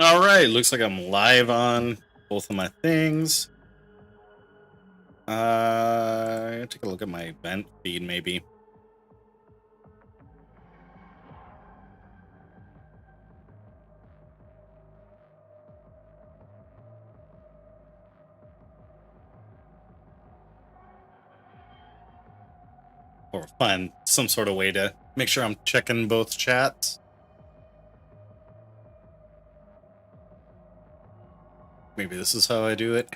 All right, looks like I'm live on both of my things. Take a look at my event feed, maybe. Or find some sort of way to make sure I'm checking both chats. Maybe this is how I do it.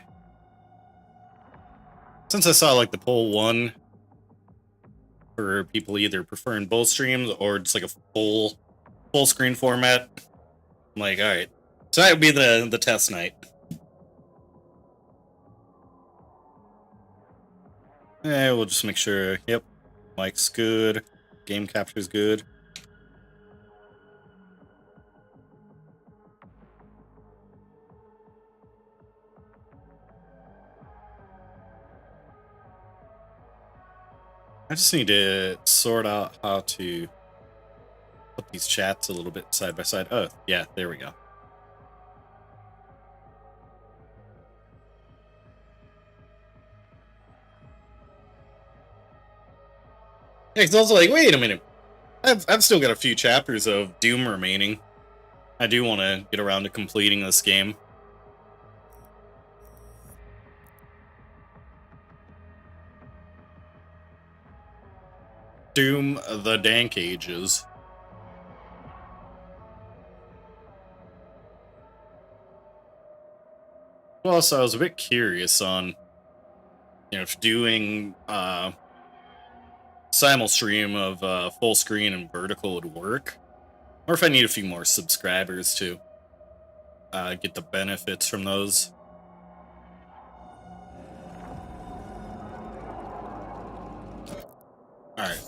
Since I saw like the poll 1 for people either preferring both streams or just like a full screen format, I'm like, all right, tonight would be the test night. We'll just make sure. Yep, mic's good, game capture's good. I just need to sort out how to put these chats a little bit side by side. Oh, yeah, there we go. Yeah, it's also like, wait a minute. I've still got a few chapters of Doom remaining. I do want to get around to completing this game. Doom the Dank Ages. Plus, I was a bit curious on, if doing simul stream of Fullscreen and vertical would work, or if I need a few more subscribers to get the benefits from those. Alright.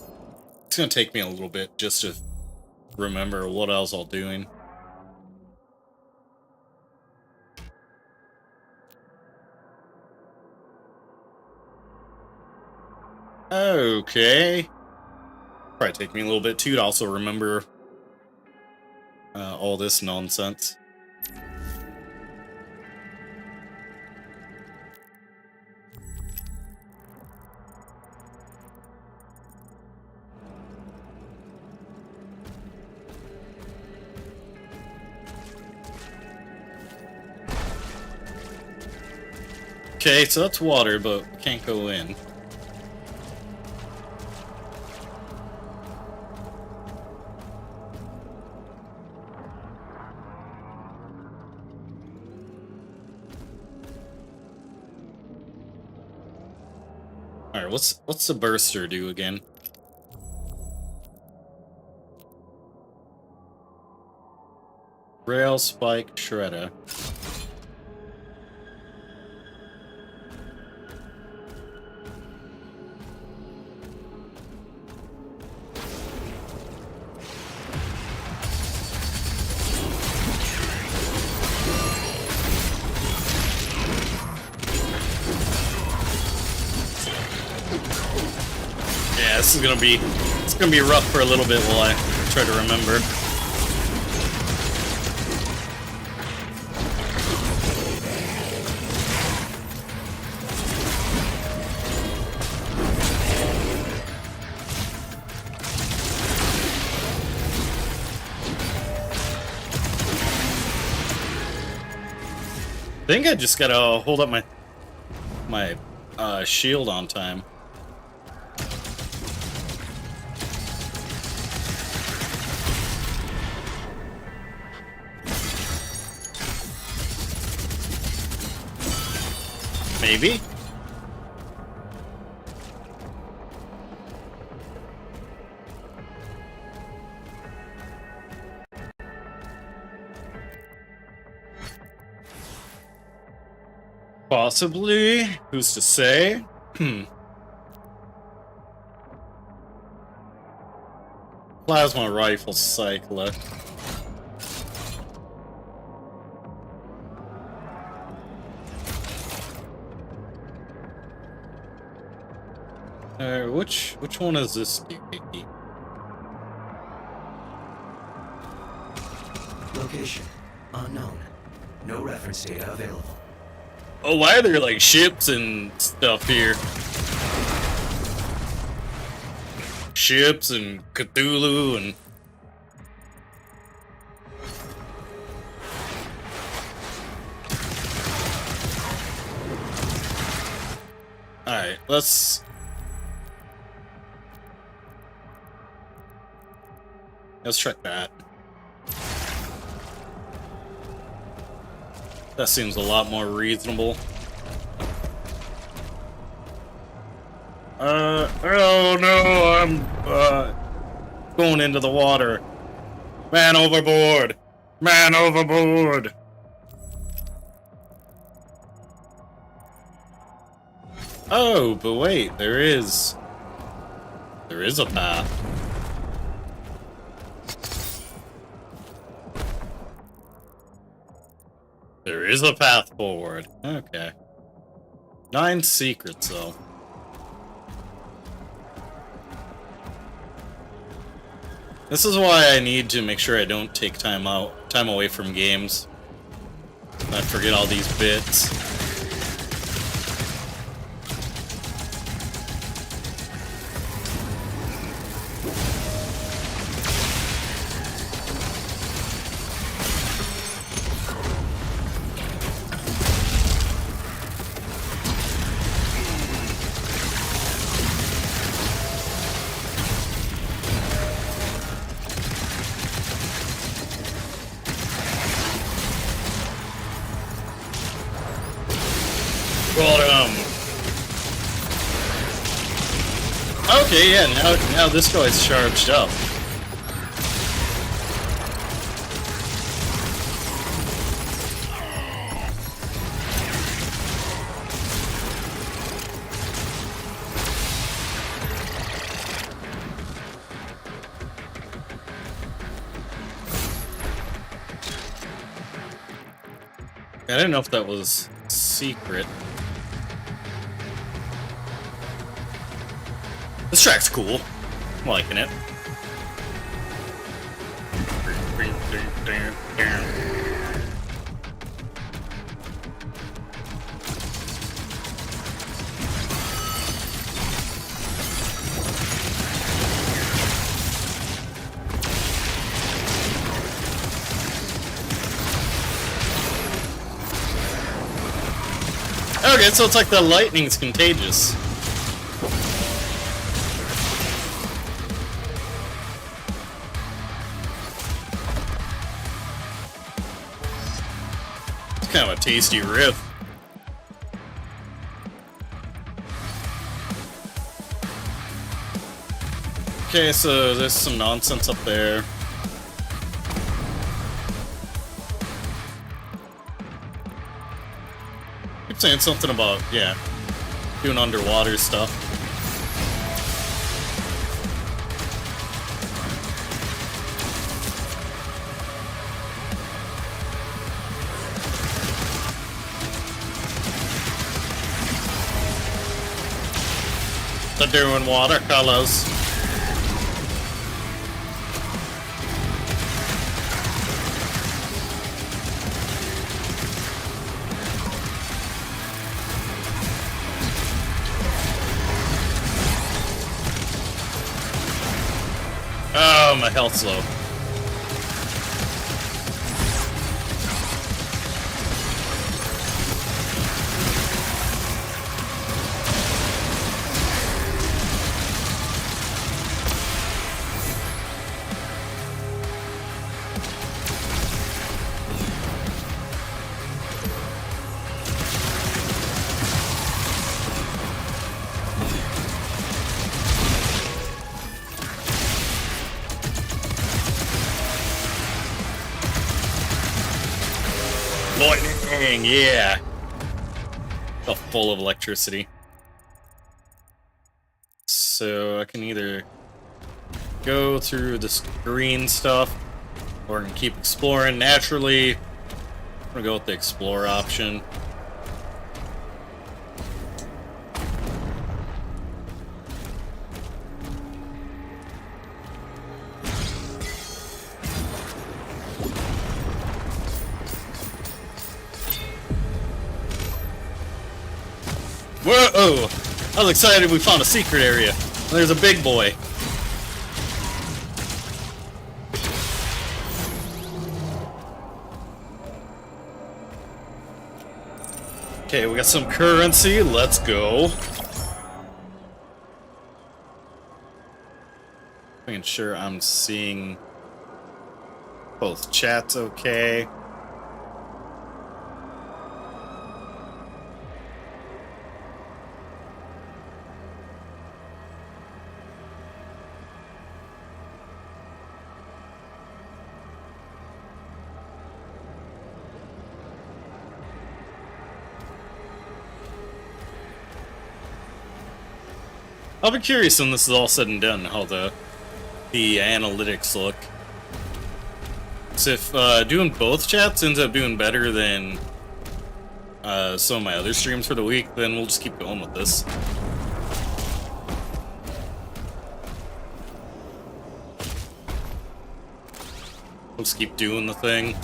It's gonna take me a little bit just to remember what else I'm doing. Okay. Probably take me a little bit too to also remember all this nonsense. Okay, so that's water, but we can't go in. Alright, what's the burster do again? Rail spike shredder. Yeah, it's gonna be rough for a little bit while I try to remember. I think I just gotta hold up my shield on time. Maybe? Possibly. Who's to say? Plasma rifle cycler. Which one is this doohickey? Location Unknown. No reference data available. Oh, why are there like ships and stuff here? Ships and Cthulhu and... Alright, let's check that. That seems a lot more reasonable. Oh no, I'm going into the water. Man overboard! Man overboard! Oh, but wait, there is a path. There is a path forward. Okay. 9 secrets, though. This is why I need to make sure I don't take time away from games. Not forget all these bits. Okay, yeah, now this guy's charged up. I didn't know if that was secret. This track's cool. I'm liking it. Okay, so it's like the lightning's contagious. Kind of a tasty riff. Okay, so there's some nonsense up there. Keep saying something about, yeah, doing underwater stuff. They're doing watercolors. Oh, my health's low. Lightning, yeah. All full of electricity. So I can either go through this green stuff, or I can keep exploring naturally. I'm gonna go with the explore option. Whoa! I was excited we found a secret area. There's a big boy. Okay, we got some currency. Let's go. Making sure I'm seeing both chats okay. I'll be curious when this is all said and done how the analytics look. So if doing both chats ends up doing better than some of my other streams for the week, then we'll just keep going with this. We'll just keep doing the thing.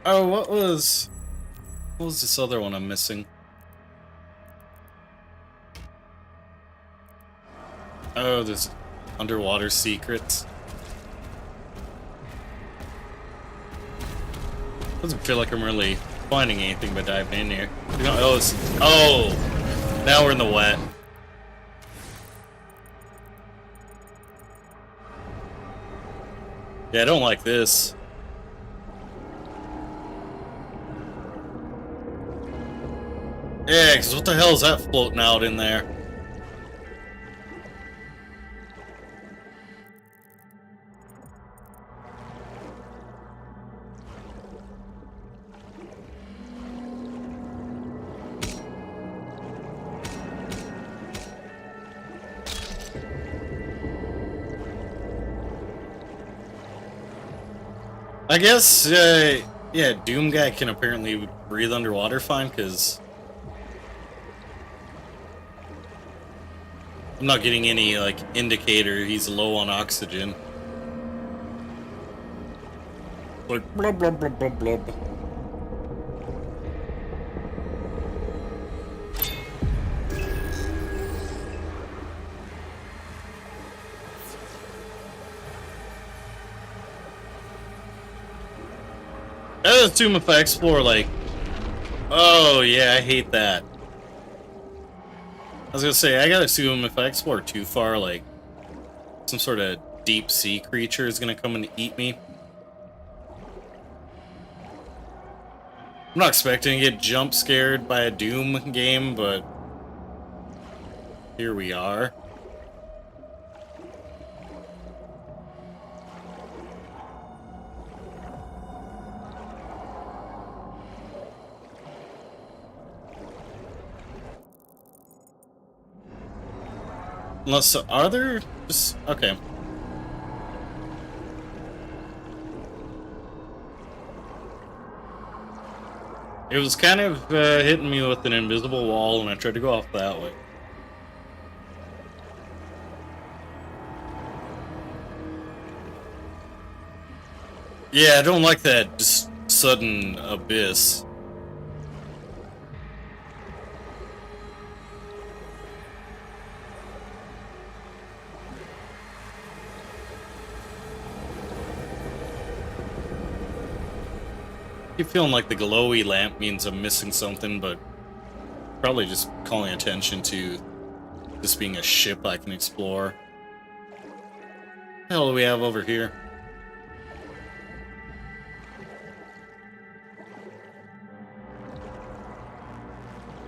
Oh, what was this other one I'm missing? Oh, there's underwater secrets. Doesn't feel like I'm really finding anything by diving in here. Oh, now we're in the wet. Yeah, I don't like this. Yeah, because what the hell is that floating out in there? I guess, yeah, Doom Guy can apparently breathe underwater fine, because I'm not getting any, like, indicator he's low on oxygen. Like, blub, blub, blub, blub, blub. I assume if I explore, like... Oh, yeah, I hate that. I was gonna say, I gotta assume if I explore too far, like, some sort of deep sea creature is gonna come and eat me. I'm not expecting to get jump scared by a Doom game, but here we are. Unless, are there just, okay. It was kind of hitting me with an invisible wall, and I tried to go off that way. Yeah, I don't like that just sudden abyss. I keep feeling like the glowy lamp means I'm missing something, but probably just calling attention to this being a ship I can explore. What the hell do we have over here?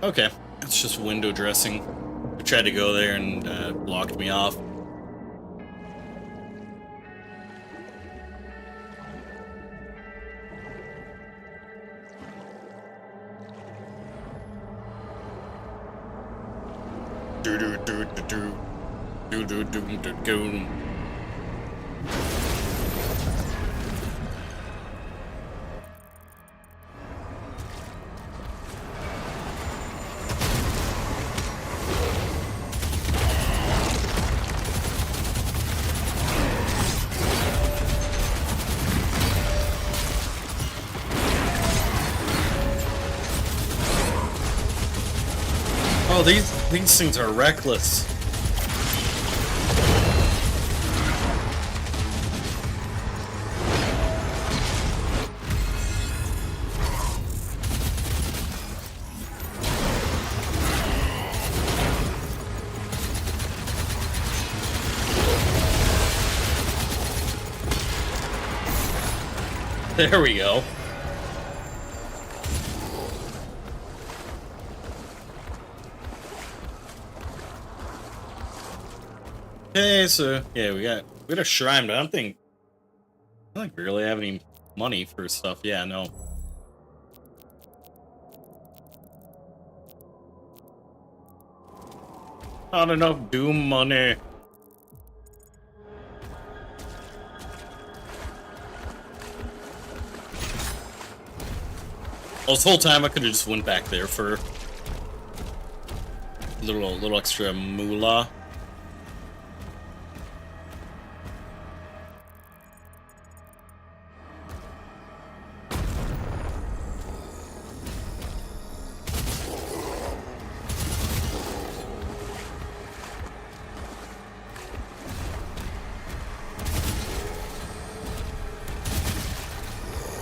Okay, it's just window dressing. I tried to go there and blocked me off. Do do do do do do do do do do. Oh, these things are reckless. There we go. Okay, so yeah, we got a shrine, but I don't think we really have any money for stuff. Yeah, no. Not enough Doom money. Well, this whole time I could have just went back there for a little extra moolah.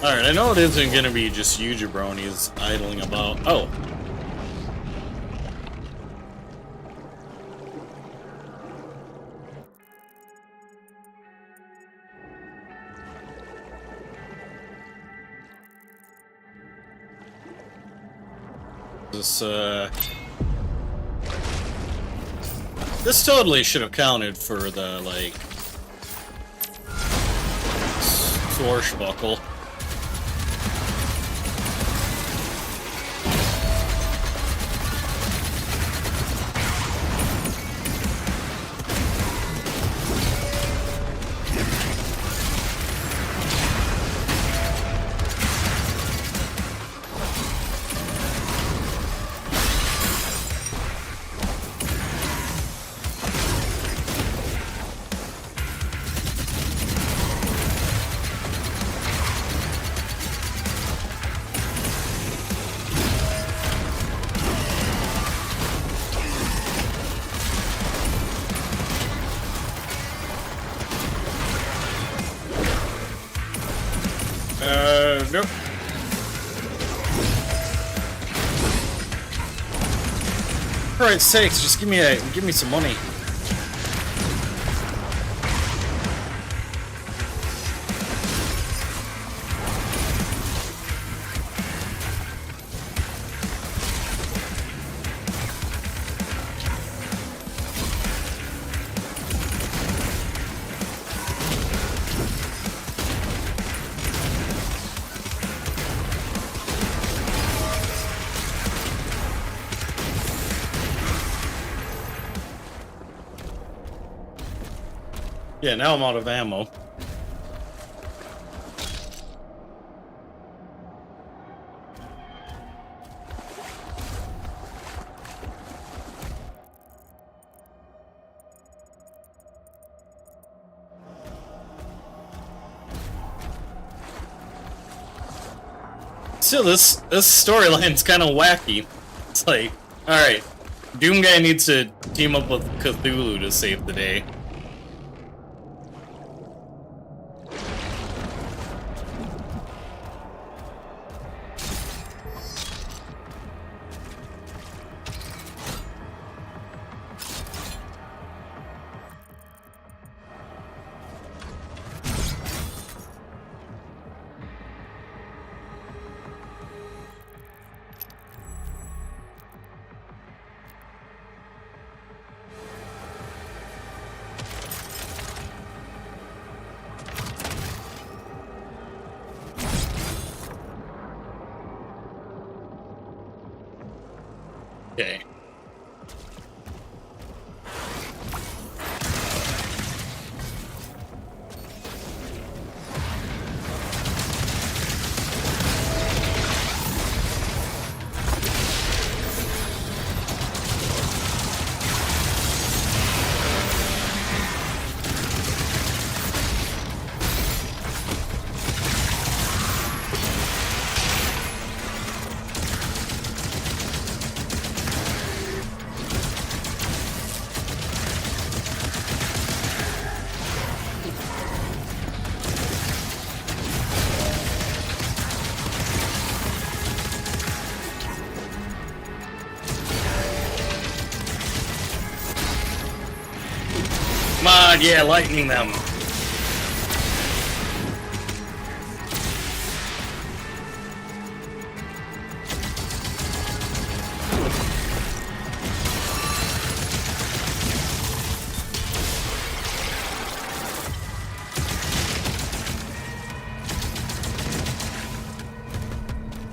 Alright, I know it isn't gonna be just you jabronis idling about. Oh. This totally should have counted for the, like, swashbuckle. Nope. For Christ's sakes, just give me some money. Yeah, now I'm out of ammo. Still, this storyline's kind of wacky. It's like, alright, Doom Guy needs to team up with Cthulhu to save the day. Okay. god, yeah, lightning them.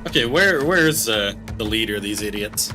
Okay, where's the leader of these idiots?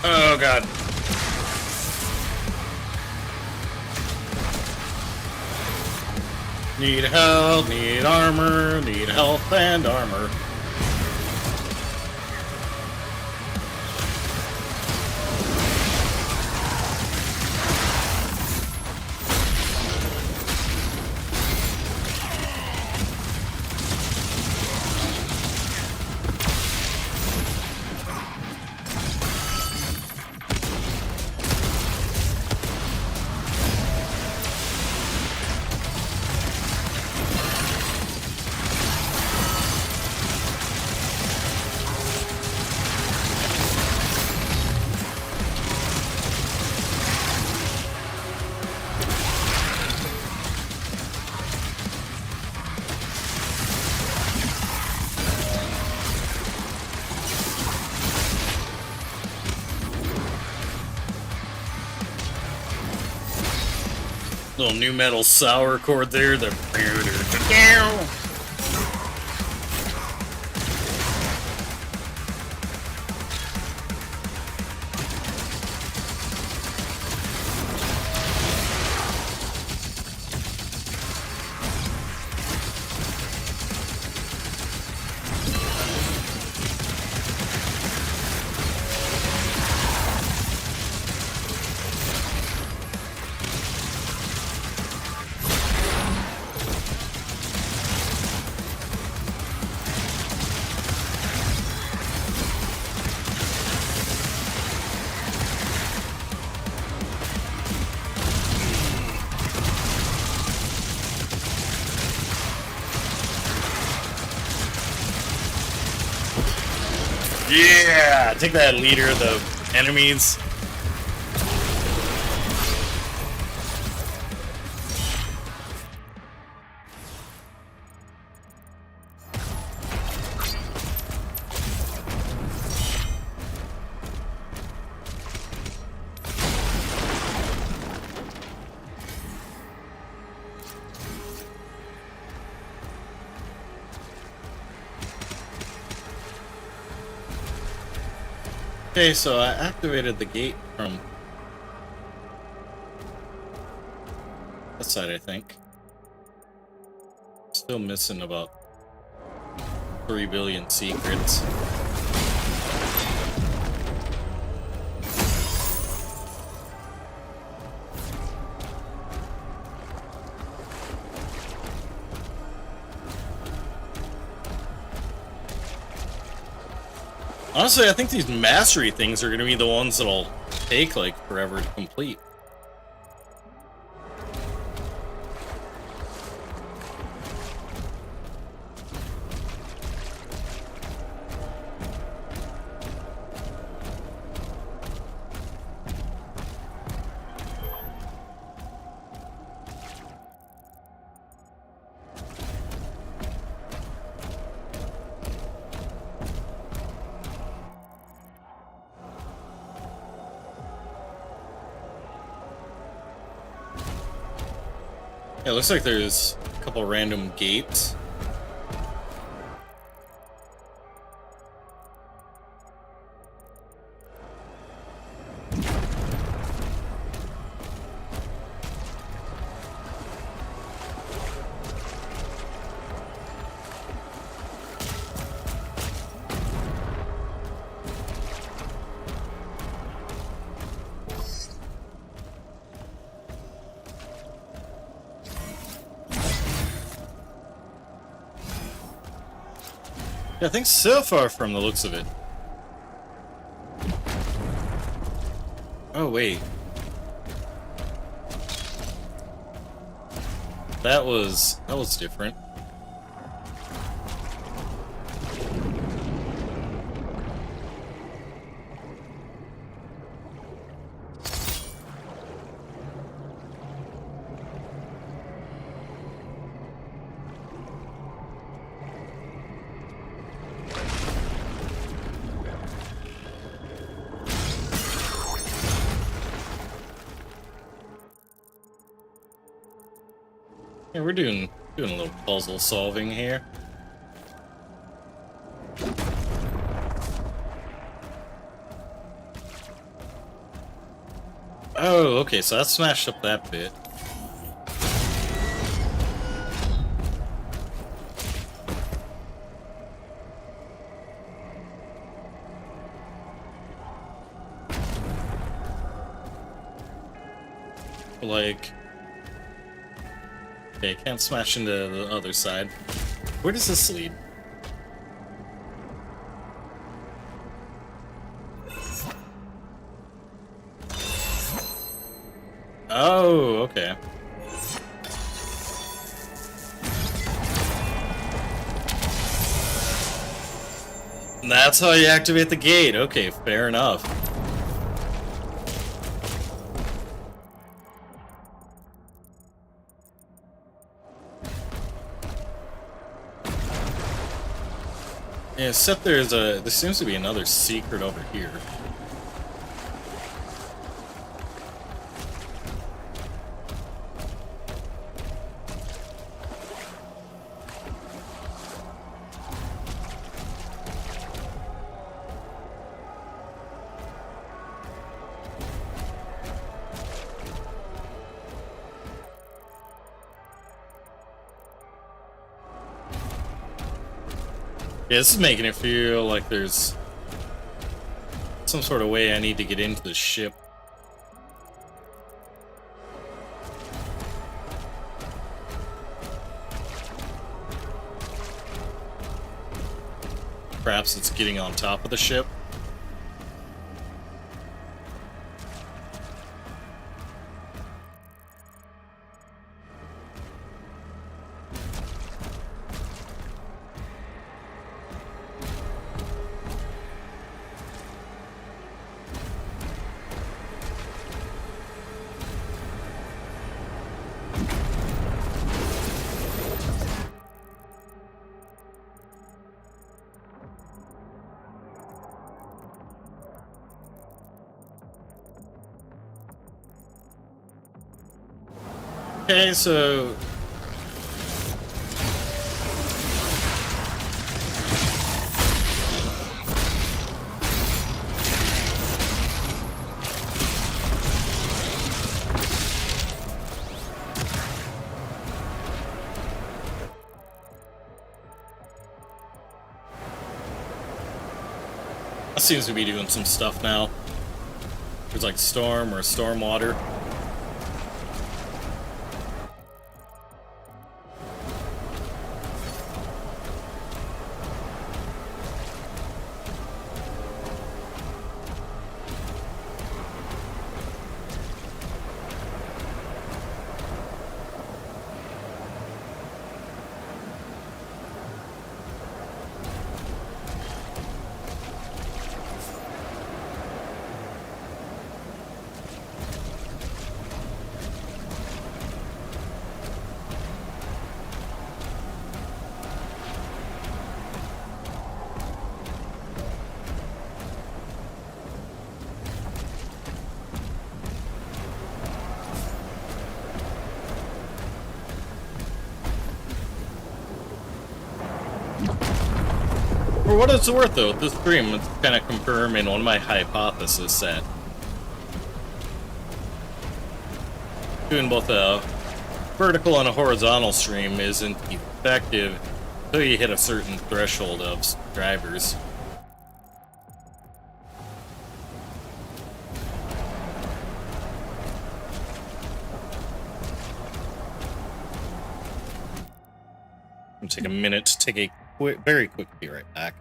Oh god. Need help, need armor, need health and armor. Little new metal sour chord there. The yeah, take that, leader of the enemies. Okay, so I activated the gate from that side, I think. Still missing about 3 billion secrets. Honestly, I think these mastery things are going to be the ones that'll take, like, forever to complete. Yeah, it looks like there's a couple random gates. Yeah, I think so far from the looks of it. Oh, wait. That was different. Yeah, we're doing a little puzzle solving here. Oh, okay, so that smashed up that bit. Like, okay, can't smash into the other side. Where does this lead? Oh, okay. That's how you activate the gate. Okay, fair enough. Yeah, except there seems to be another secret over here. Yeah, this is making it feel like there's some sort of way I need to get into the ship. Perhaps it's getting on top of the ship. Okay, so that seems to be doing some stuff now. There's like storm or storm water. For what it's worth, though, this stream is kind of confirming one of my hypotheses that doing both a vertical and a horizontal stream isn't effective until you hit a certain threshold of subscribers. I'm gonna take a minute to take a very quick. Be right back.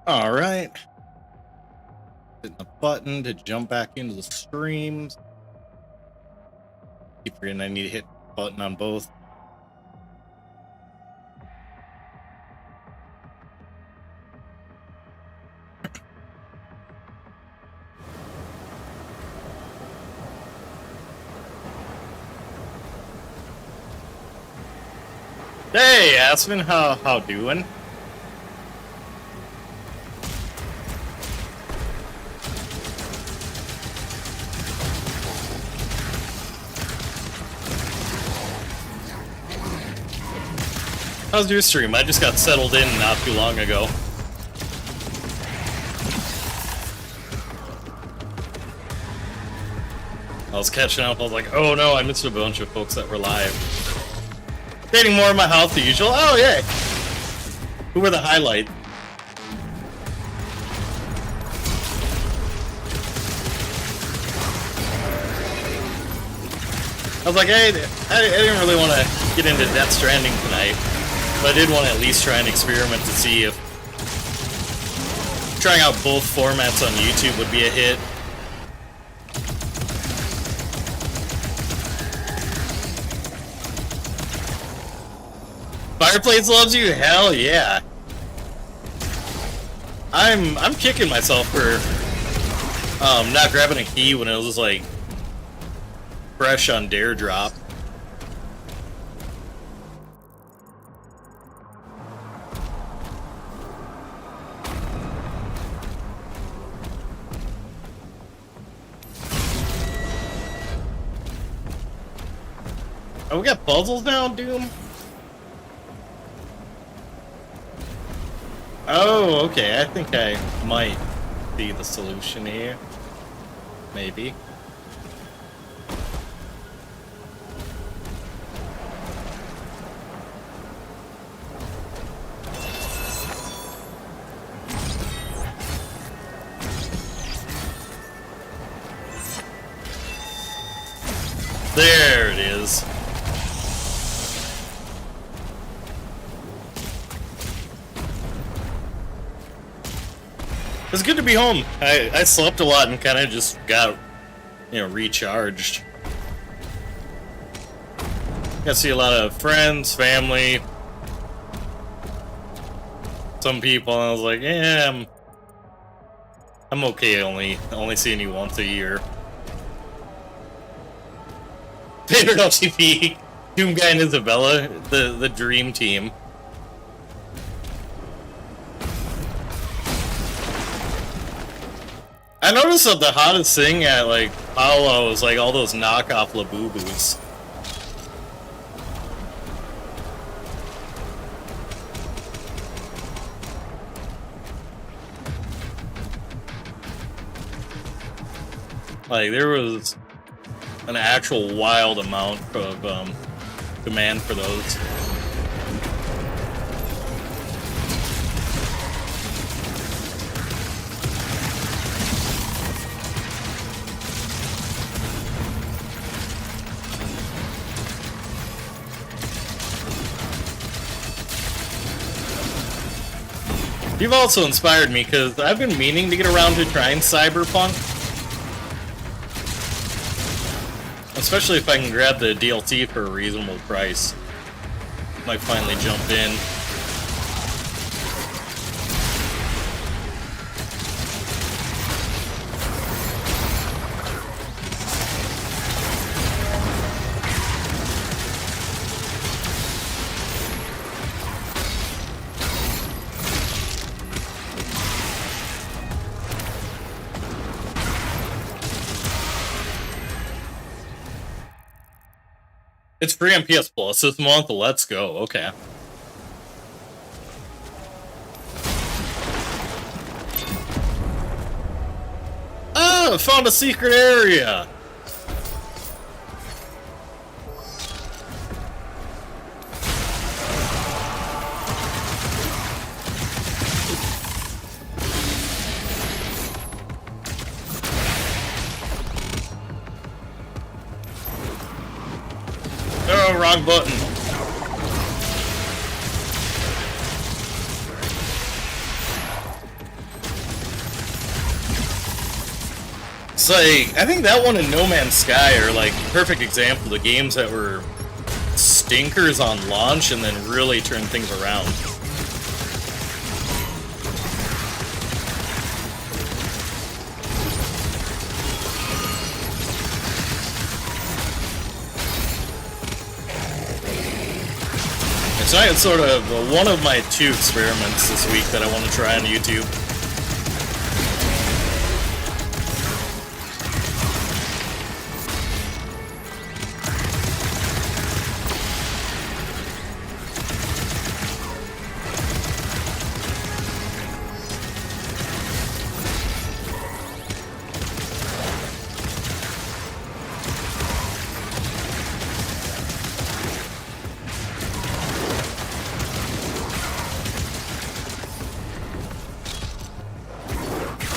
All right. Hitting the button to jump back into the streams. Keep forgetting I need to hit the button on both. Hey, Aspen, how doing? How's your stream? I just got settled in not too long ago. I was catching up, I was like, oh no, I missed a bunch of folks that were live. Creating more of my house than usual. Oh yeah. Who were the highlights? I was like, hey, I didn't really want to get into Death Stranding tonight, but I did want to at least try and experiment to see if trying out both formats on YouTube would be a hit. Fireplace loves you? Hell yeah. I'm kicking myself for not grabbing a key when it was like fresh on Dare Drop. Oh, we got puzzles now, Doom? Oh, okay, I think I might be the solution here. Maybe. There it is. It's good to be home. I slept a lot and kind of just got, you know, recharged. Got to see a lot of friends, family, some people, and I was like, yeah, I'm okay only seeing you once a year. Favorite LTP, Doom Guy and Isabella, the dream team. I noticed that the hottest thing at like Paolo was like all those knockoff Labubus. Like there was an actual wild amount of demand for those. You've also inspired me because I've been meaning to get around to trying Cyberpunk. Especially if I can grab the DLC for a reasonable price. Might finally jump in. It's free on PS Plus this month. Let's go. Okay. Oh, found a secret area. Oh, wrong button. It's like, I think that one and No Man's Sky are like perfect example of games that were stinkers on launch and then really turned things around. So it's sort of one of my 2 experiments this week that I want to try on YouTube.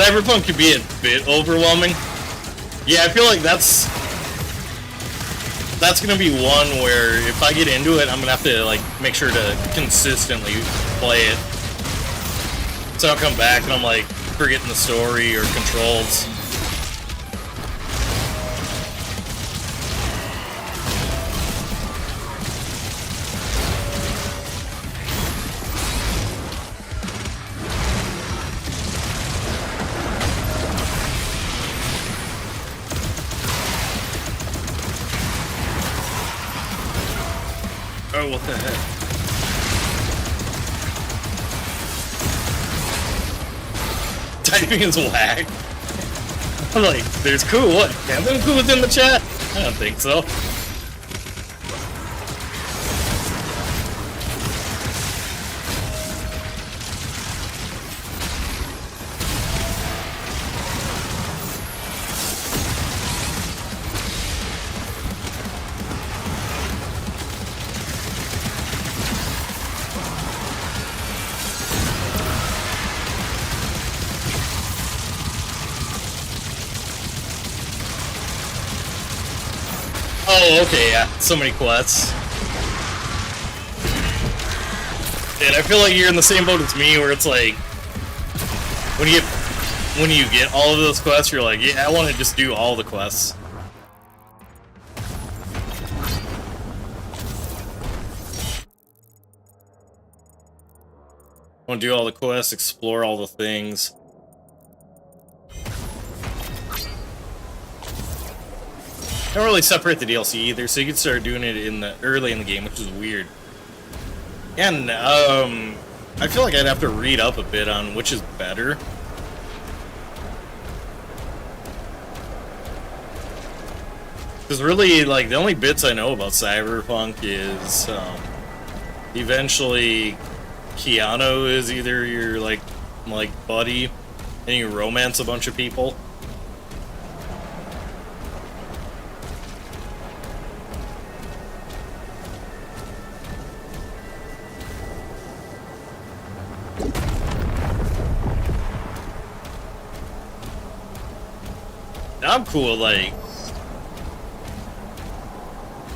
Cyberpunk could be a bit overwhelming. Yeah, I feel like that's gonna be one where if I get into it, I'm gonna have to like make sure to consistently play it, so I don't come back and I'm like forgetting the story or controls. Oh, what the heck? Typing is whack. I'm like, there's cool. What? Can't cool within the chat? I don't think so. Oh, okay, yeah. So many quests. And I feel like you're in the same boat as me, where it's like, when you get all of those quests, you're like, yeah, I want to just do all the quests. I want to do all the quests, explore all the things. Don't really separate the DLC either, so you can start doing it early in the game, which is weird. And I feel like I'd have to read up a bit on which is better. Because really, like, the only bits I know about Cyberpunk is eventually Keanu is either your like buddy, and you romance a bunch of people. I'm cool, like,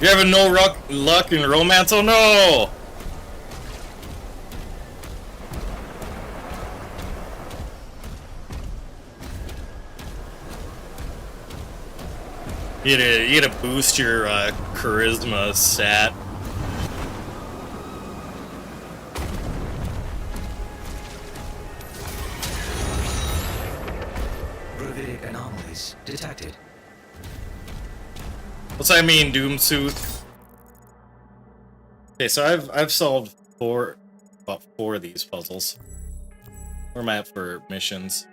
you're having no luck in romance? Oh no! You gotta boost your charisma stat. Anomalies detected. What's that mean, Doomsuit? Okay, so I've solved about four of these puzzles. Where am I at for missions?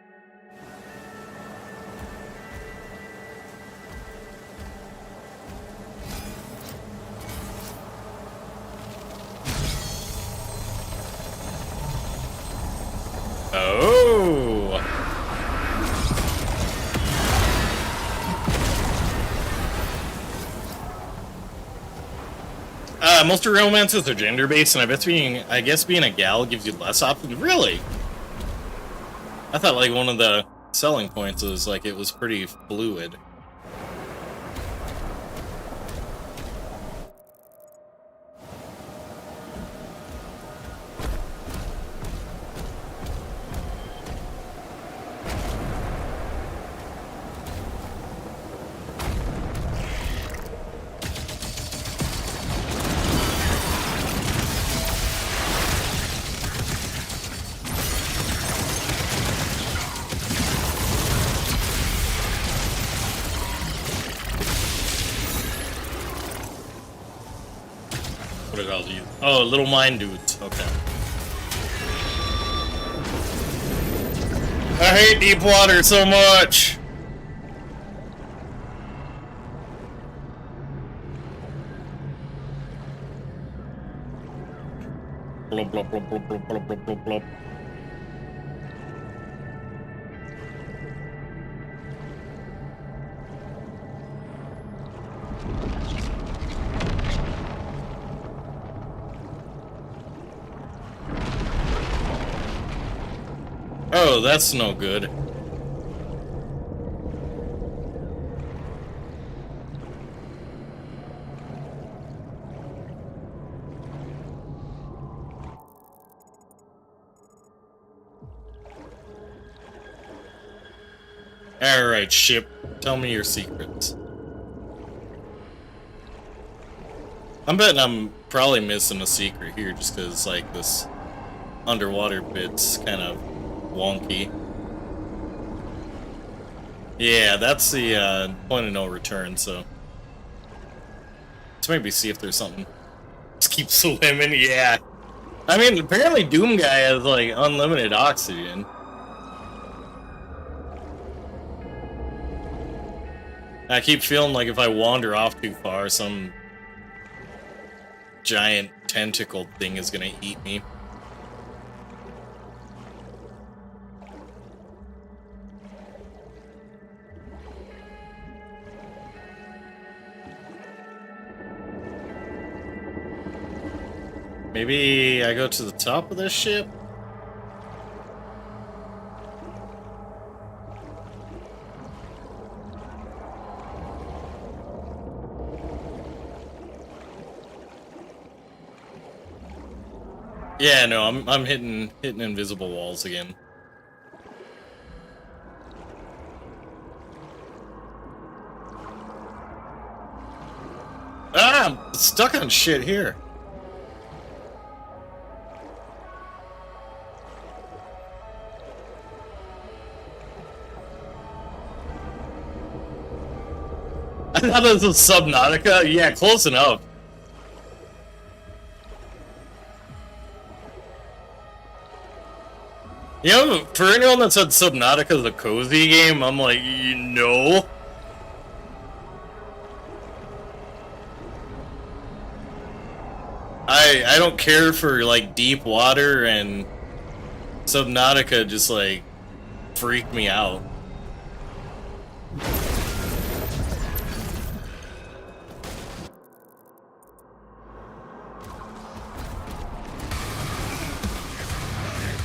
Oh! Most of romances are gender-based, and I guess being a gal gives you less options. Really? I thought like one of the selling points was like it was pretty fluid. What did I use? Oh, little mine dudes. Okay. I hate deep water so much. Blub, blub, blub, blub, blub, blub, blub, blub, blub. Oh, that's no good. Alright, ship. Tell me your secrets. I'm betting I'm probably missing a secret here just because, like, this underwater bit's kind of wonky. Yeah, that's the point of no return, so. Let's maybe see if there's something. Just keep swimming, yeah. I mean, apparently Doom Guy has, like, unlimited oxygen. I keep feeling like if I wander off too far, some giant tentacled thing is gonna eat me. Maybe I go to the top of this ship? Yeah, no, I'm hitting invisible walls again. Ah, I'm stuck on shit here. I thought this was Subnautica. Yeah, close enough. You know, for anyone that said Subnautica is a cozy game, I'm like, no. I don't care for, like, deep water, and Subnautica just, like, freaked me out.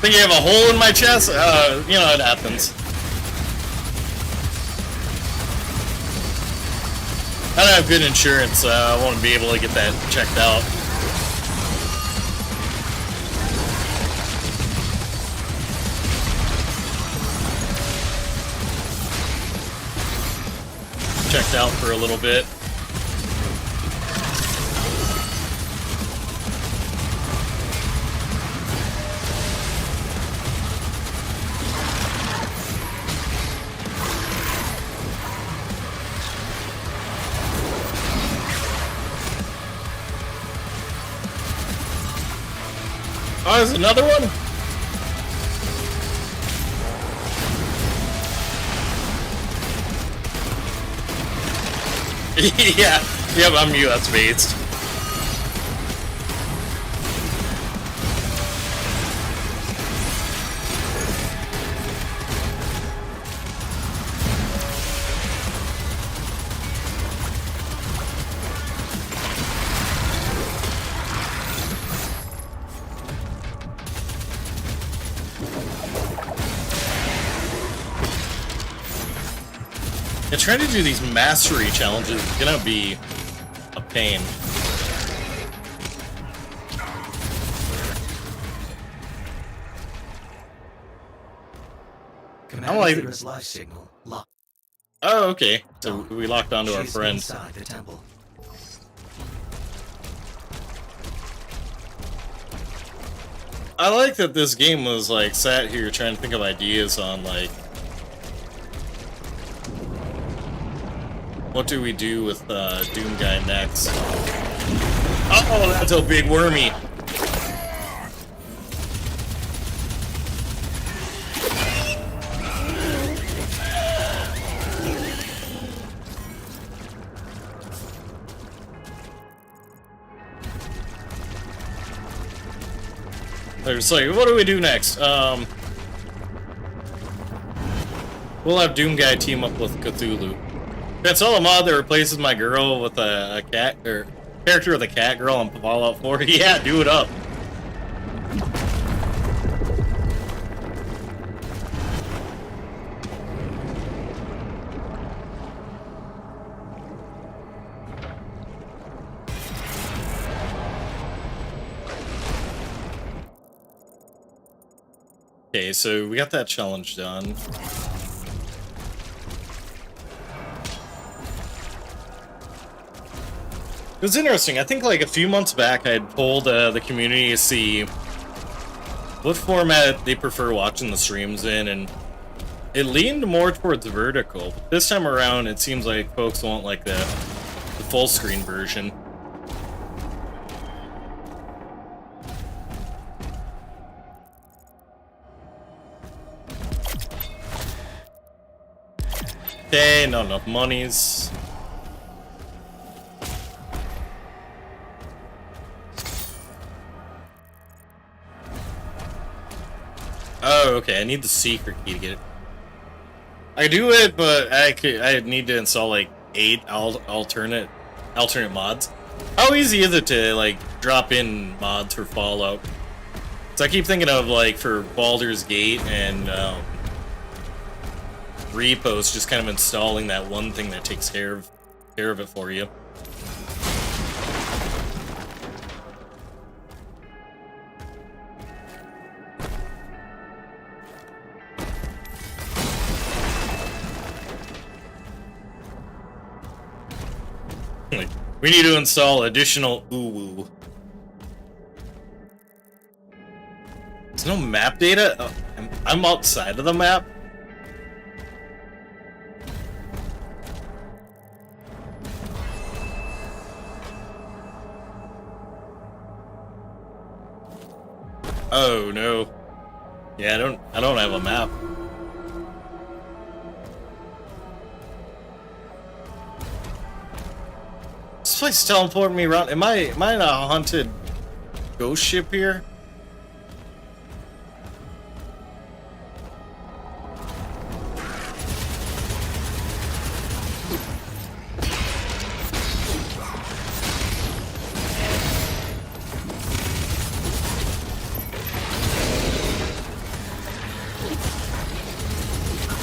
Think you have a hole in my chest? You know, it happens. I don't have good insurance, so I want to be able to get that checked out. Checked out for a little bit. Oh, there's another one? Yeah, yep, I'm US based. Yeah, trying to do these mastery challenges is gonna be a pain. Commander like... Thera's life signal locked. Oh, okay. So we locked onto our friend. Inside the temple. I like that this game was like sat here trying to think of ideas on like what do we do with Doom Guy next? Oh, that's a big wormy. They're just like, what do we do next? We'll have Doom Guy team up with Cthulhu. That's all a mod that replaces my girl with a cat, or character with a cat girl on Fallout 4. Yeah, do it up. Okay, so we got that challenge done. It was interesting. I think like a few months back I had polled the community to see what format they prefer watching the streams in, and it leaned more towards vertical. But this time around, it seems like folks want like the full screen version. Okay, not enough monies. Oh, okay, I need the secret key to get it. I do it, but I need to install like 8 alternate mods. How easy is it to like drop in mods for Fallout? So I keep thinking of like for Baldur's Gate and Repos, just kind of installing that one thing that takes care of it for you. We need to install additional ooh. There's no map data? Oh, I'm outside of the map? Oh no. Yeah, I don't have a map. This place teleporting me around. Am I in a haunted ghost ship here?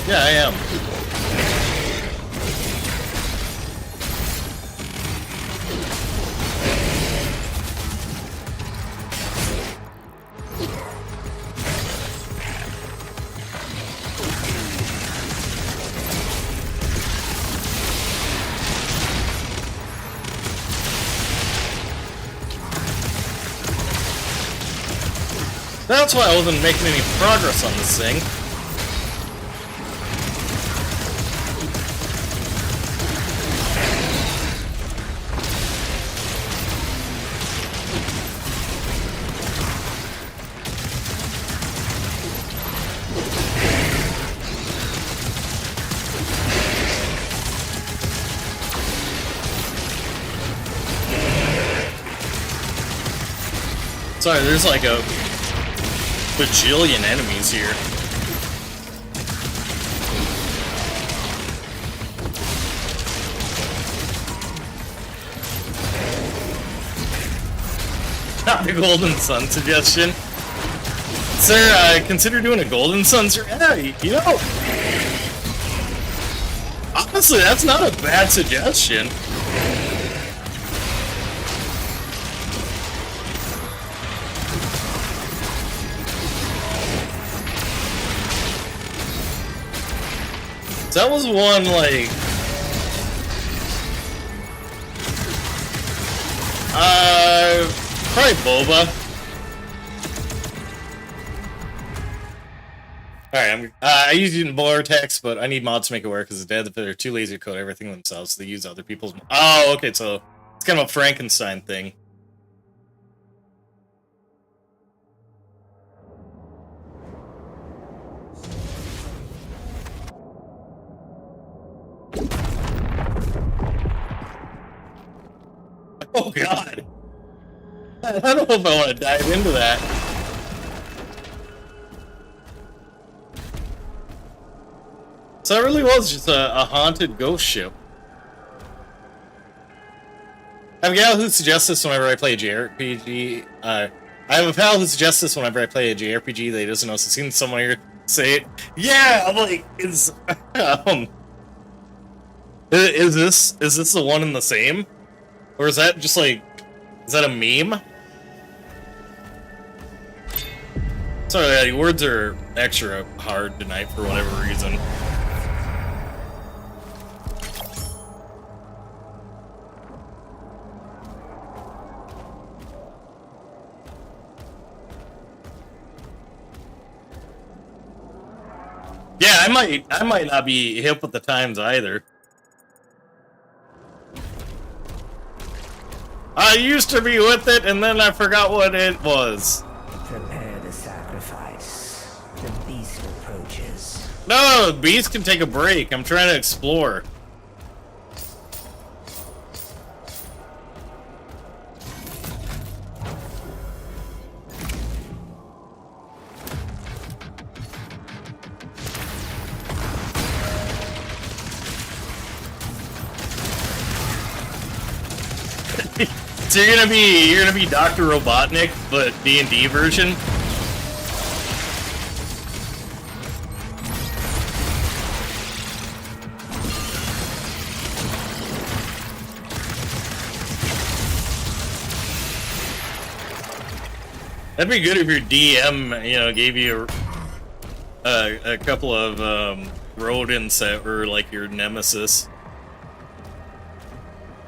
Yeah, I am. That's why I wasn't making any progress on this thing. Sorry, there's like a bajillion enemies here. Not a Golden Sun suggestion. Sir, consider doing a Golden Sun. Yeah, you know, honestly, that's not a bad suggestion. That was one, like... probably Boba. Alright, I use it in Vortex, but I need mods to make it work, because the dead, they're too lazy to code everything themselves, so they use other people's... Oh, okay, so it's kind of a Frankenstein thing. Oh god! I don't know if I want to dive into that. So it really was just a haunted ghost ship. I have a gal who suggests this whenever I play a JRPG. I have a pal who suggests this whenever I play a JRPG that he doesn't know, so I've seen someone here say it. Yeah, I'm like, is this the one and the same? Or is that just like, is that a meme? Sorry, the words are extra hard tonight for whatever reason. I might not be hip with the times either. I used to be with it, and then I forgot what it was. Prepare the sacrifice. The beast approaches. No, the beast can take a break. I'm trying to explore. So you're gonna be Dr. Robotnik, but D&D version. That'd be good if your DM, you know, gave you a couple of rodents that were like your nemesis.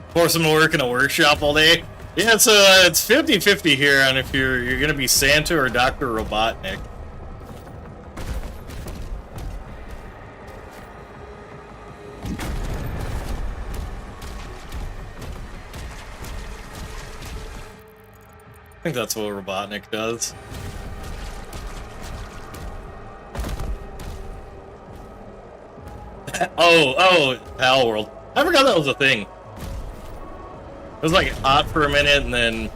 Force them to work in a workshop all day. Yeah, so it's 50-50 here on if you're gonna be Santa or Dr. Robotnik. I think that's what Robotnik does. oh, Pal World. I forgot that was a thing. It was like hot for a minute, and then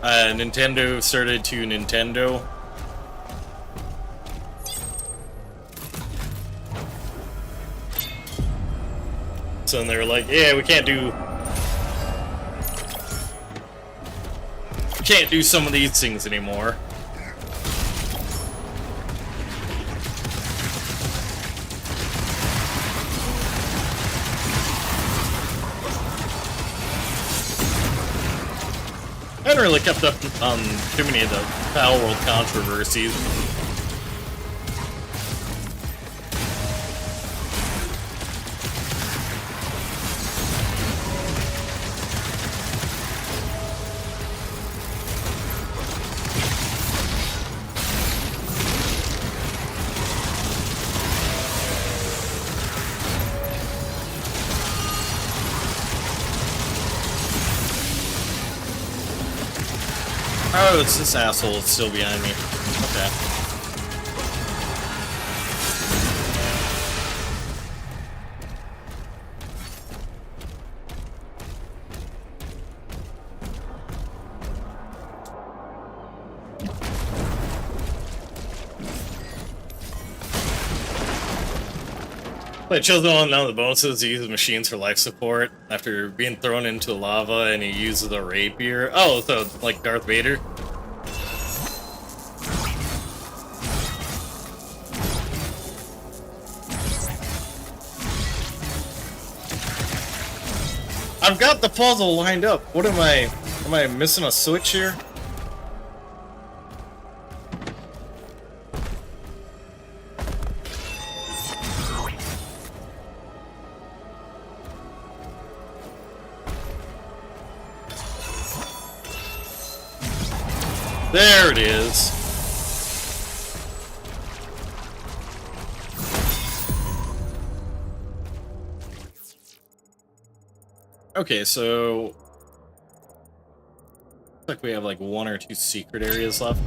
Nintendo started to Nintendo. So then they were like, yeah, we can't do some of these things anymore. I haven't really kept up on too many of the Pal World controversies. Oh, it's this asshole that's still behind me. Okay. But chosen one of the bonuses, he uses machines for life support after being thrown into lava, and he uses a rapier. Oh, so like Darth Vader. I've got the puzzle lined up. What am I missing a switch here? There it is. Okay, so looks like we have like 1 or 2 secret areas left.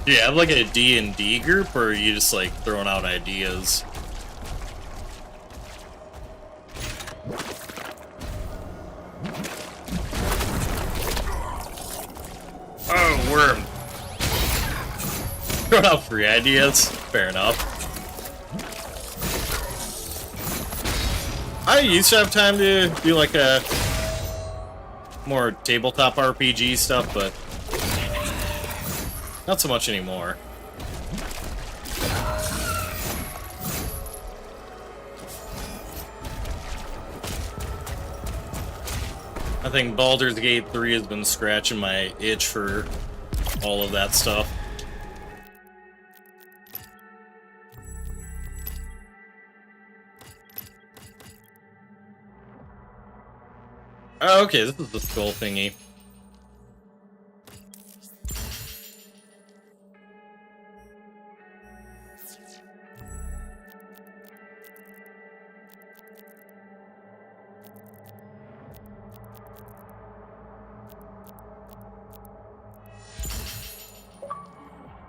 Do you have like a D&D group, or are you just like throwing out ideas? Oh, worm. Throwing out free ideas? Fair enough. I used to have time to do like a more tabletop RPG stuff, but not so much anymore. I think Baldur's Gate 3 has been scratching my itch for all of that stuff. Oh, okay, this is the skull thingy.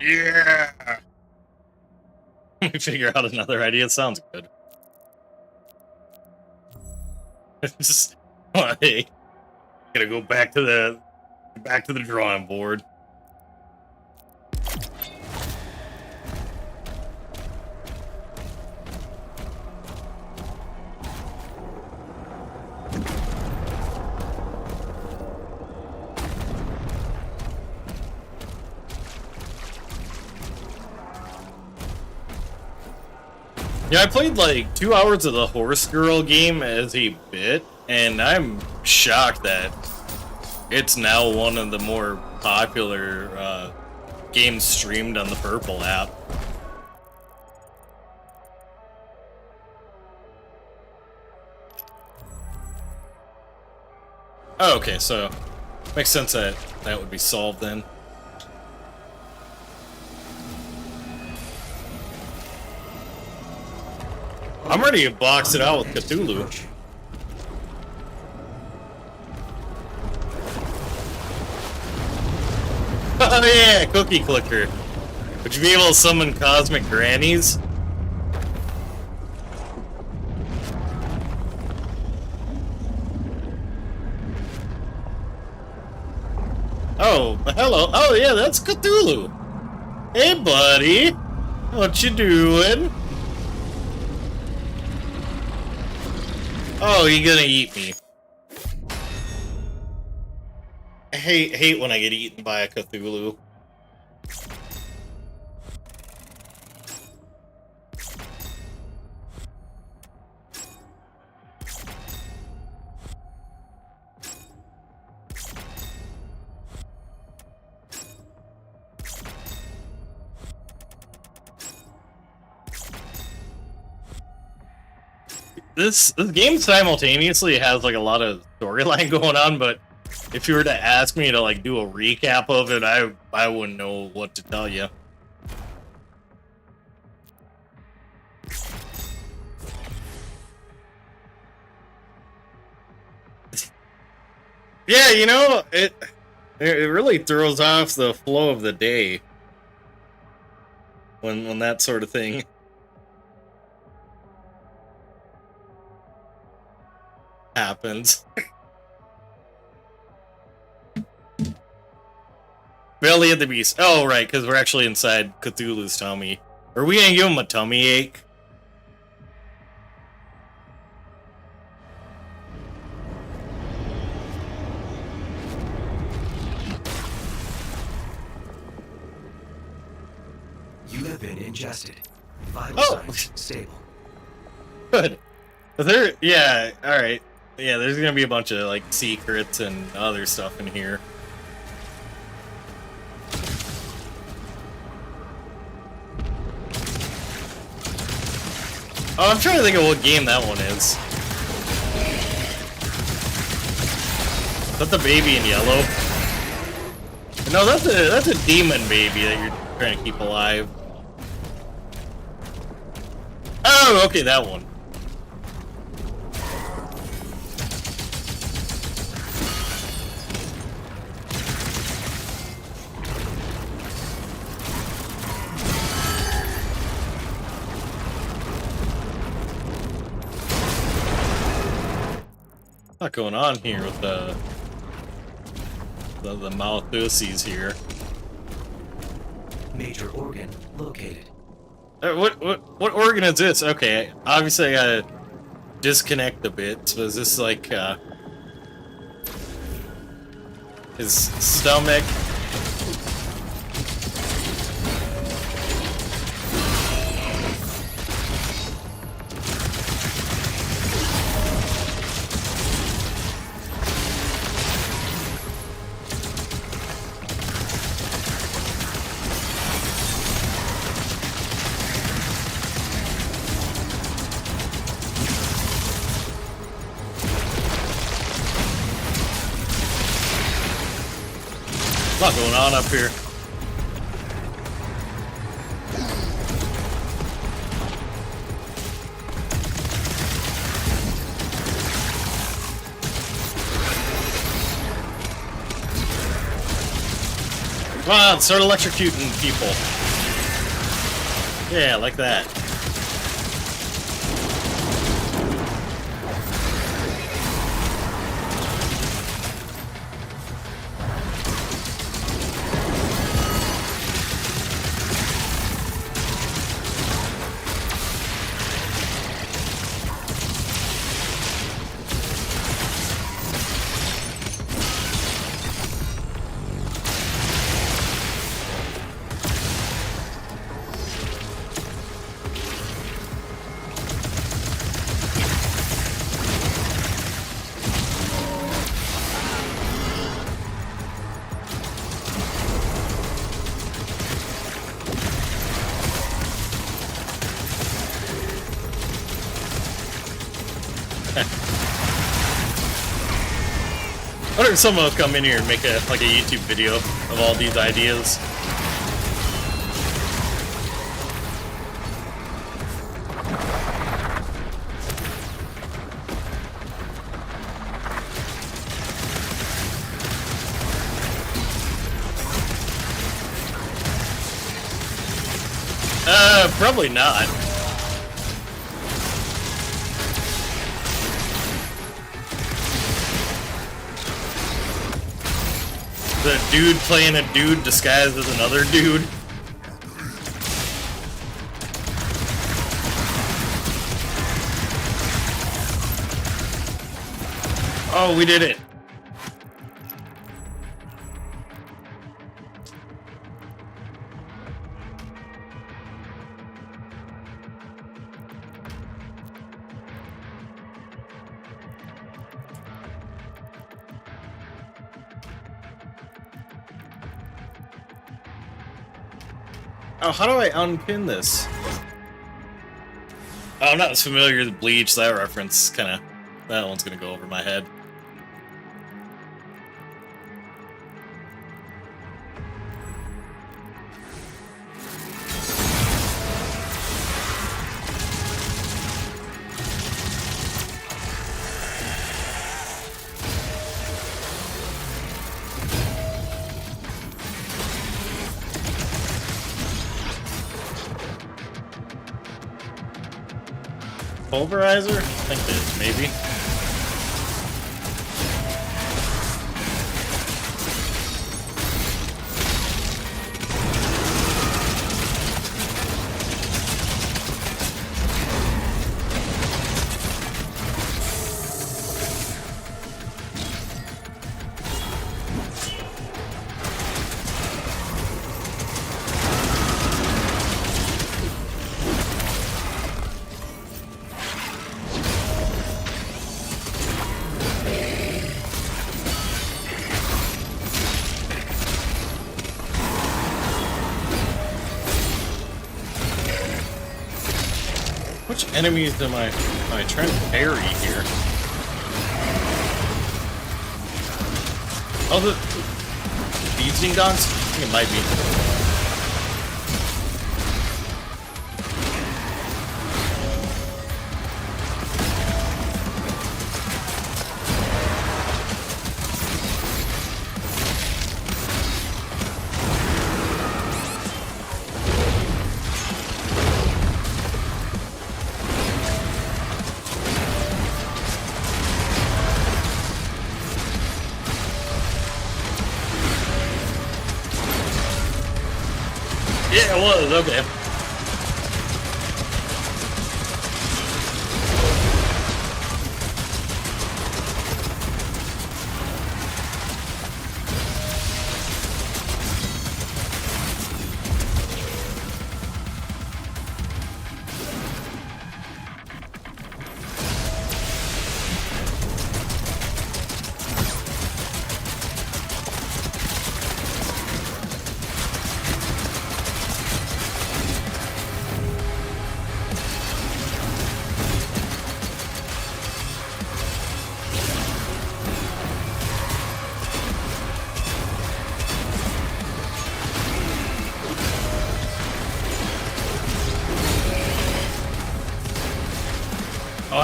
Yeah! Let me figure out another idea. It sounds good. Just, hey, gotta go back to the drawing board. Yeah, I played like 2 hours of the Horse Girl game as a bit, and I'm shocked that it's now one of the more popular games streamed on the Purple app. Oh, okay, so makes sense that that would be solved then. I'm ready to box it out with Cthulhu. Oh yeah, Cookie Clicker. Would you be able to summon cosmic grannies? Oh, hello. Oh yeah, that's Cthulhu. Hey buddy, what you doing? Oh, you gonna eat me. I hate when I get eaten by a Cthulhu. This game simultaneously has like a lot of storyline going on, but if you were to ask me to like do a recap of it, I wouldn't know what to tell you. Yeah, you know, it really throws off the flow of the day when that sort of thing happens. Belly of the Beast. Oh, right, because we're actually inside Cthulhu's tummy. Are we gonna give him a tummy ache? You have been ingested. Vital signs stable. Good. Yeah, alright. Yeah, there's gonna be a bunch of, like, secrets and other stuff in here. Oh, I'm trying to think of what game that one is. Is that the baby in yellow? No, that's a demon baby that you're trying to keep alive. Oh, okay, that one. What's going on here with the Malthusies here? Major organ located. What organ is this? Okay, obviously I gotta disconnect the bits. Was this like his stomach? lot going on up here. Come on, start electrocuting people. Yeah, like that. I wonder if someone will come in here and make a YouTube video of all these ideas. Probably not. The dude playing a dude disguised as another dude. Oh, we did it. Oh, how do I unpin this? Oh, I'm not as familiar with Bleach, so that reference that one's gonna go over my head. Pulverizer? I think it is, maybe. Which enemies am I trying to parry here? Oh, the Beijing dogs? I think it might be. Yeah, it was, okay.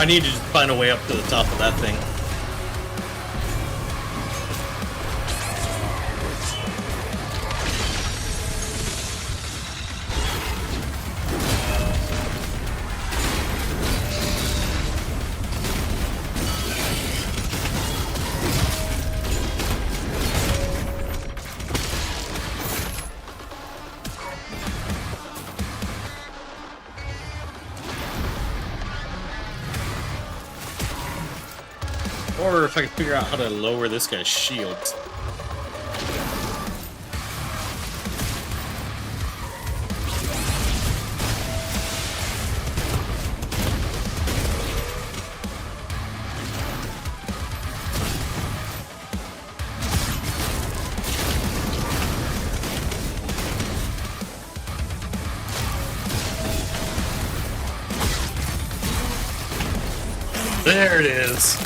I need to just find a way up to the top of that thing. Or if I can figure out how to lower this guy's shields. There it is.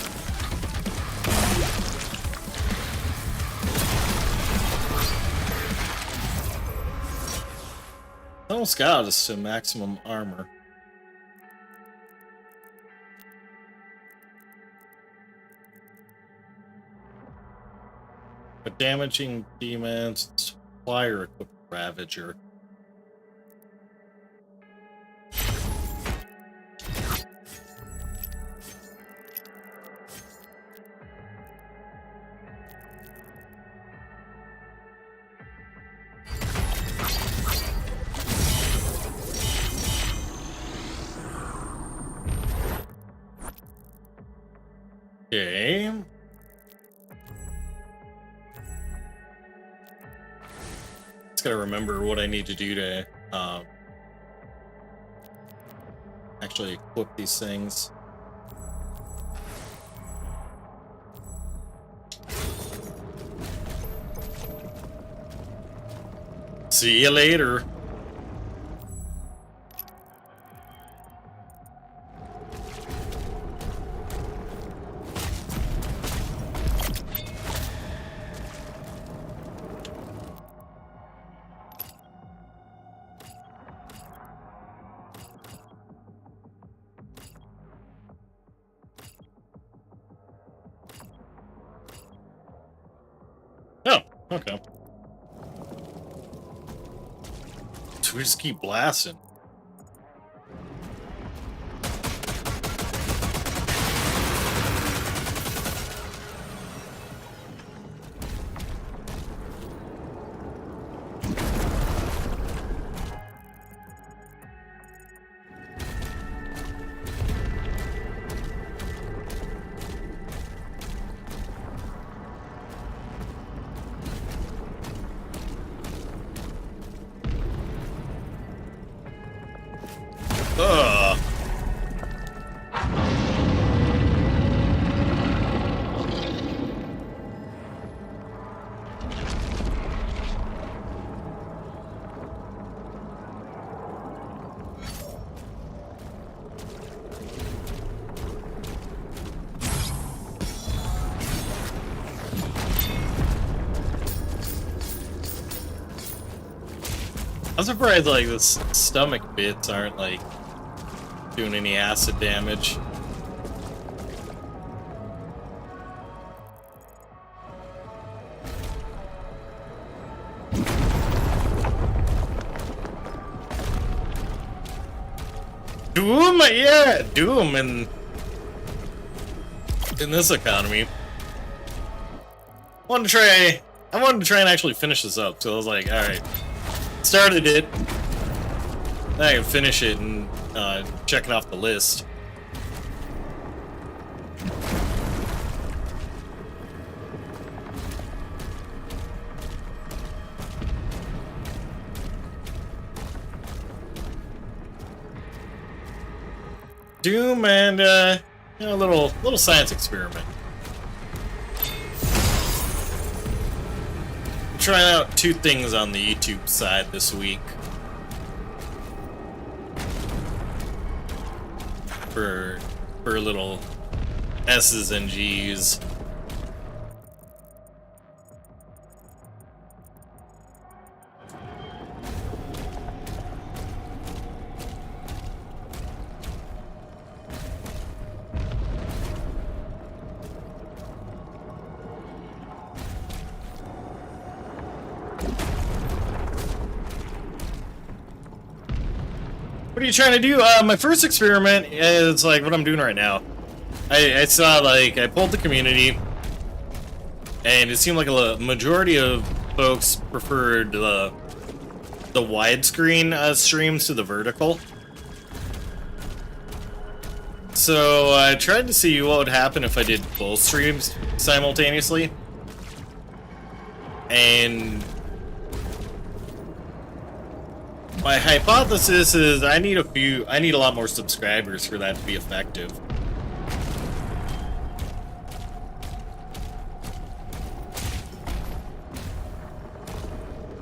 Almost got us to maximum armor. But damaging demons, supplier equipped Ravager. Okay. Just gotta remember what I need to do to actually equip these things. See you later. Oh, okay. So we just keep blasting. Ugh. I'm surprised like the stomach bits aren't like doing any acid damage. Doom, yeah, Doom in this economy. I wanted to try and actually finish this up, so I was like, alright. Started it. Now I can finish it and check it off the list. Doom and you know, a little science experiment. Trying out 2 things on the YouTube side this week. For little S's and G's. What are you trying to do? My first experiment is like what I'm doing right now. I saw, like, I pulled the community, and it seemed like a majority of folks preferred the widescreen streams to the vertical. So I tried to see what would happen if I did both streams simultaneously. And my hypothesis is I need a lot more subscribers for that to be effective.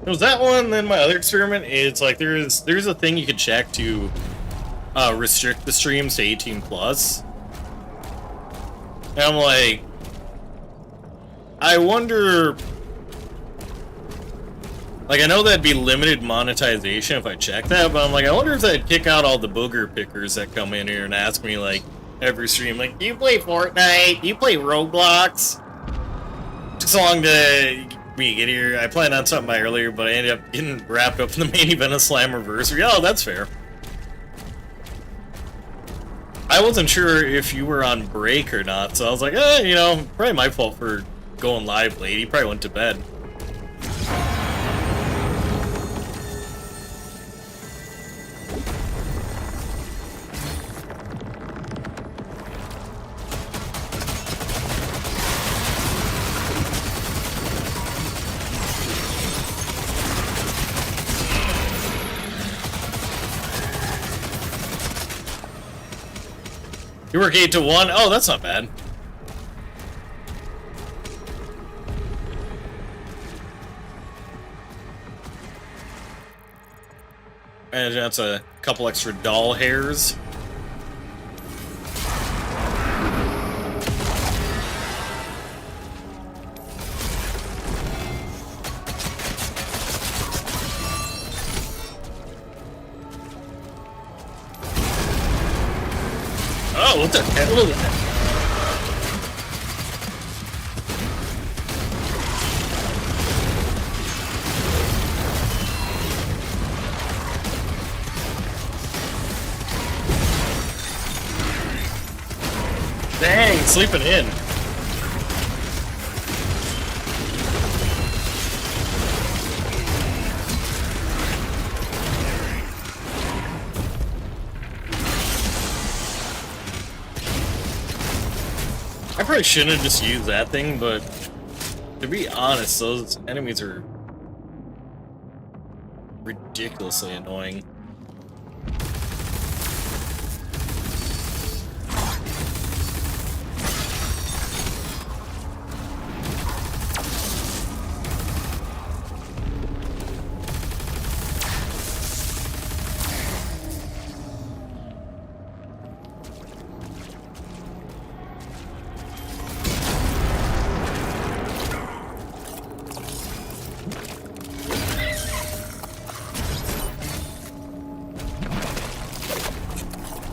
It was that one, then my other experiment is like there's a thing you could check to restrict the streams to 18+. And I'm like, I wonder, like, I know that'd be limited monetization if I check that, but I'm like, I wonder if that'd kick out all the booger pickers that come in here and ask me, like, every stream, like, do you play Fortnite? Do you play Roblox? Took so long to me get here. I planned on something by earlier, but I ended up getting wrapped up in the main event of Slammiversary. Oh, that's fair. I wasn't sure if you were on break or not, so I was like, you know, probably my fault for going live late. You probably went to bed. You work 8 to 1? Oh, that's not bad. And that's a couple extra doll hairs. Oh, what the hell? Dang, sleeping in. I probably shouldn't have just used that thing, but to be honest, those enemies are ridiculously annoying.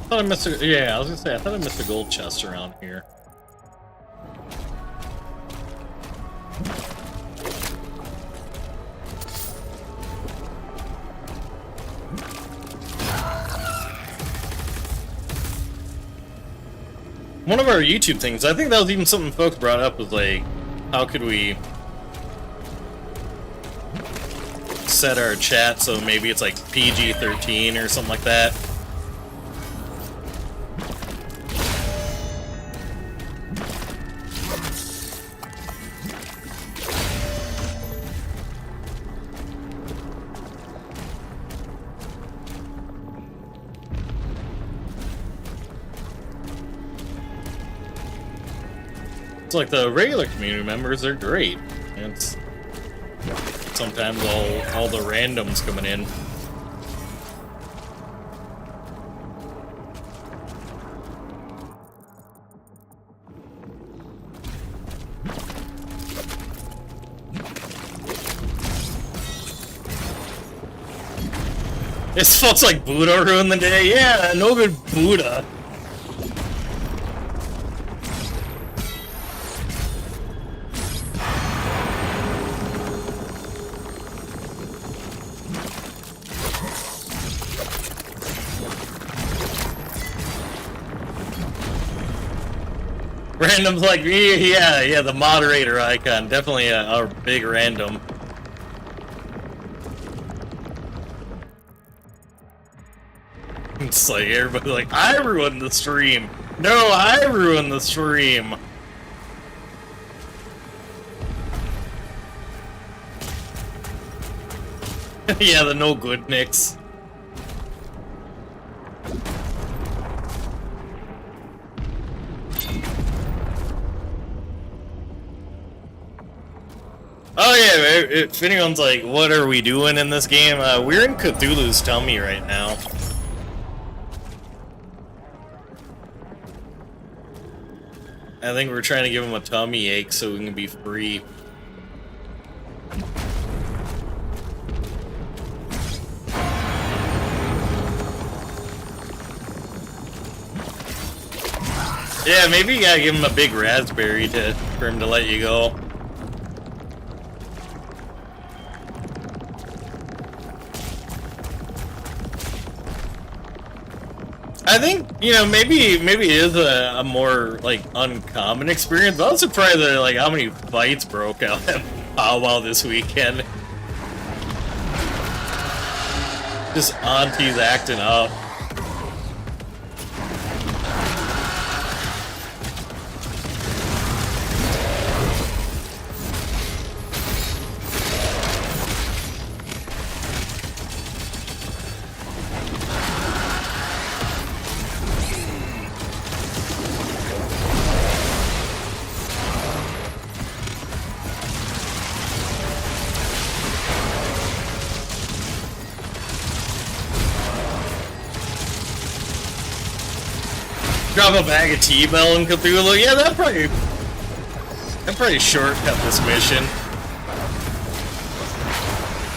I thought I missed a, yeah, I was gonna say, I thought I missed a gold chest around here. One of our YouTube things, I think that was even something folks brought up, was like, how could we set our chat so maybe it's like PG-13 or something like that? It's like the regular community members, they're great. It's sometimes all the randoms coming in. This folks like Buddha ruined the day. Yeah, no good Buddha. random's like me. Yeah, the moderator icon. Definitely a big random. It's like everybody like, I ruined the stream. No, I ruined the stream. Yeah, the no good Nicks. Oh yeah, if anyone's like, what are we doing in this game? We're in Cthulhu's tummy right now. I think we're trying to give him a tummy ache so we can be free. Yeah, maybe you gotta give him a big raspberry for him to let you go. I think, you know, maybe it is a more, like, uncommon experience, but I was surprised at, like, how many fights broke out at Powwow this weekend. Just aunties acting up. Drop a bag of T-Bell in Cthulhu? Yeah, that probably shortcut this mission.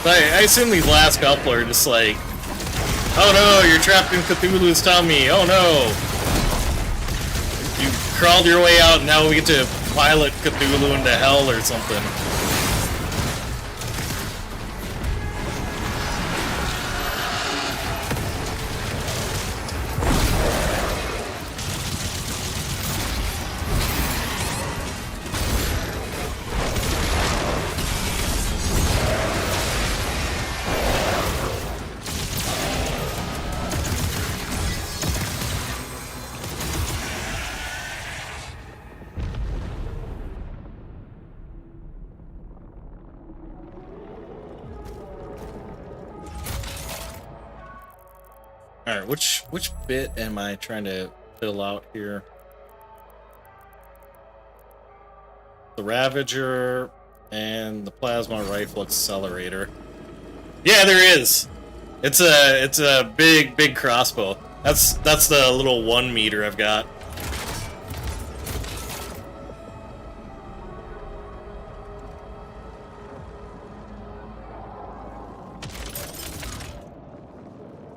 But I assume these last couple are just like, oh no, you're trapped in Cthulhu's tummy, oh no! You crawled your way out and now we get to pilot Cthulhu into hell or something. Alright, which bit am I trying to fill out here? The Ravager and the Plasma Rifle Accelerator. Yeah, there is! It's a big crossbow. That's the little 1 meter I've got.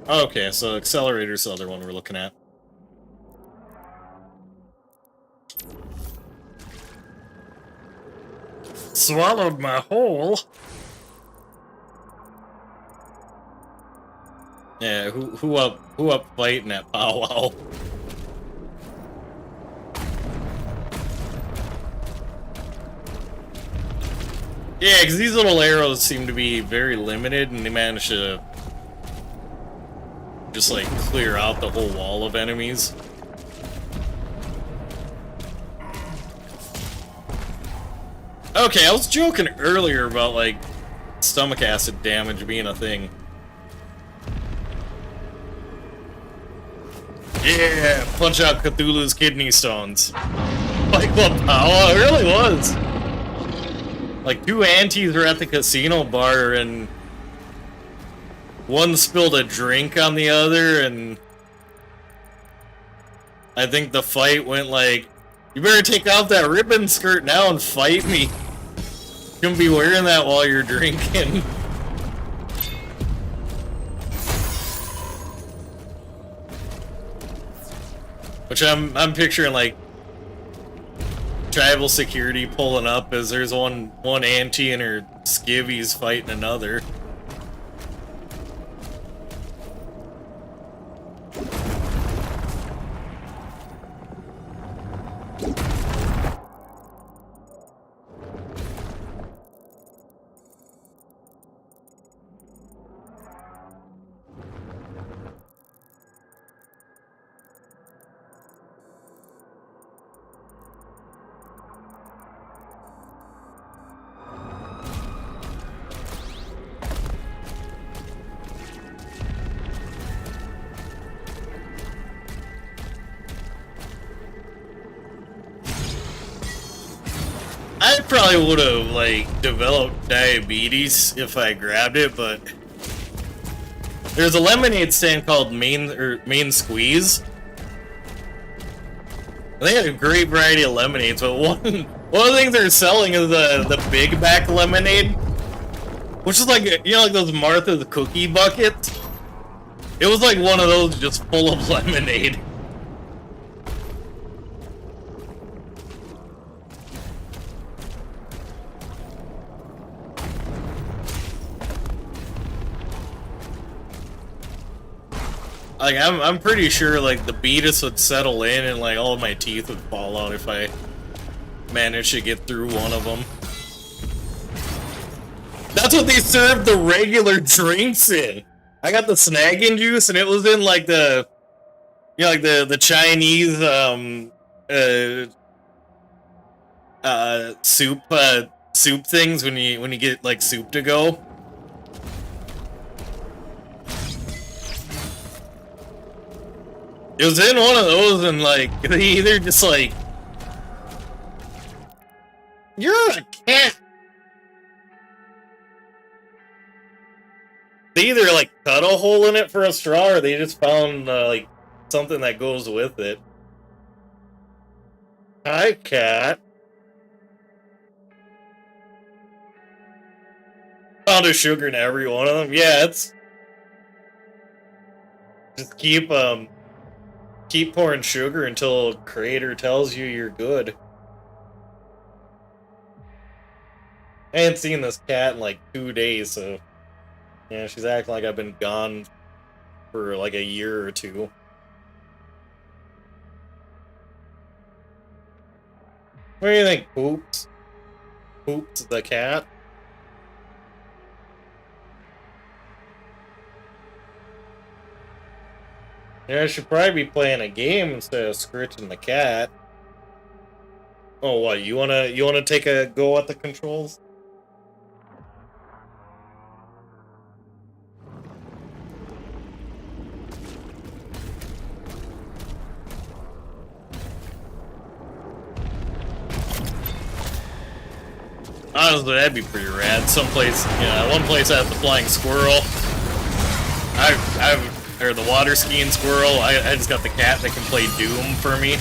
Okay, so Accelerator's the other one we're looking at. Swallowed my whole. Yeah, who up fighting at Powwow? Yeah, because these little arrows seem to be very limited, and they manage to just like clear out the whole wall of enemies. Okay, I was joking earlier about like stomach acid damage being a thing. Yeah, punch out Cthulhu's kidney stones. Like what Powwow? It really was. Like 2 aunties were at the casino bar and one spilled a drink on the other, and I think the fight went like, you better take off that ribbon skirt now and fight me. You shouldn't be wearing that while you're drinking. Which I'm picturing like tribal security pulling up as there's one auntie and her skivvies fighting another. I probably would have like developed diabetes if I grabbed it, but there's a lemonade stand called Main Squeeze. They have a great variety of lemonades, but one of the things they're selling is the Big Back lemonade, which is like, you know, like those Martha's cookie buckets. It was like one of those just full of lemonade. Like, I'm pretty sure, like, the beatus would settle in and, like, all of my teeth would fall out if I managed to get through one of them. That's what they served the regular drinks in! I got the snagging juice, and it was in, like, the... You know, like, the Chinese, soup things when you get, like, soup to go. It was in one of those, and like they either just like, you're a cat. They either like cut a hole in it for a straw, or they just found like something that goes with it. Hi, cat. Found a sugar in every one of them. Yeah, it's just keep pouring sugar until Creator tells you you're good. I ain't seen this cat in like 2 days, so yeah, she's acting like I've been gone for like a year or two. What do you think, Poops? Poops the cat? Yeah, I should probably be playing a game instead of scritching the cat. Oh, what? You wanna take a go at the controls? Honestly, that'd be pretty rad. Someplace, yeah, one place I have the flying squirrel. Or the water skiing squirrel. I just got the cat that can play Doom for me.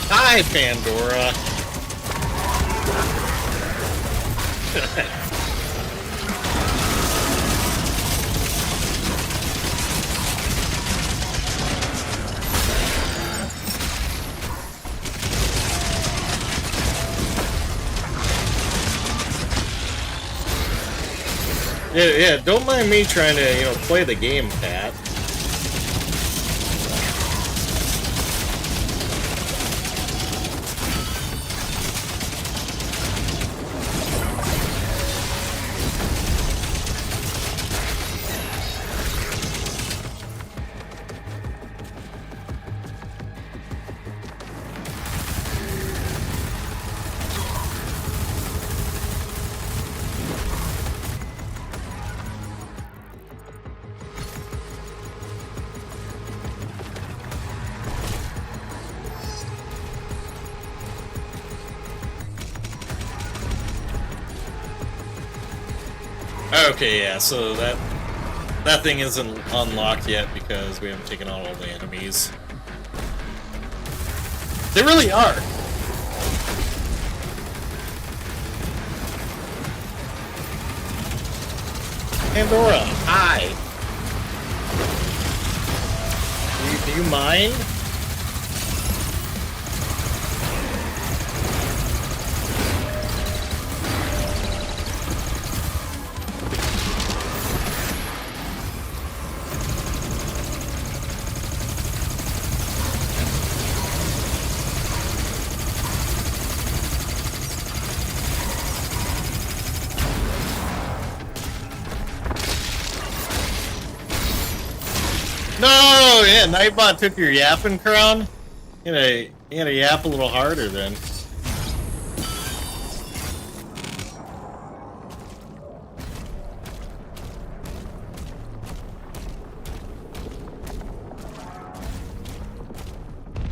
Hi, Pandora. Yeah, don't mind me trying to, play the game, Pat. Okay, yeah, so that thing isn't unlocked yet because we haven't taken out all the enemies. They really are! Pandora, hi! Do you mind? yeah, Nightbot took your yapping crown. You gotta yap a little harder then.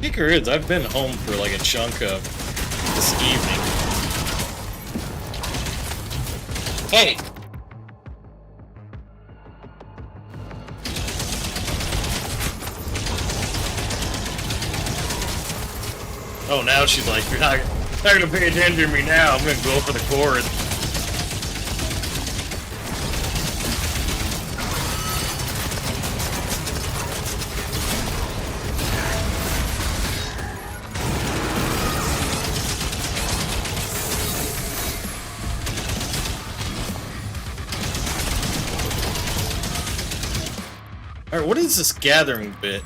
Kicker is, I've been home for like a chunk of this evening. Hey! Oh, now she's like, you're not gonna pay attention to me now. I'm gonna go for the cord. Alright, what is this gathering bit?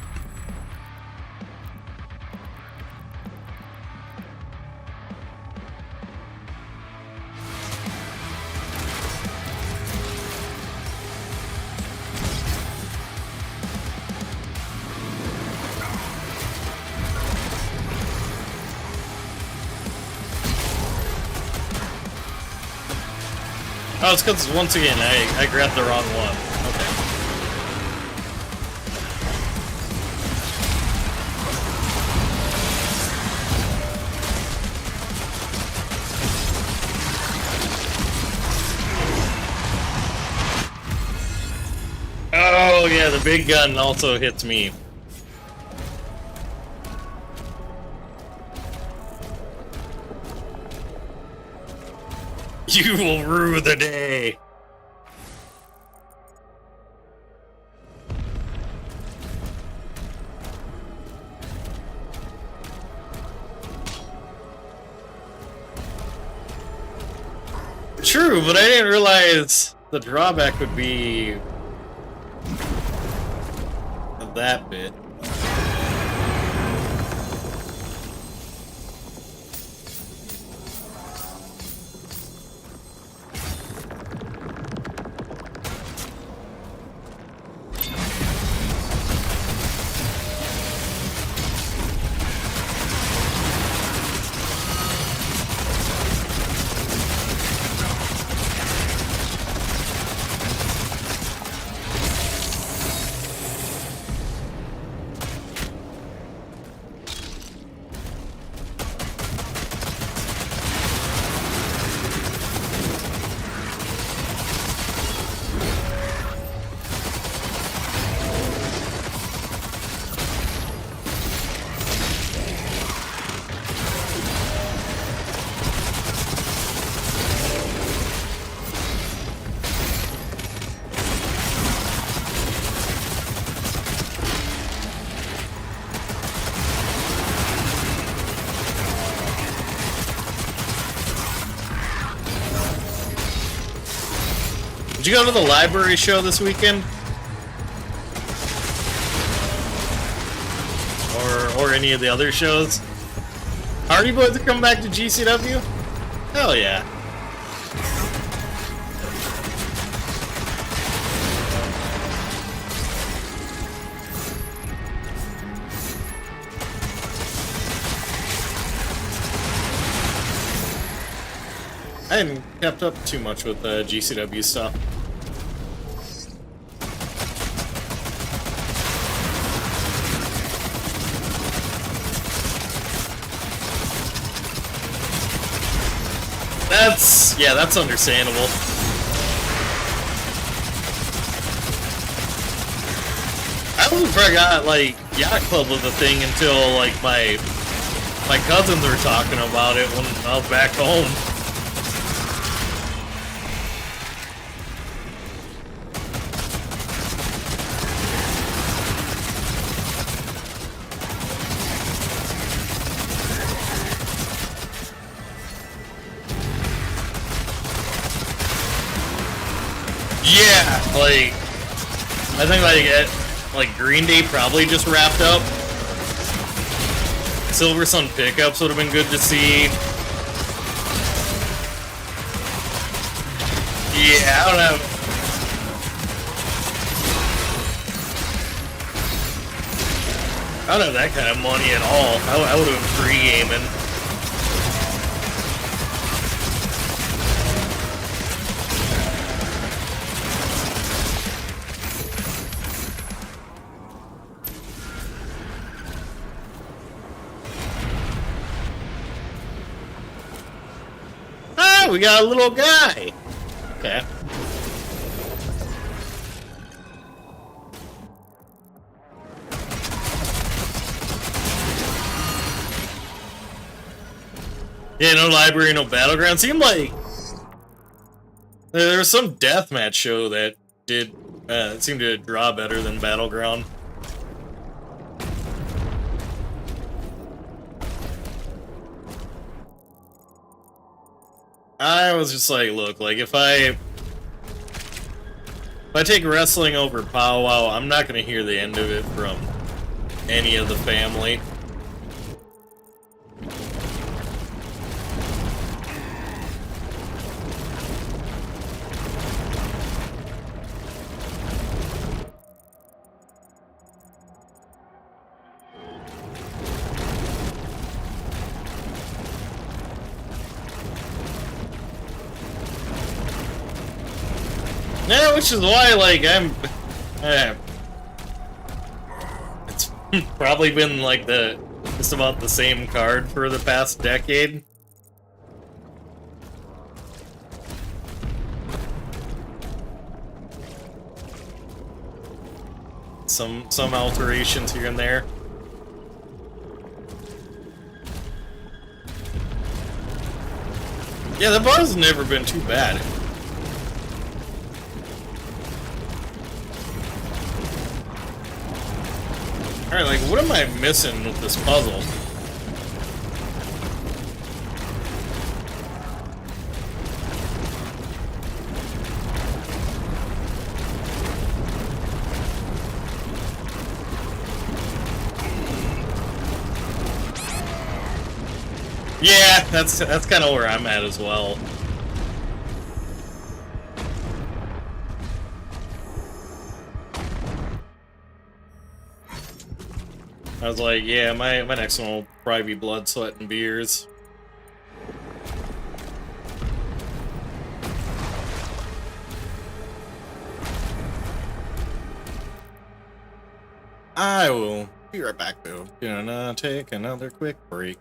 Oh, it's because once again I grabbed the wrong one. Okay. Oh yeah, the big gun also hits me. You will rue the day. True, but I didn't realize the drawback would be that bit. Did you go to the library show this weekend? Or any of the other shows? Hardy Boys are coming back to GCW? Hell yeah. I haven't kept up too much with GCW stuff. That's understandable. I always forgot like Yacht Club was a thing until like my cousins were talking about it when I was back home. Yeah, like I think like Green Day probably just wrapped up. Silver Sun pickups would have been good to see. Yeah, I don't know. I don't have that kind of money at all. I would have been free gaming. Ah, we got a little guy. Okay. Yeah, no library, no battleground. Seemed like there was some deathmatch show that did seemed to draw better than battleground. I was just like, look, like if I take wrestling over powwow, I'm not gonna hear the end of it from any of the family. Yeah, which is why, like, it's probably been like just about the same card for the past decade. Some alterations here and there. Yeah, the bar's never been too bad. Alright, like, what am I missing with this puzzle? Yeah, that's kind of where I'm at as well. I was like, yeah, my next one will probably be Blood, Sweat, and Beers. I will be right back, though. Gonna take another quick break.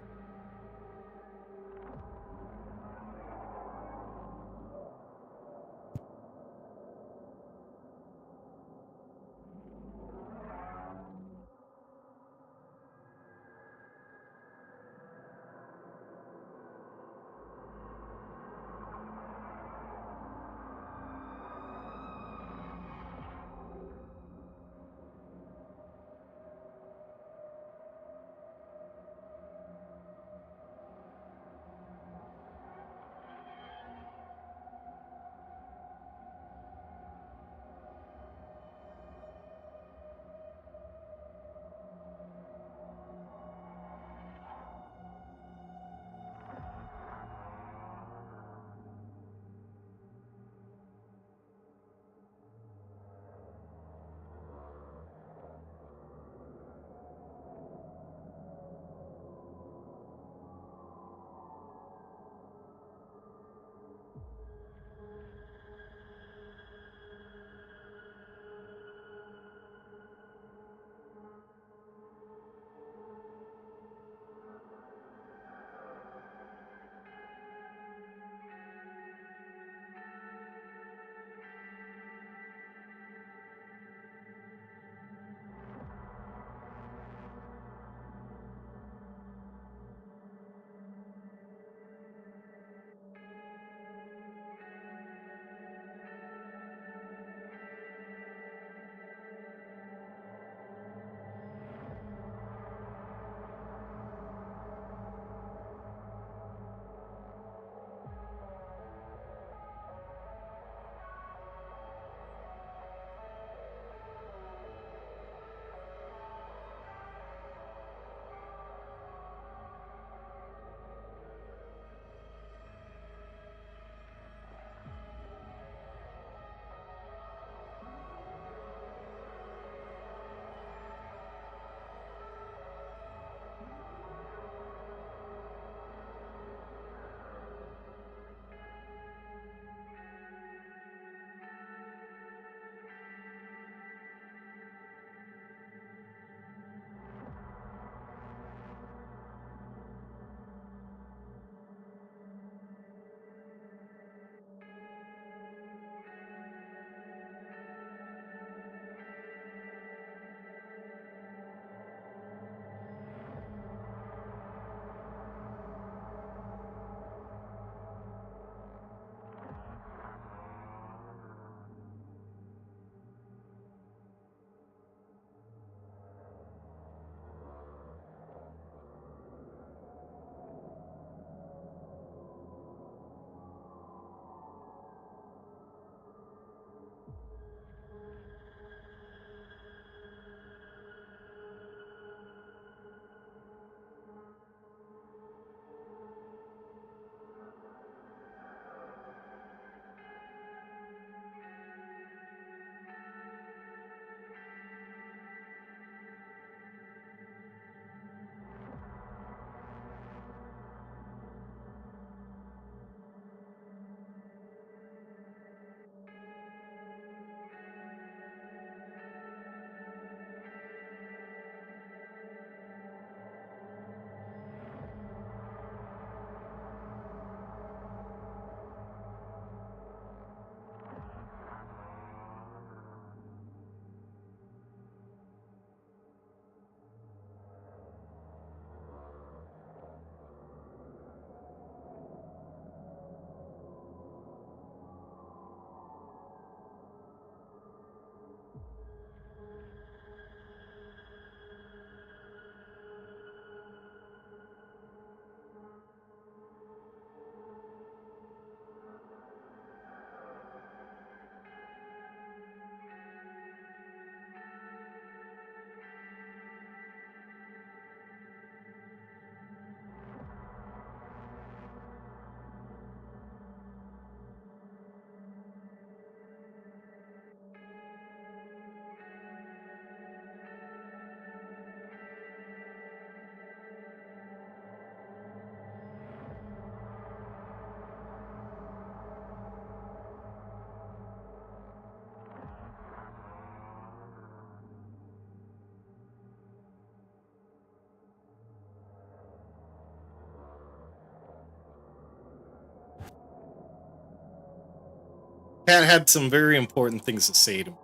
Cat had some very important things to say to me.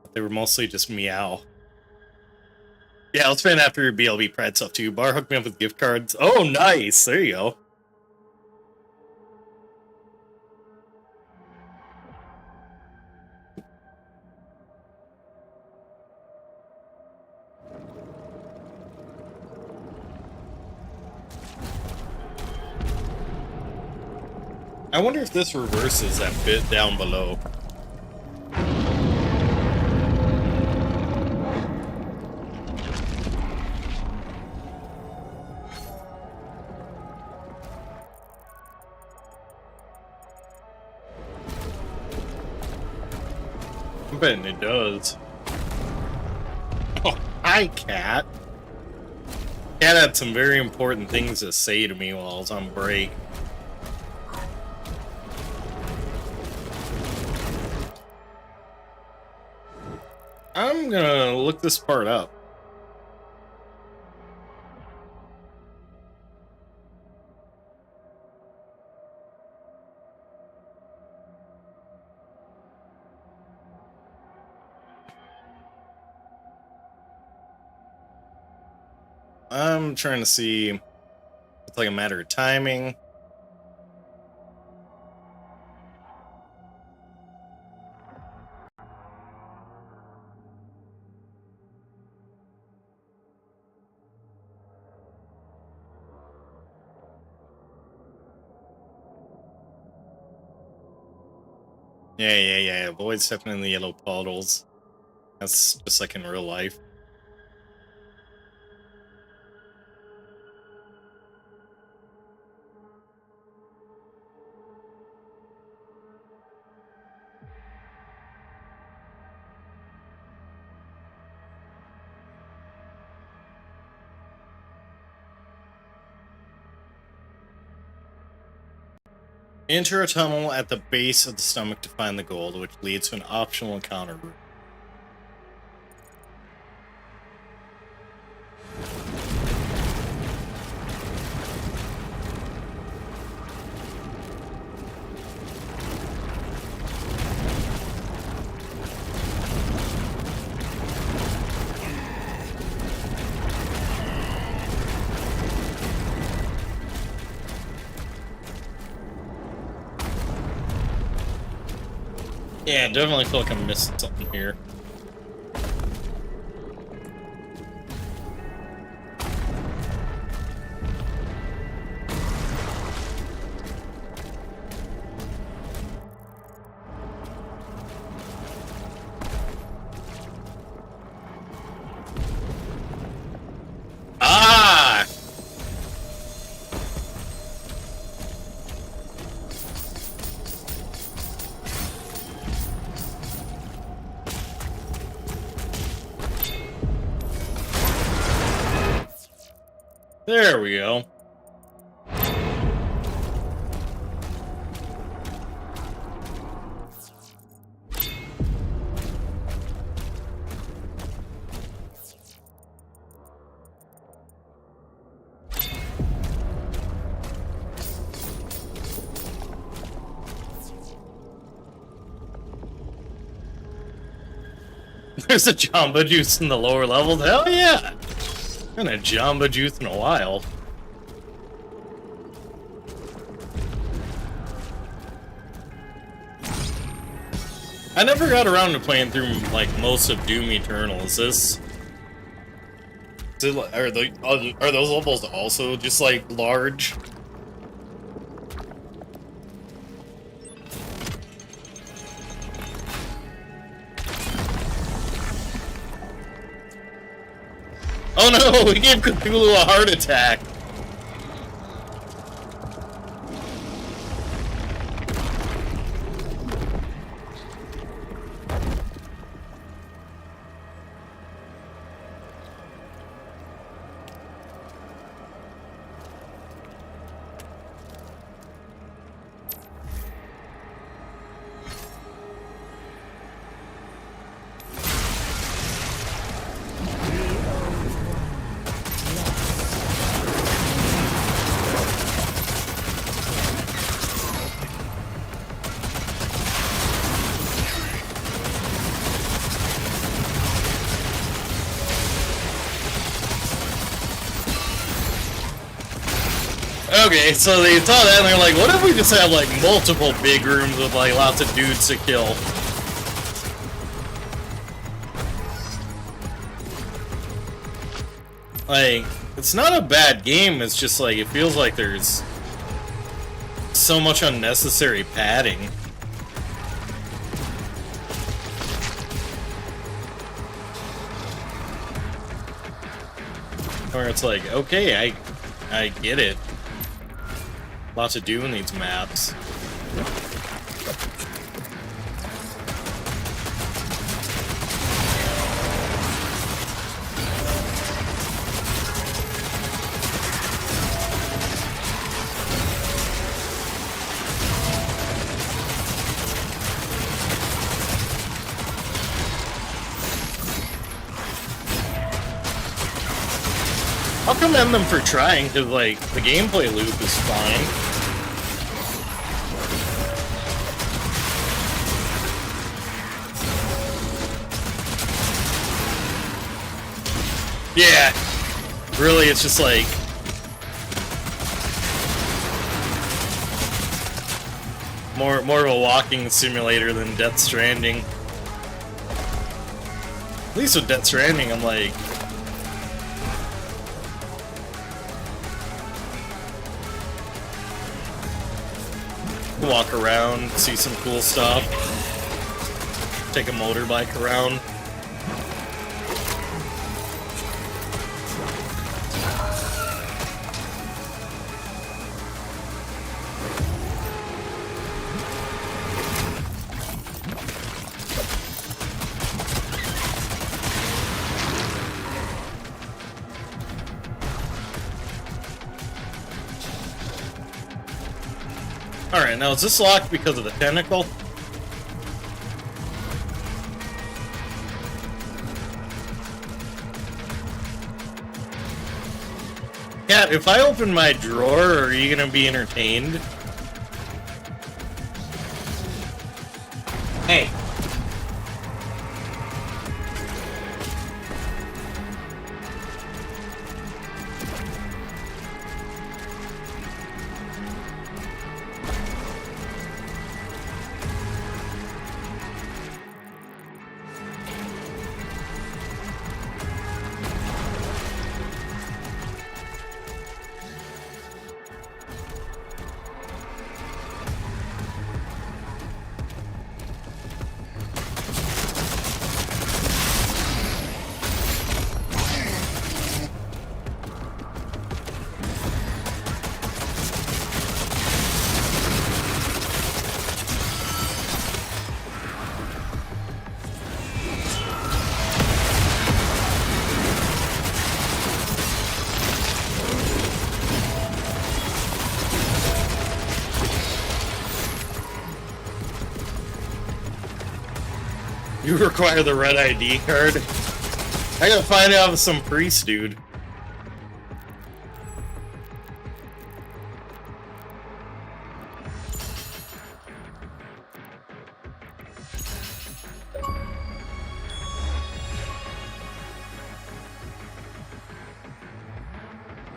But they were mostly just meow. Yeah, I'll spend after your BLB Pride stuff too. Bar hooked me up with gift cards. Oh, nice. There you go. I wonder if this reverses that bit down below. I'm betting it does. Oh, hi, Cat. Cat had some very important things to say to me while I was on break. I'm gonna look this part up. I'm trying to see if it's like a matter of timing. Yeah. Avoid stepping in the yellow puddles. That's just like in real life. Enter a tunnel at the base of the stomach to find the gold, which leads to an optional encounter room. Yeah, definitely feel like I'm missing something here. Ah! There we go. There's a Jamba Juice in the lower levels. Hell yeah! And a Jamba Juice in a while. I never got around to playing through like most of Doom Eternal. Is this? Are those levels also just like large? Oh no, we gave Cthulhu a heart attack. okay, so they saw that and they're like, what if we just have like multiple big rooms with like lots of dudes to kill? Like, it's not a bad game, it's just like, it feels like there's so much unnecessary padding. Where it's like, okay, I get it. Lots to do in these maps. I'll commend them for trying, because, like, the gameplay loop is fine. Yeah, really, it's just like... More of a walking simulator than Death Stranding. At least with Death Stranding, I'm like... walk around, see some cool stuff, take a motorbike around. Alright, now is this locked because of the tentacle? Cat, if I open my drawer, are you gonna be entertained? Hey. You require the red ID card? I gotta find out if some priest dude.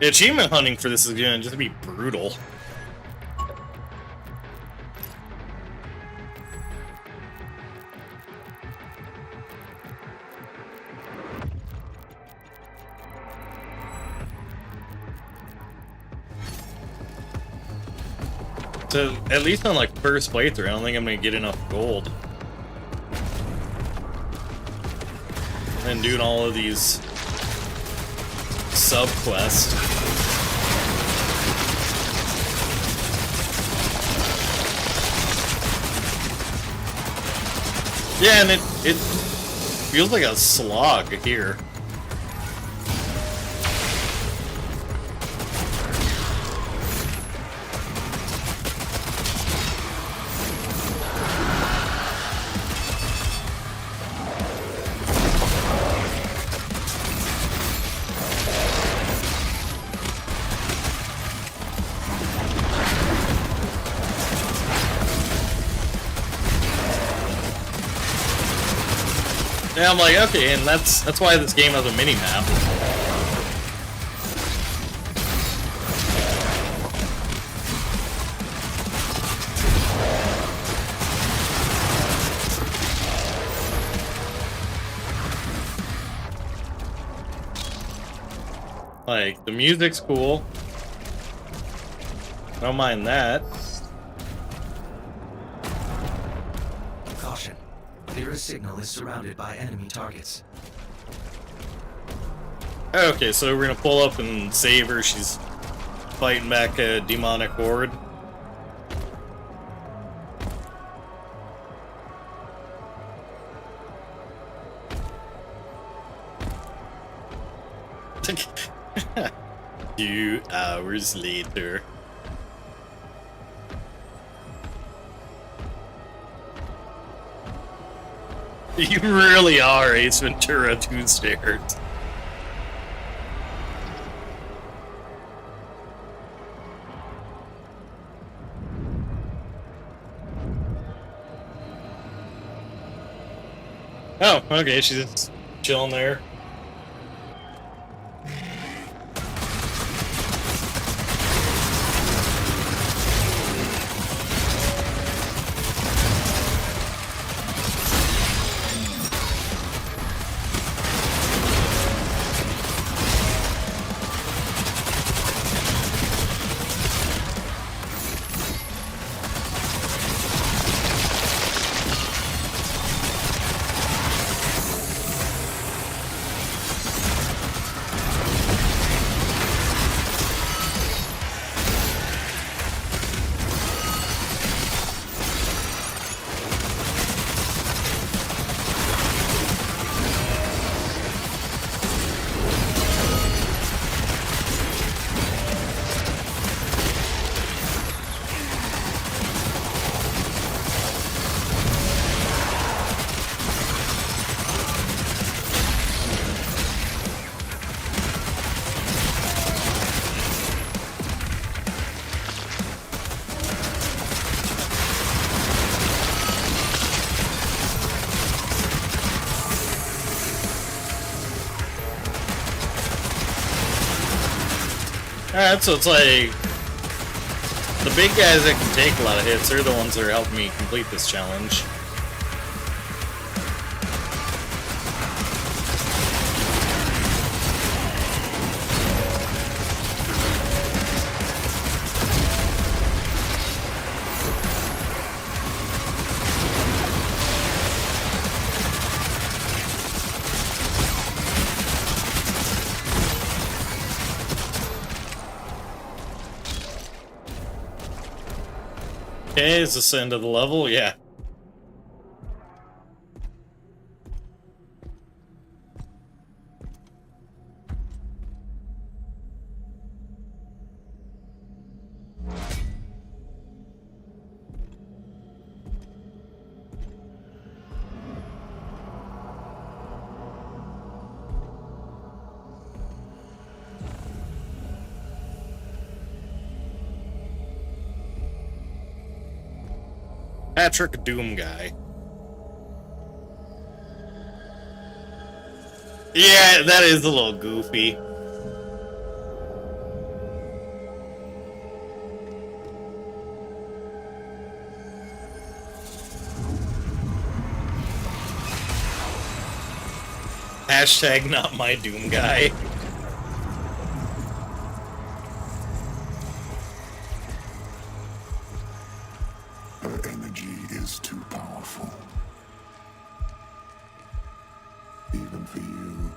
The achievement hunting for this is gonna just be brutal. So, at least on like first playthrough, I don't think I'm gonna get enough gold. And doing all of these sub-quests. Yeah, and it feels like a slog here. Yeah, I'm like, okay, and that's why this game has a mini-map. Like, the music's cool. I don't mind that. Caution. Lyra's signal is surrounded by enemy targets. Okay, so we're gonna pull up and save her. She's fighting back a demonic horde. A few hours later. You really are Ace Ventura 2 stairs. Oh, okay, she's just chilling there. Alright, so it's like the big guys that can take a lot of hits, they're the ones that are helping me complete this challenge. Okay, is this the end of the level? Yeah. Patrick Doom guy. Yeah, that is a little goofy. Hashtag not my Doom guy. Her energy is too powerful. Even for you.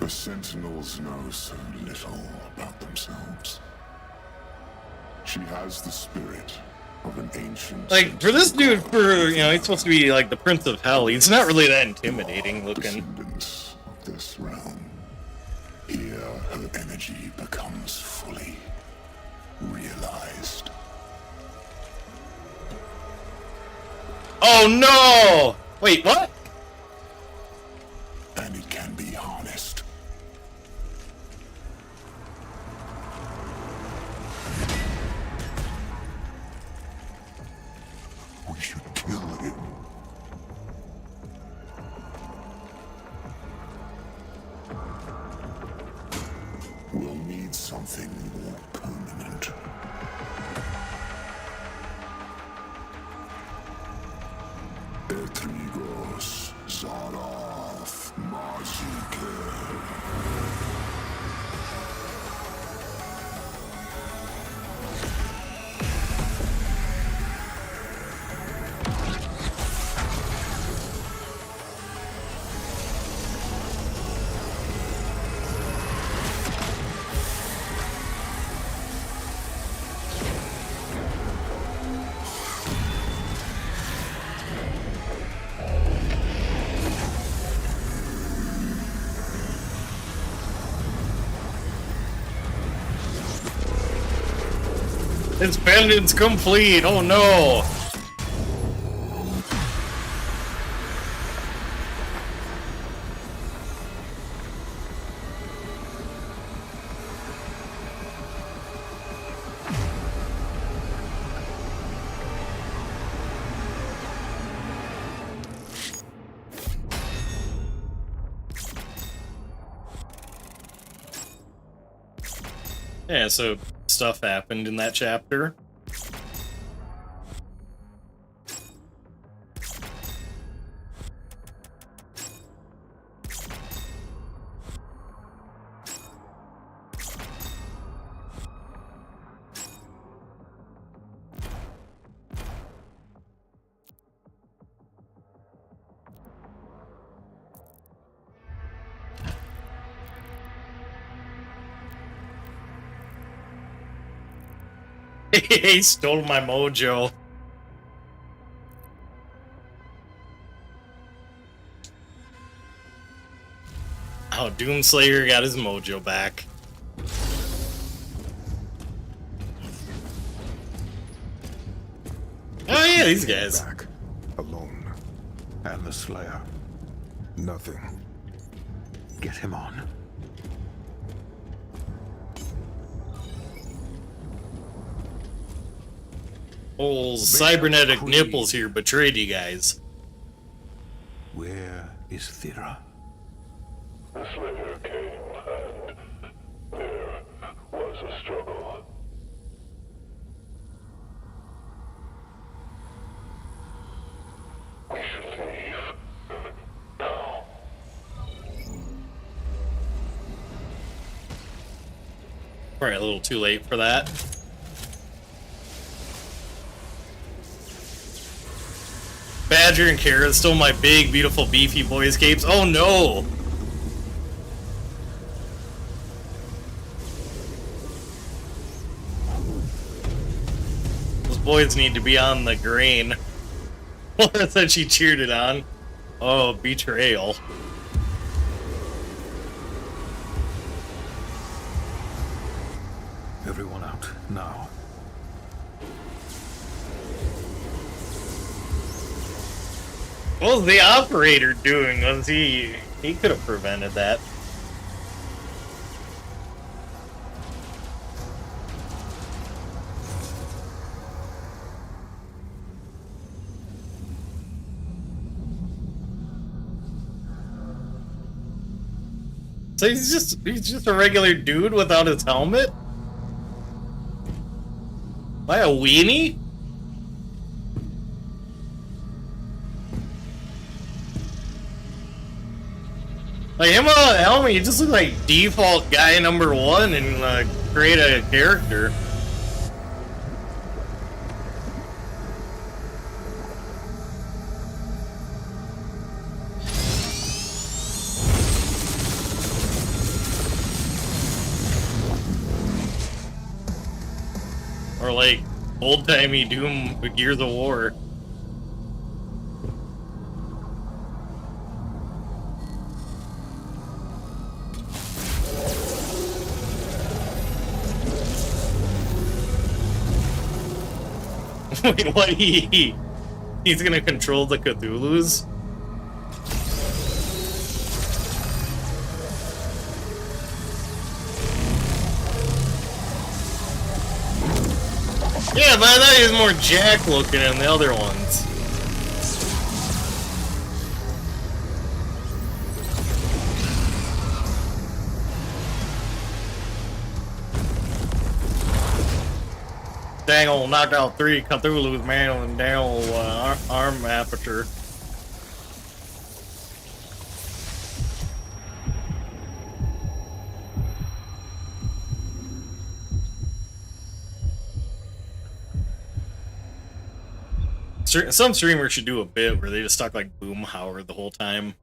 The Sentinels know so little about themselves. She has the spirit of an ancient... Like, for this dude, he's supposed to be like the Prince of Hell, he's not really that intimidating looking. Descendants of this realm. Here, her energy becomes fully realized. Oh no! Wait, what? And it can be harnessed. We should kill him. We'll need something more permanent. Etrigos Zaraf Mazike. Its pendant's complete. Oh no. Yeah, so stuff happened in that chapter. He stole my mojo. Oh, Doomslayer got his mojo back. Oh yeah, these guys. Back, alone, and the Slayer. Nothing. Get him on. Old cybernetic nipples here betrayed you guys. Where is Thera? The Slayer came, and there was a struggle. We should leave now. Probably a little too late for that. Badger and Kara stole my big, beautiful, beefy boys' capes. Oh no! Those boys need to be on the grain. Well, that's what she cheered it on. Oh, betrayal. Everyone out, now. What was the operator doing? Was he could have prevented that. So he's just a regular dude without his helmet? Am I a weenie? Like, him without a helmet, you just look like default guy number one and create a character. Or like old-timey Doom Gears of War. Wait, what? He's gonna control the Cthulhu's? Yeah, but I thought he was more Jack looking than the other ones. Dang old knocked out 3 Cthulhu's manual and dang old arm aperture. some streamers should do a bit where they just talk like Boom Howard the whole time.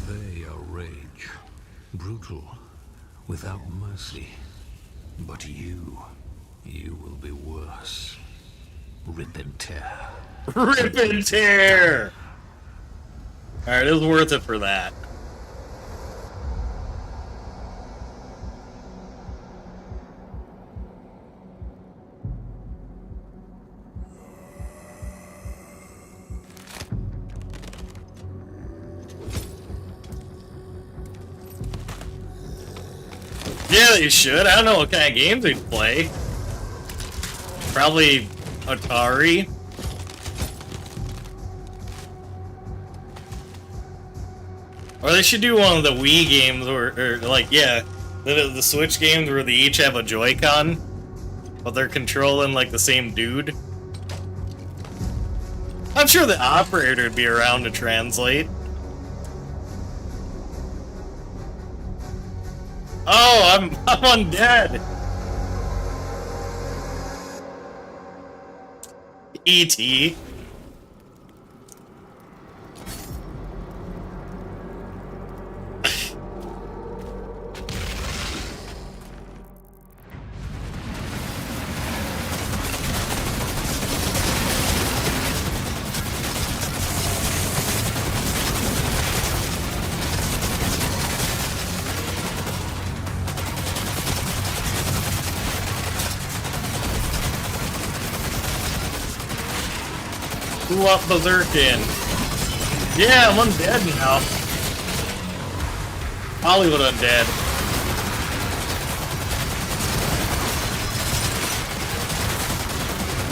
They are rage, brutal, without mercy. But you will be worse. Rip and tear. Rip and tear! Alright, it was worth it for that. Yeah, they should. I don't know what kind of games they'd play. Probably Atari. Or they should do one of the Wii games, or like, yeah, the Switch games where they each have a Joy-Con, but they're controlling like the same dude. I'm sure the operator would be around to translate. Oh, I'm undead. E.T. Who up berserking? Yeah, I'm undead now. Hollywood undead.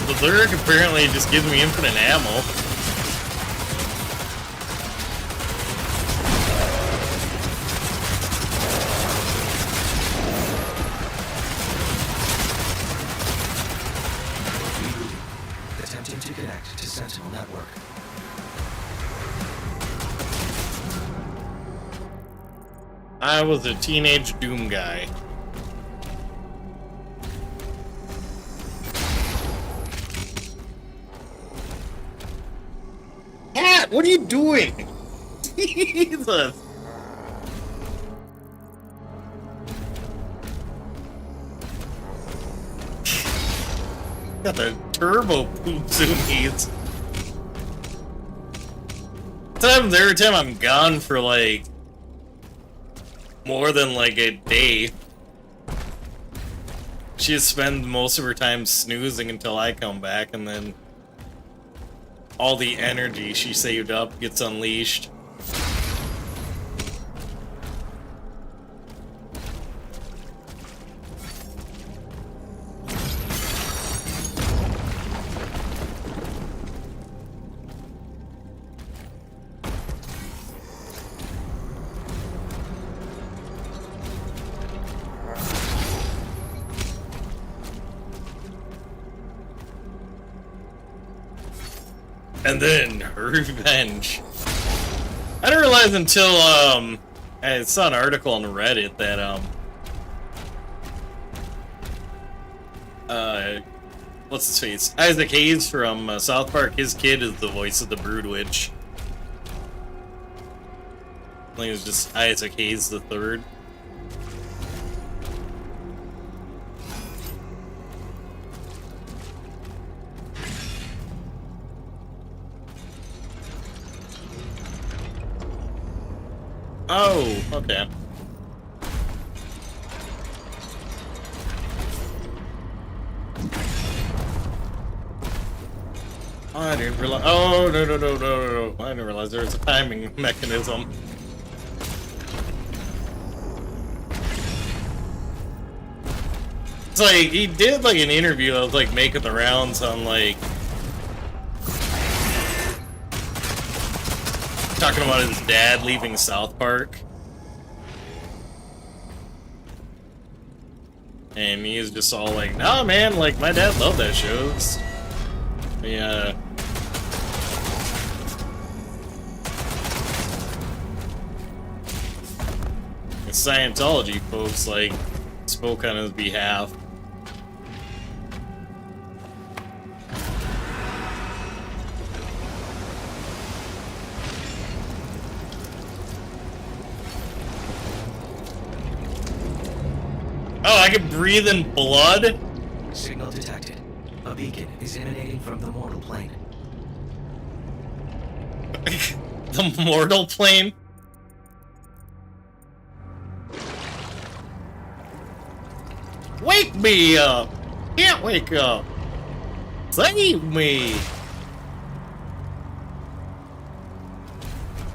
Berserk apparently just gives me infinite ammo. Attempting to connect to Sentinel Network. I was a teenage Doom guy. Cat, what are you doing? Jesus. Got the turbo poop zoomies. Sometimes every time I'm gone for like more than like a day, she just spends most of her time snoozing until I come back, and then all the energy she saved up gets unleashed. And then her revenge. I didn't realize until I saw an article on Reddit that what's his face? Isaac Hayes from South Park. His kid is the voice of the Brood Witch. I think it was just Isaac Hayes the third. Oh, okay. Oh, I didn't realize. Oh, no. I didn't realize there was a timing mechanism. It's like, he did like an interview that was like making the rounds on like talking about his dad leaving South Park. And he was just all like, nah man, like my dad loved that show. Yeah. The Scientology folks like spoke on his behalf. I can breathe in blood? Signal detected. A beacon is emanating from the mortal plane. The mortal plane? Wake me up! Can't wake up! Save me!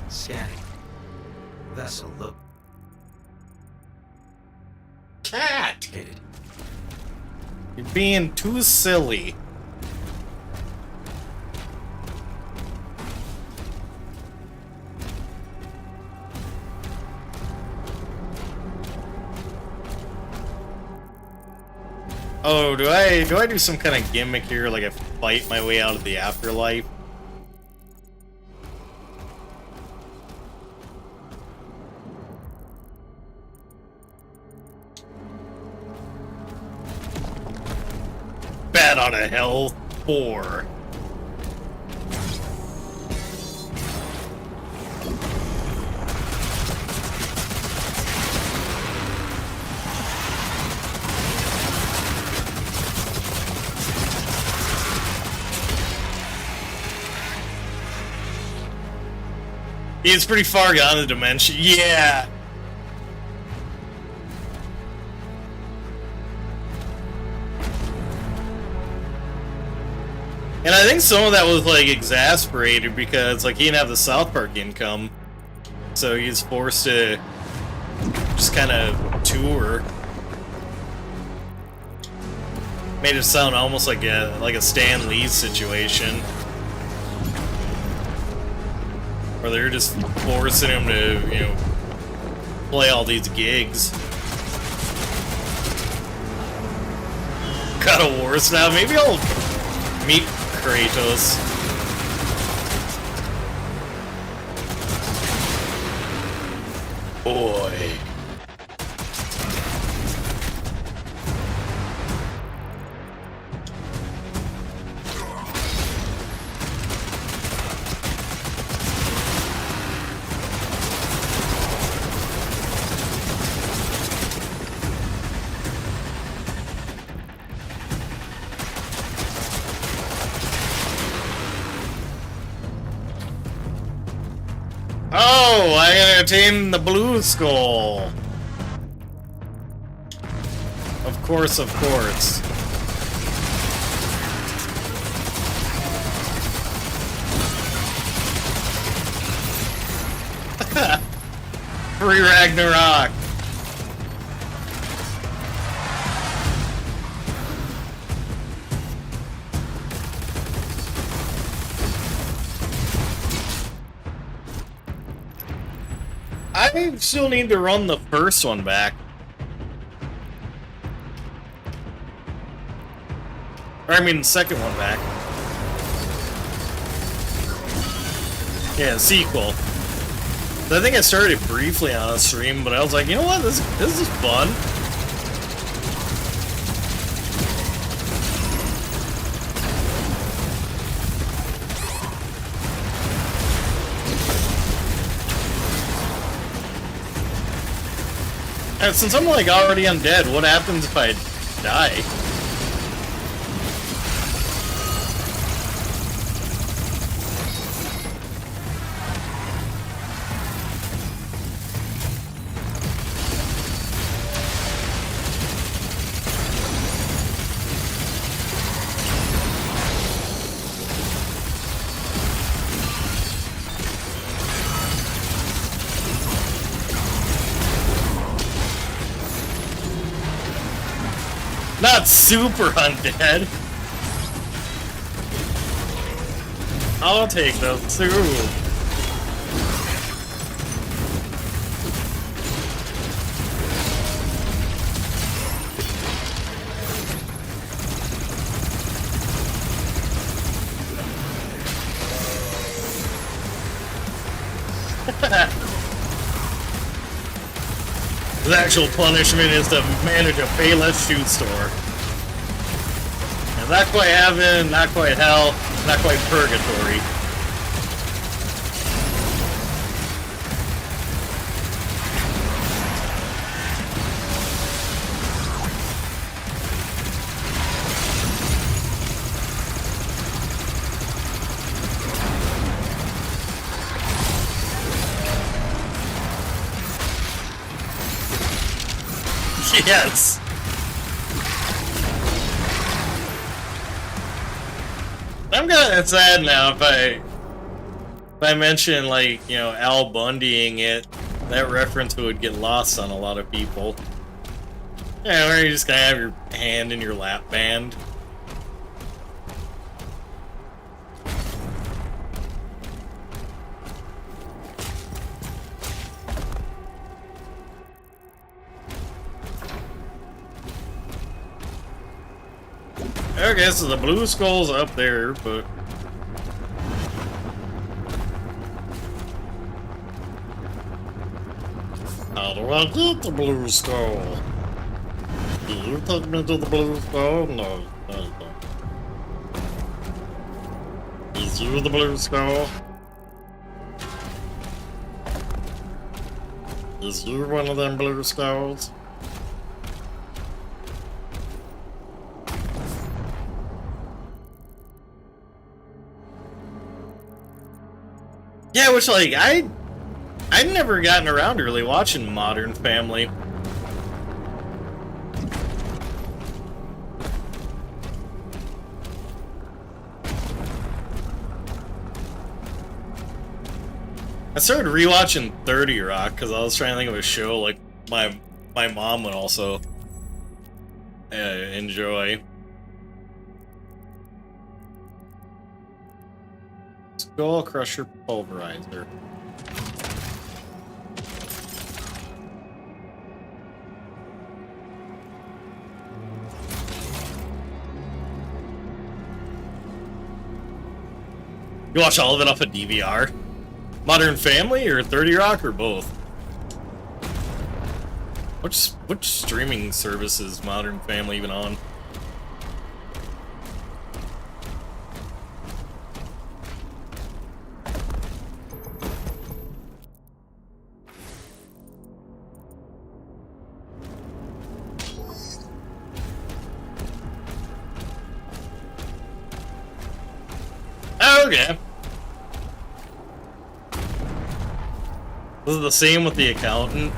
Scanning. Vessel look. Cat! Located. You're being too silly. Oh, do I do some kind of gimmick here, like I fight my way out of the afterlife? Bat out of hell 4. He's pretty far gone in the dimension. Yeah. And I think some of that was like exasperated because like he didn't have the South Park income, so he's forced to just kind of tour. Made it sound almost like a Stan Lee situation, where they're just forcing him to, you know, play all these gigs. God of War now. Maybe I'll meet Kratos. Boy. Oh, I attained the blue skull. Of course, of course. Free Ragnarok. I still need to run the first one back. Or I mean the second one back. Yeah, sequel. I think I started it briefly on a stream, but I was like, you know what, this is fun. And since I'm like already undead, what happens if I die? Not super undead. I'll take those too. The actual punishment is to manage a Payless shoe store. And not quite heaven, not quite hell, not quite purgatory. Yes. I'm kinda sad now if I mention, like, you know, Al Bundying it, that reference would get lost on a lot of people. Yeah, where you just gonna have your hand in your lap band. Okay, so the blue skull's up there, but how do I get the blue skull? Do you take me to the blue skull? No, no, no. Is you the blue skull? Is you one of them blue skulls? Yeah, which, like, I'd never gotten around to really watching Modern Family. I started rewatching 30 Rock because I was trying to think of a show like my mom would also enjoy. Skull Crusher Pulverizer. You watch all of it off a DVR? Modern Family or 30 Rock or both? Which streaming service is Modern Family even on? Okay. Was it the same with the accountant?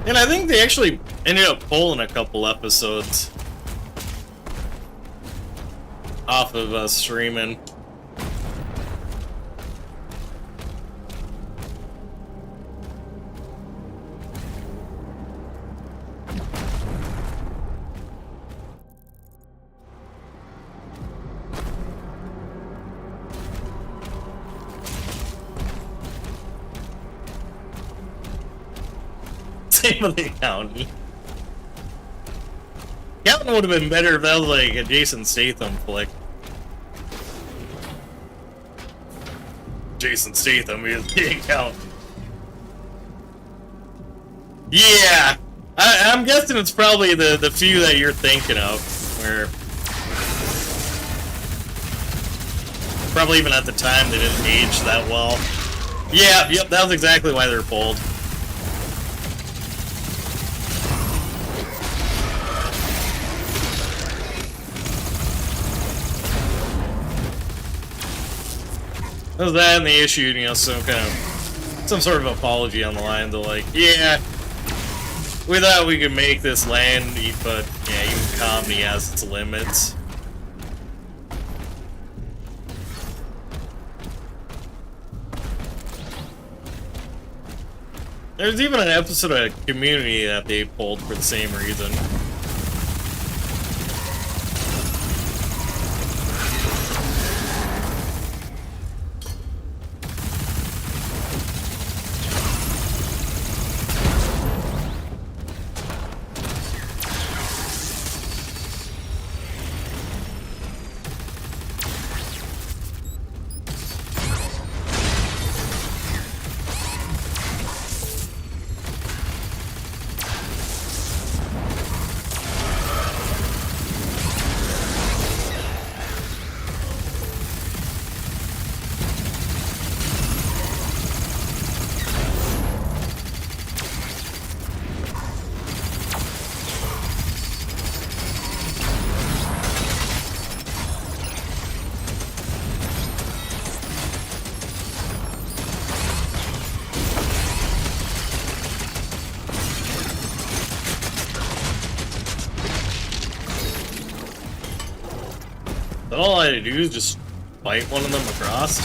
And I think they actually ended up pulling a couple episodes off of streaming. Same with the accountant. Accountant would have been better if that was like a Jason Statham flick. Jason Statham is the accountant. Yeah! I'm guessing it's probably the few that you're thinking of, where probably even at the time they didn't age that well. Yeah, yep, that was exactly why they're pulled. That was that and they issued, you know, some sort of apology on the line. They're like, yeah, we thought we could make this land, but yeah, even comedy has its limits. There's even an episode of Community that they pulled for the same reason. had to do is just fight one of them across.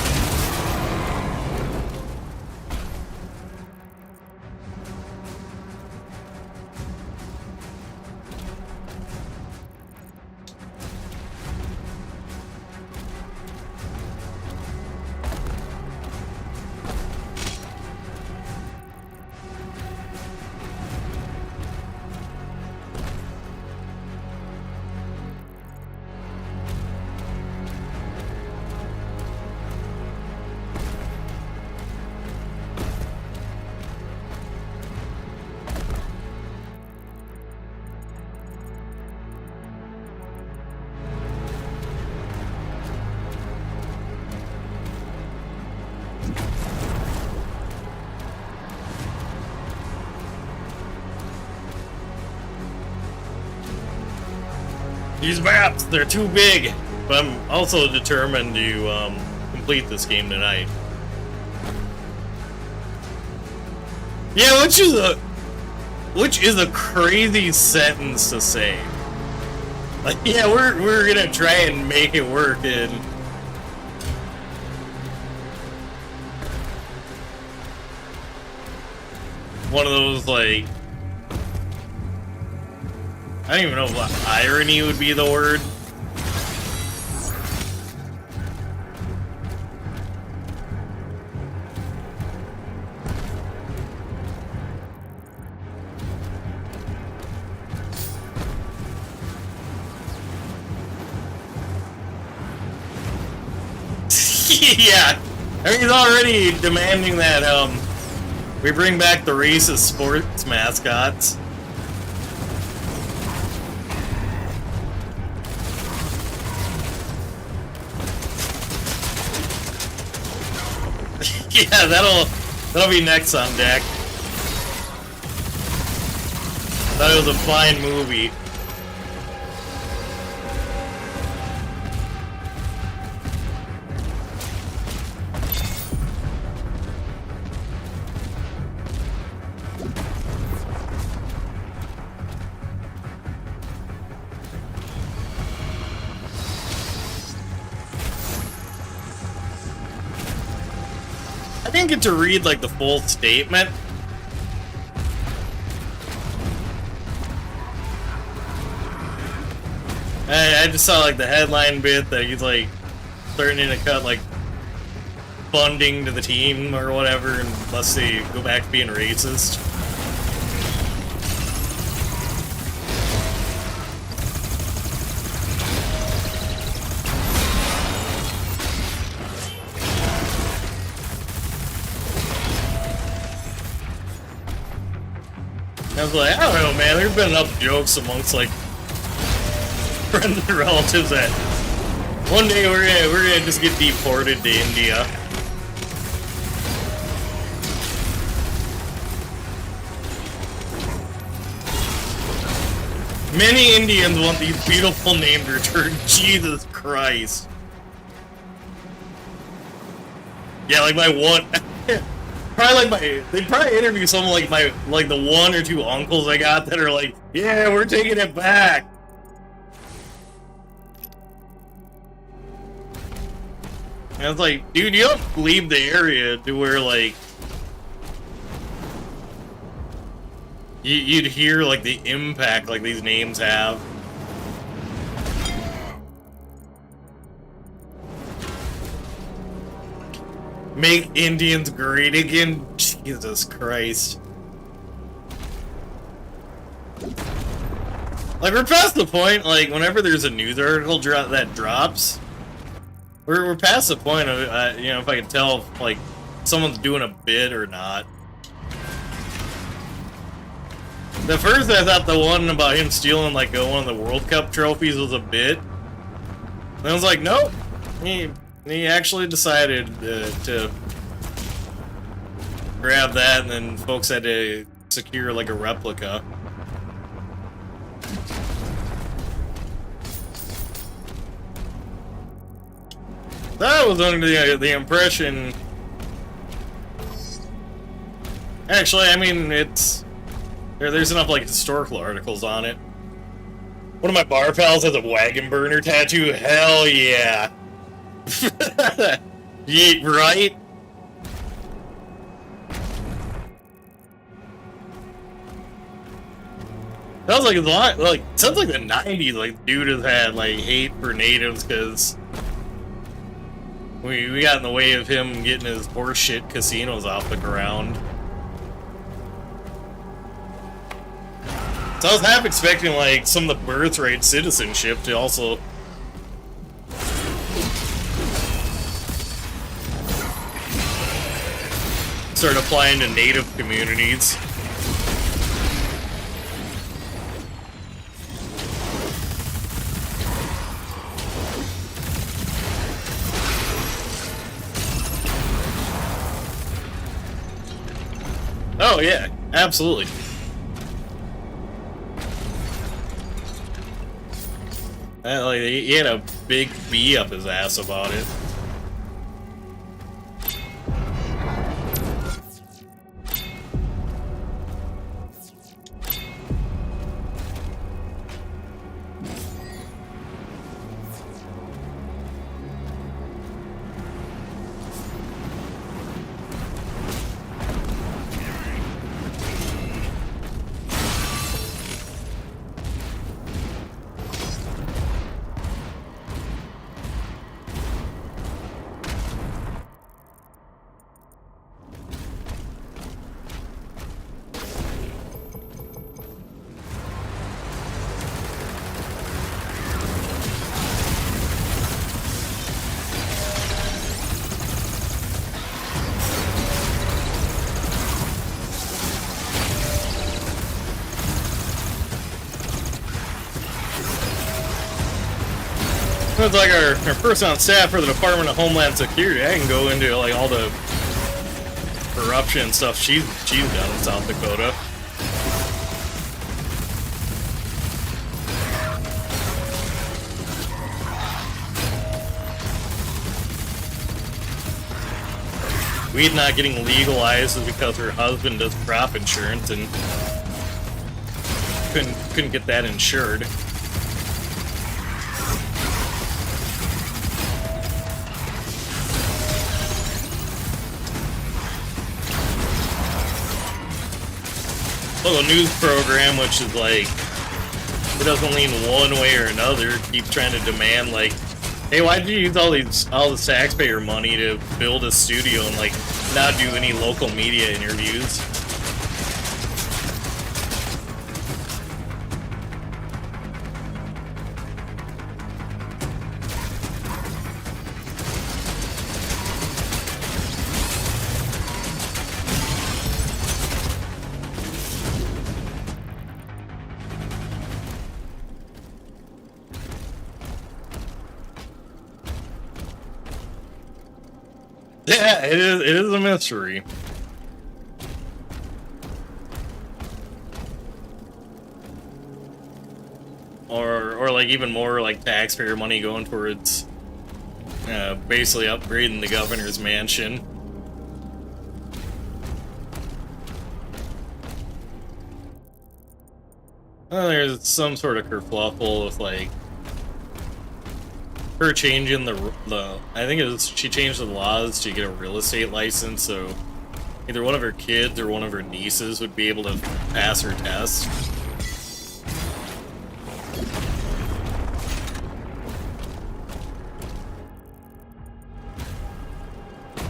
These maps, they're too big, but I'm also determined to complete this game tonight. Yeah, which is a crazy sentence to say. Like, yeah, we're gonna try and make it work, and one of those, like, I don't even know what irony would be the word. Yeah, I mean, he's already demanding that we bring back the racist sports mascots. Yeah, that'll be next on deck. Thought it was a fine movie. I didn't get to read, like, the full statement. I just saw, like, the headline bit that he's, like, threatening to cut, like, funding to the team or whatever unless they go back to being racist. I was like, I don't know, man. There's been enough jokes amongst, like, friends and relatives that one day we're gonna just get deported to India. Many Indians want these beautiful names returned. Jesus Christ. Yeah, like my one. Probably like they'd probably interview someone like the one or two uncles I got that are like, yeah, we're taking it back. And I was like, dude, you don't leave the area to where, like, you'd hear, like, the impact, like, these names have. Make Indians great again? Jesus Christ. Like, we're past the point, like, whenever there's a news article that drops, we're past the point of, you know, if I can tell if, like, someone's doing a bit or not. At first, I thought the one about him stealing, like, one of the World Cup trophies was a bit. And I was like, nope. He actually decided to grab that, and then folks had to secure, like, a replica. That was under the impression. Actually, I mean, there's enough, like, historical articles on it. One of my bar pals has a wagon burner tattoo. Hell yeah. Yeah, right? That was like a lot, like, sounds like the 90s, like, dude has had, like, hate for natives, because we got in the way of him getting his horseshit casinos off the ground. So I was half expecting, like, some of the birthright citizenship to also start applying to native communities. Oh yeah, absolutely. Like, he had a big B up his ass about it. It's like our person on staff for the Department of Homeland Security. I can go into like all the corruption and stuff she's done in South Dakota. Weed not getting legalized is because her husband does crop insurance and couldn't get that insured. Little news program, which is like, it doesn't lean one way or another, keeps trying to demand like, hey, why did you use all this taxpayer money to build a studio and like not do any local media interviews? Yeah, it is a mystery. Or like even more like taxpayer money going towards basically upgrading the governor's mansion. Well, there's some sort of kerfluffle with like her changing the I think it was she changed the laws to get a real estate license, so either one of her kids or one of her nieces would be able to pass her test.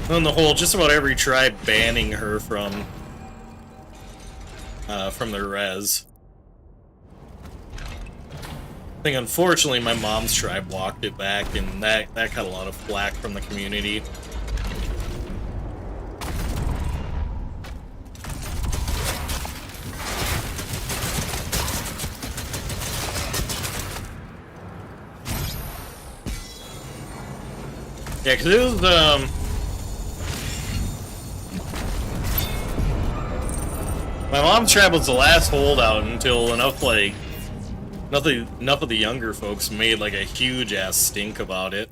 On the whole, just about every tribe banning her from their res. I think unfortunately my mom's tribe walked it back, and that got a lot of flack from the community. Yeah, because it was my mom's tribe was the last holdout until enough of the younger folks made like a huge ass stink about it.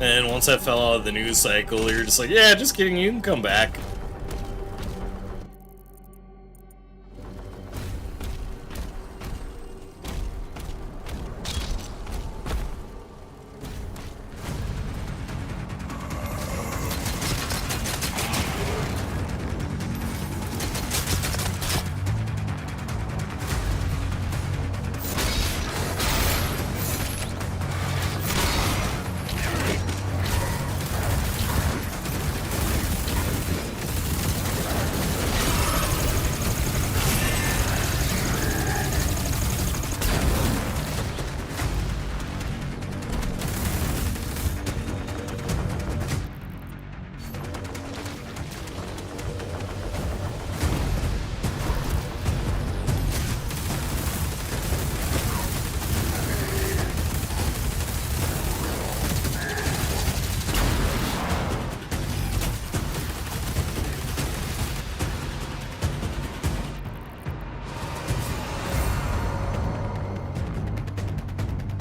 And once that fell out of the news cycle, they were just like, yeah, just kidding, you can come back.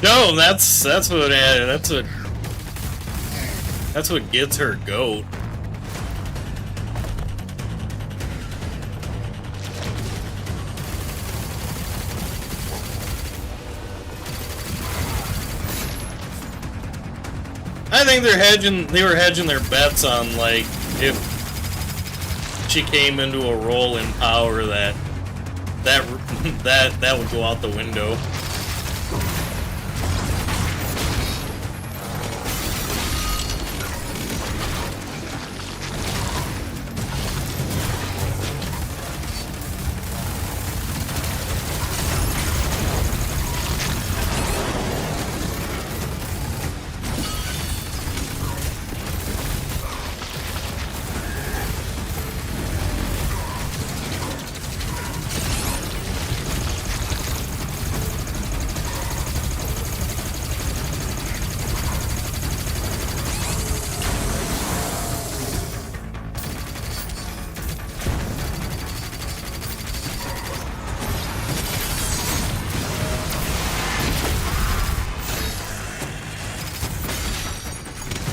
No, that's what gets her goat. I think they were hedging their bets on, like, if she came into a role in power that would go out the window.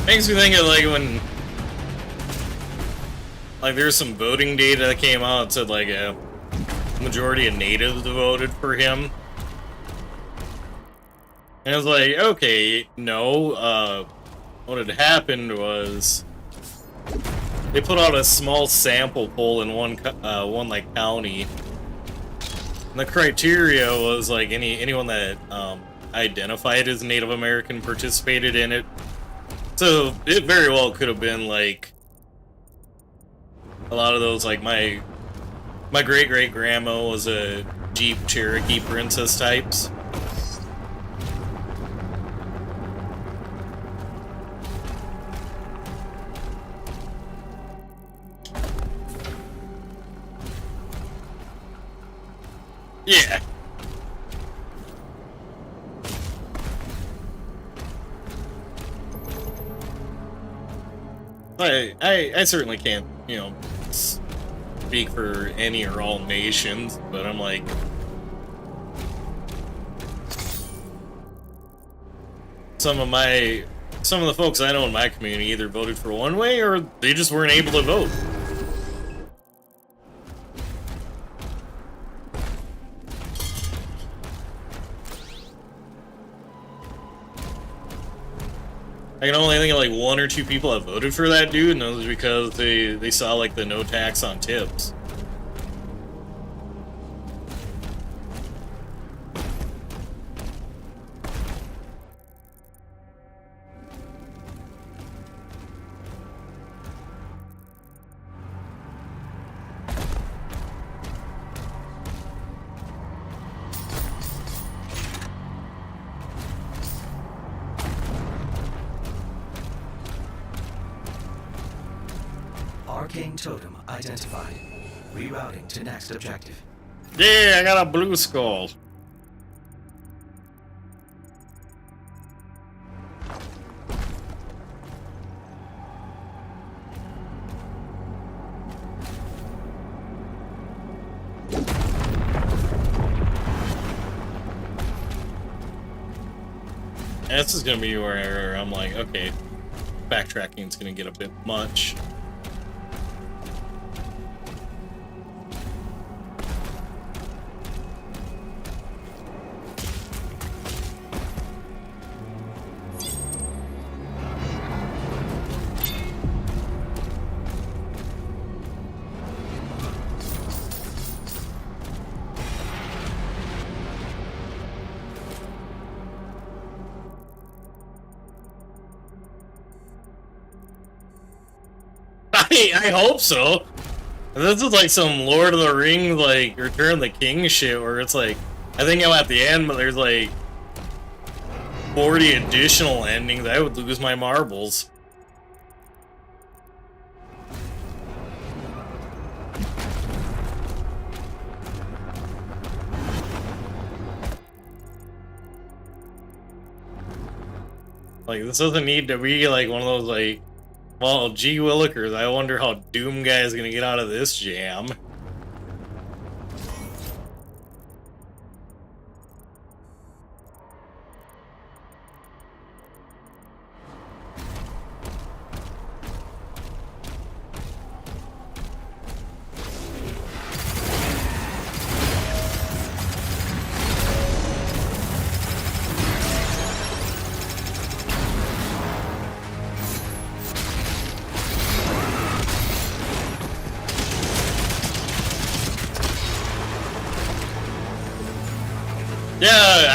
Makes me think of, like, when, like, there's some voting data that came out that said, like, a majority of natives voted for him. And I was like, okay, no, what had happened was they put out a small sample poll in one like county. And the criteria was, like, anyone that identified as Native American participated in it. So it very well could have been, like, a lot of those, like, my great-great-grandma was a Jeep Cherokee princess types. Yeah. I certainly can't, you know, speak for any or all nations, but I'm like, some of the folks I know in my community either voted for one way or they just weren't able to vote. I can only think of, like, one or two people that voted for that dude, and that was because they saw, like, the no tax on tips. Arcane totem identified. Rerouting to next objective. Yeah, I got a blue skull. This is gonna be where I'm like, okay, backtracking's gonna get a bit much. I hope so. This is like some Lord of the Rings, like, Return of the King shit, where it's like, I think I'm at the end, but there's like 40 additional endings. I would lose my marbles. Like, this doesn't need to be like one of those, like, well, gee willikers, I wonder how Doom Guy is gonna get out of this jam.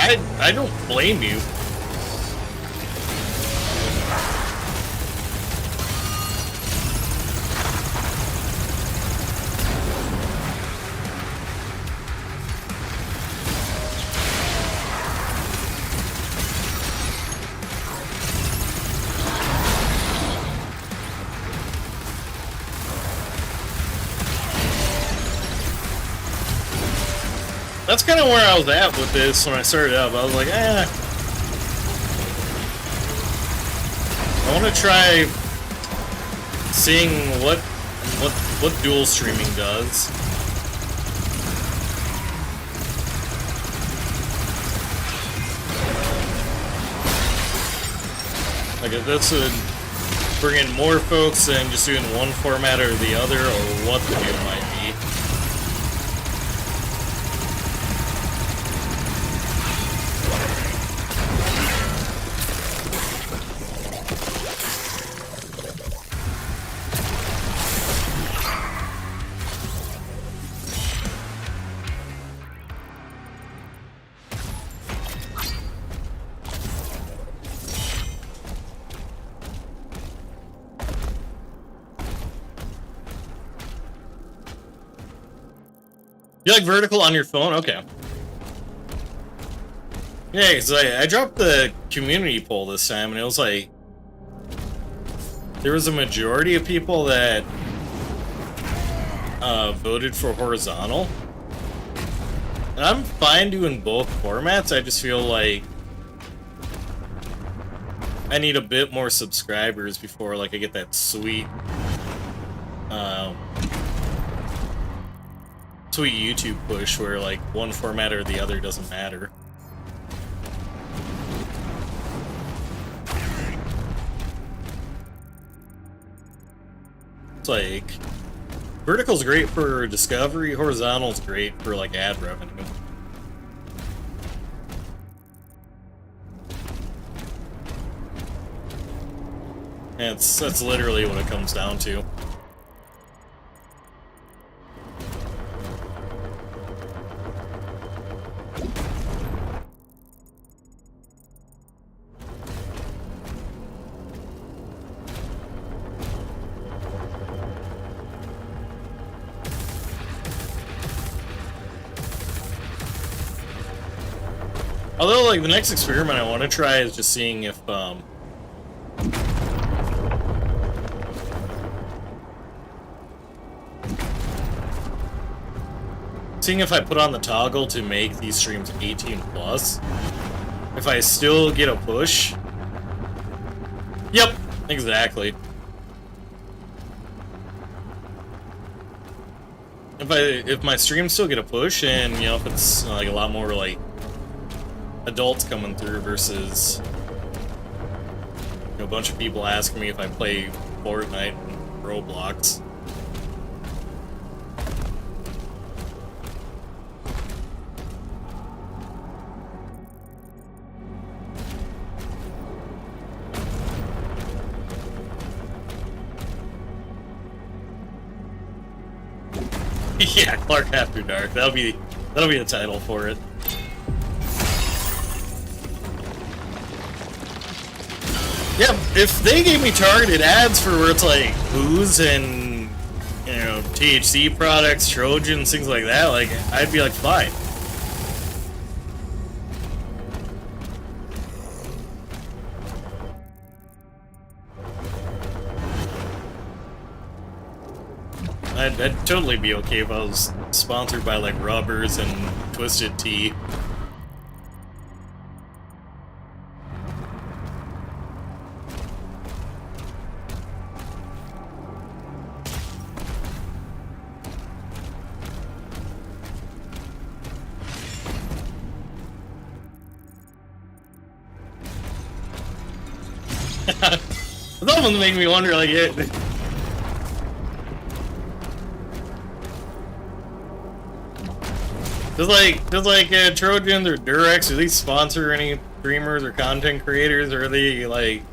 I don't blame you. That's kind of where I was at with this when I started up. I was like, I want to try seeing what dual streaming does. Like if this would bring in more folks than just doing one format or the other, or what the deal might be. You like vertical on your phone? Okay. Yeah, because I dropped the community poll this time, and it was like... there was a majority of people that voted for horizontal. And I'm fine doing both formats, I just feel like I need a bit more subscribers before like I get that sweet sweet YouTube push where like one format or the other doesn't matter. It's like vertical's great for discovery, horizontal's great for like ad revenue. And that's literally what it comes down to. Although, like, the next experiment I want to try is just seeing if, seeing if I put on the toggle to make these streams 18+, if I still get a push. Yep, exactly. If my streams still get a push, and, you know, if it's, like, a lot more, like, adults coming through versus, you know, a bunch of people asking me if I play Fortnite and Roblox. Yeah, Clark After Dark. That'll be the title for it. Yeah, if they gave me targeted ads for where it's like booze and, you know, THC products, Trojans, things like that, like, I'd be like, fine. I'd totally be okay if I was sponsored by, like, Rubbers and Twisted Tea. That one make me wonder, like, does like Trojans or Durex, do they sponsor any streamers or content creators, or are they like?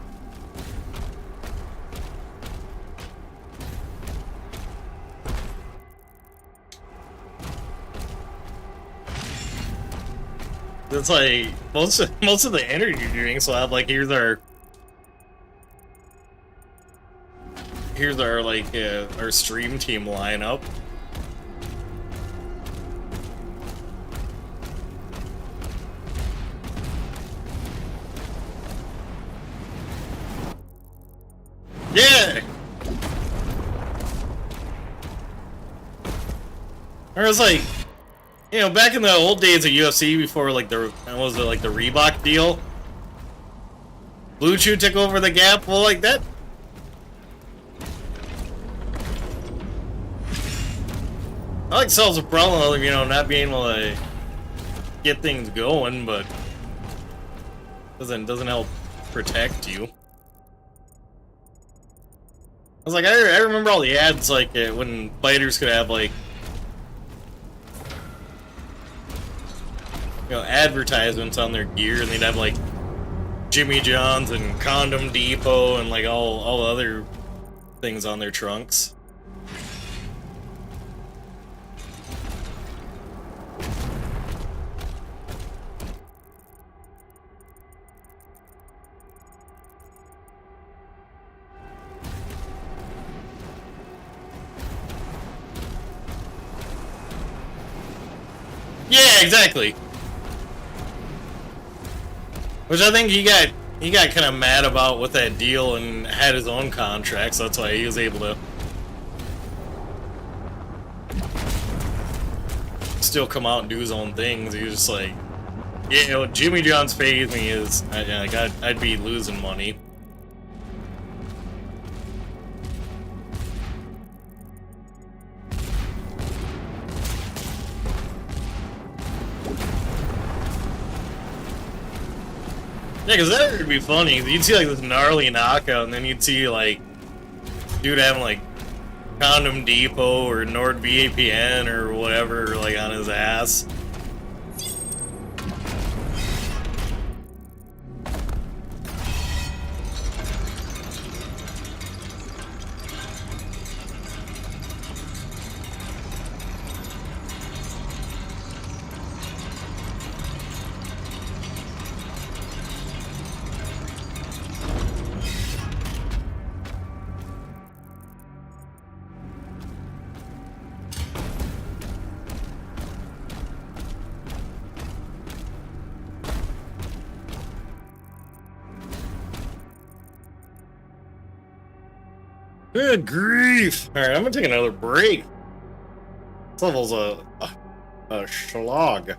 It's like most of the energy drinks will have like here's our like our stream team lineup. Yeah. Or it's like, you know, back in the old days of UFC before like the what was it, like the Reebok deal, Blue Chew took over the Gap. Well, like that. I like solves a problem of, you know, not being able to get things going, but doesn't help protect you. I was like, I remember all the ads like when fighters could have like, you know, advertisements on their gear, and they'd have like Jimmy John's and Condom Depot and like all other things on their trunks. Yeah, exactly. Which I think he got kind of mad about with that deal and had his own contract, so that's why he was able to still come out and do his own things. He was just like, yeah, you know, Jimmy John's pays me is I'd be losing money. Yeah, because that would be funny. You'd see like this gnarly knockout, and then you'd see like dude having like Condom Depot or NordVPN or whatever like on his ass. Good grief! Alright, I'm gonna take another break. This level's a slog.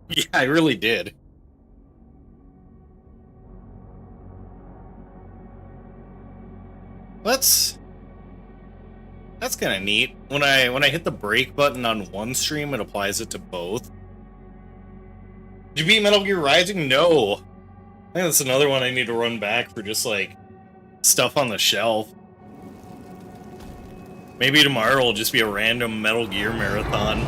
Yeah, I really did. That's kind of neat. When I hit the break button on one stream, it applies it to both. Did you beat Metal Gear Rising? No. I think that's another one I need to run back for just like stuff on the shelf. Maybe tomorrow will just be a random Metal Gear marathon.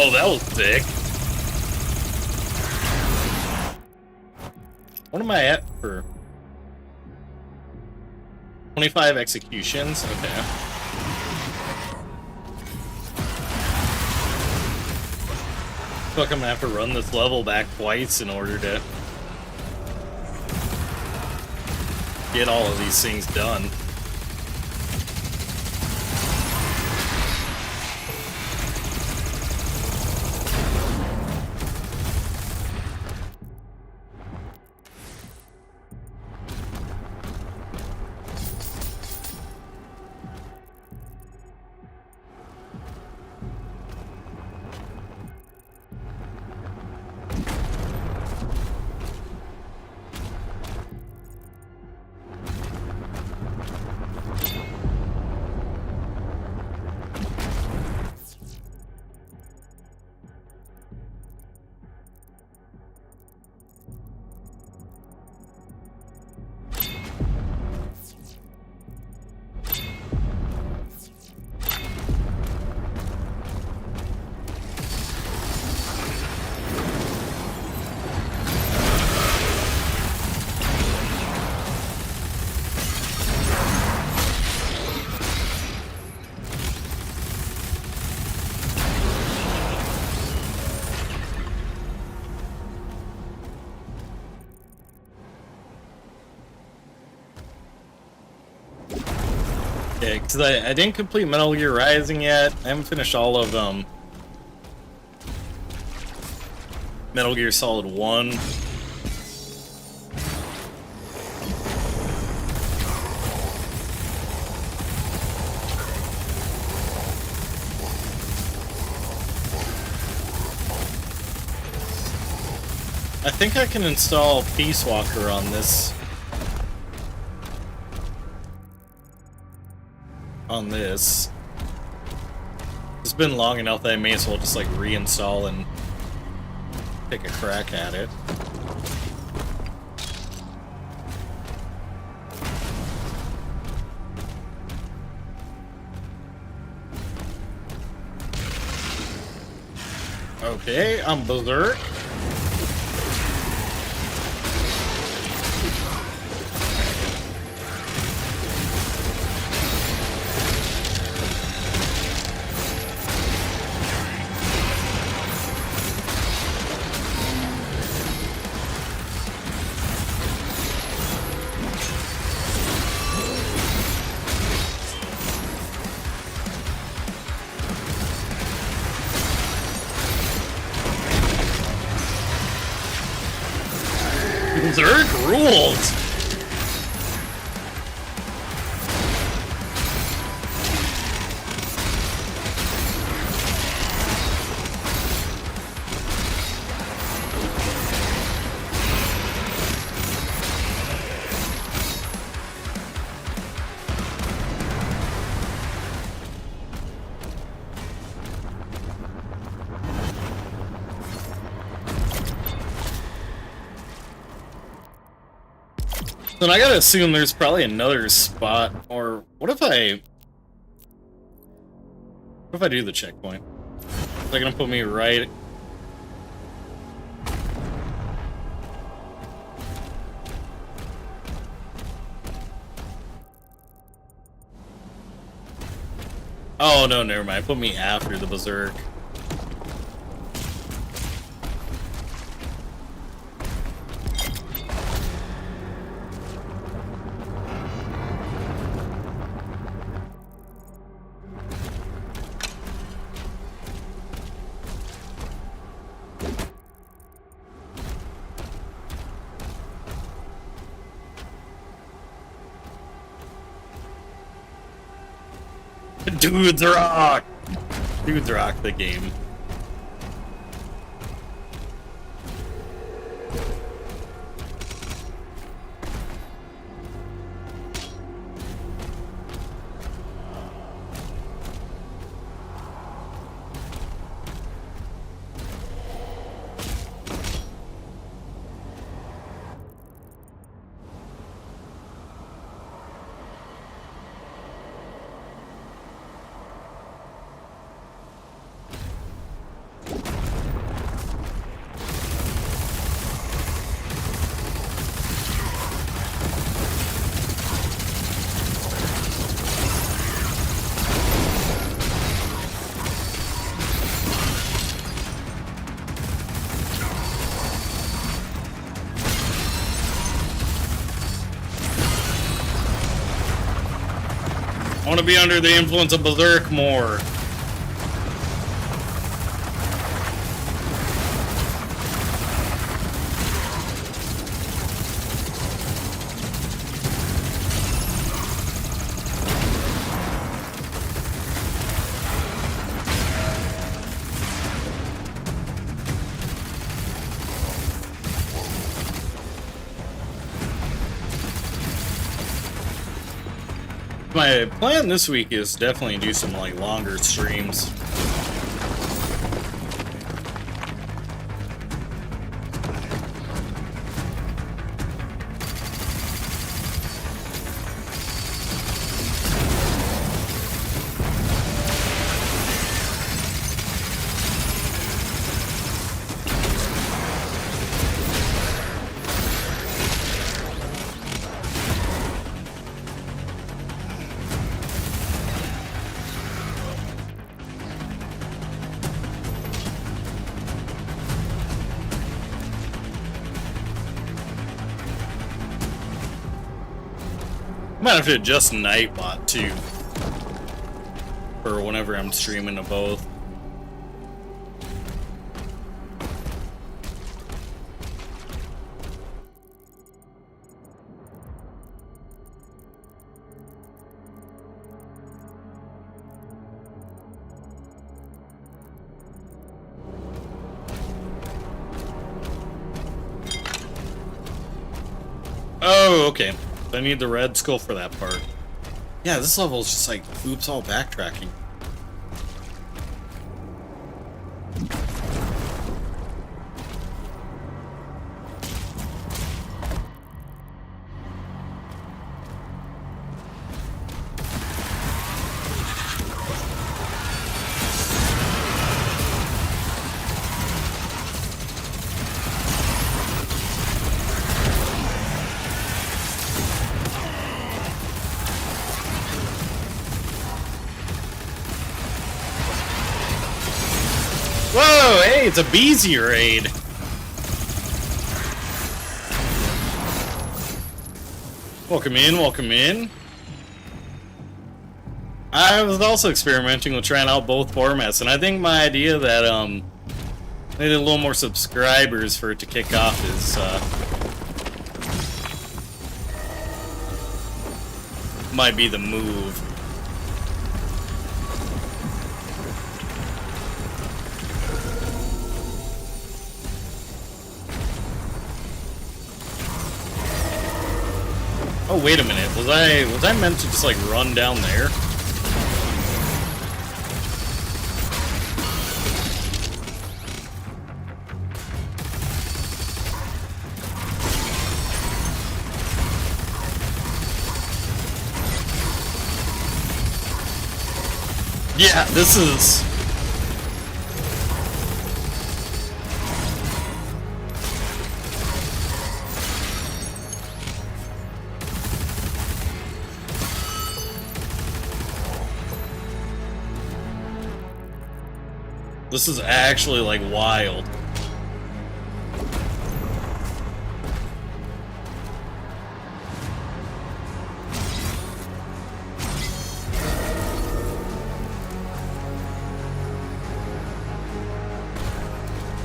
Oh, that was sick. What am I at for? 25 executions? Okay. I feel like I'm gonna have to run this level back twice in order to get all of these things done. Yeah, because I didn't complete Metal Gear Rising yet. I haven't finished all of Metal Gear Solid 1. I think I can install Peace Walker on this. It's been long enough that I may as well just like reinstall and take a crack at it. Okay, I'm Berserk. Berserk rules! Then I gotta assume there's probably another spot, or what if I do the checkpoint? Is that gonna put me right? Oh no, never mind. Put me after the Berserk. Dudes rock! Dudes rock the game. I want to be under the influence of Berserk more. My plan this week is definitely do some like longer streams. Might have to adjust Nightbot too, for whenever I'm streaming to both. Oh, okay. I need the red skull for that part. Yeah, this level is just like, oops, all backtracking. Whoa, hey, it's a Beezy raid. Welcome in, welcome in. I was also experimenting with trying out both formats, and I think my idea that I need a little more subscribers for it to kick off is might be the move. Oh, wait a minute. Was I meant to just like run down there? Yeah, this is... This is actually, like, wild.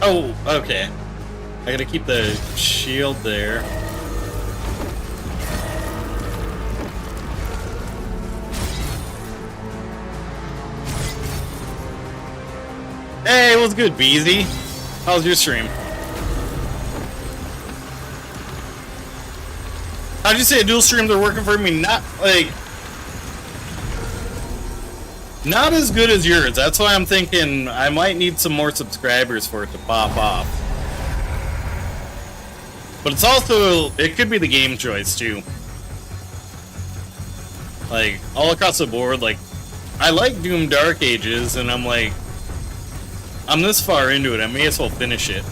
Oh, okay. I gotta keep the shield there. Hey, what's good, Beezy? How's your stream? How'd you say dual streams are working for me? Not as good as yours. That's why I'm thinking I might need some more subscribers for it to pop off. But it's also, it could be the game choice too. Like, all across the board, like, I like Doom Dark Ages, and I'm like, I'm this far into it, I may as well finish it.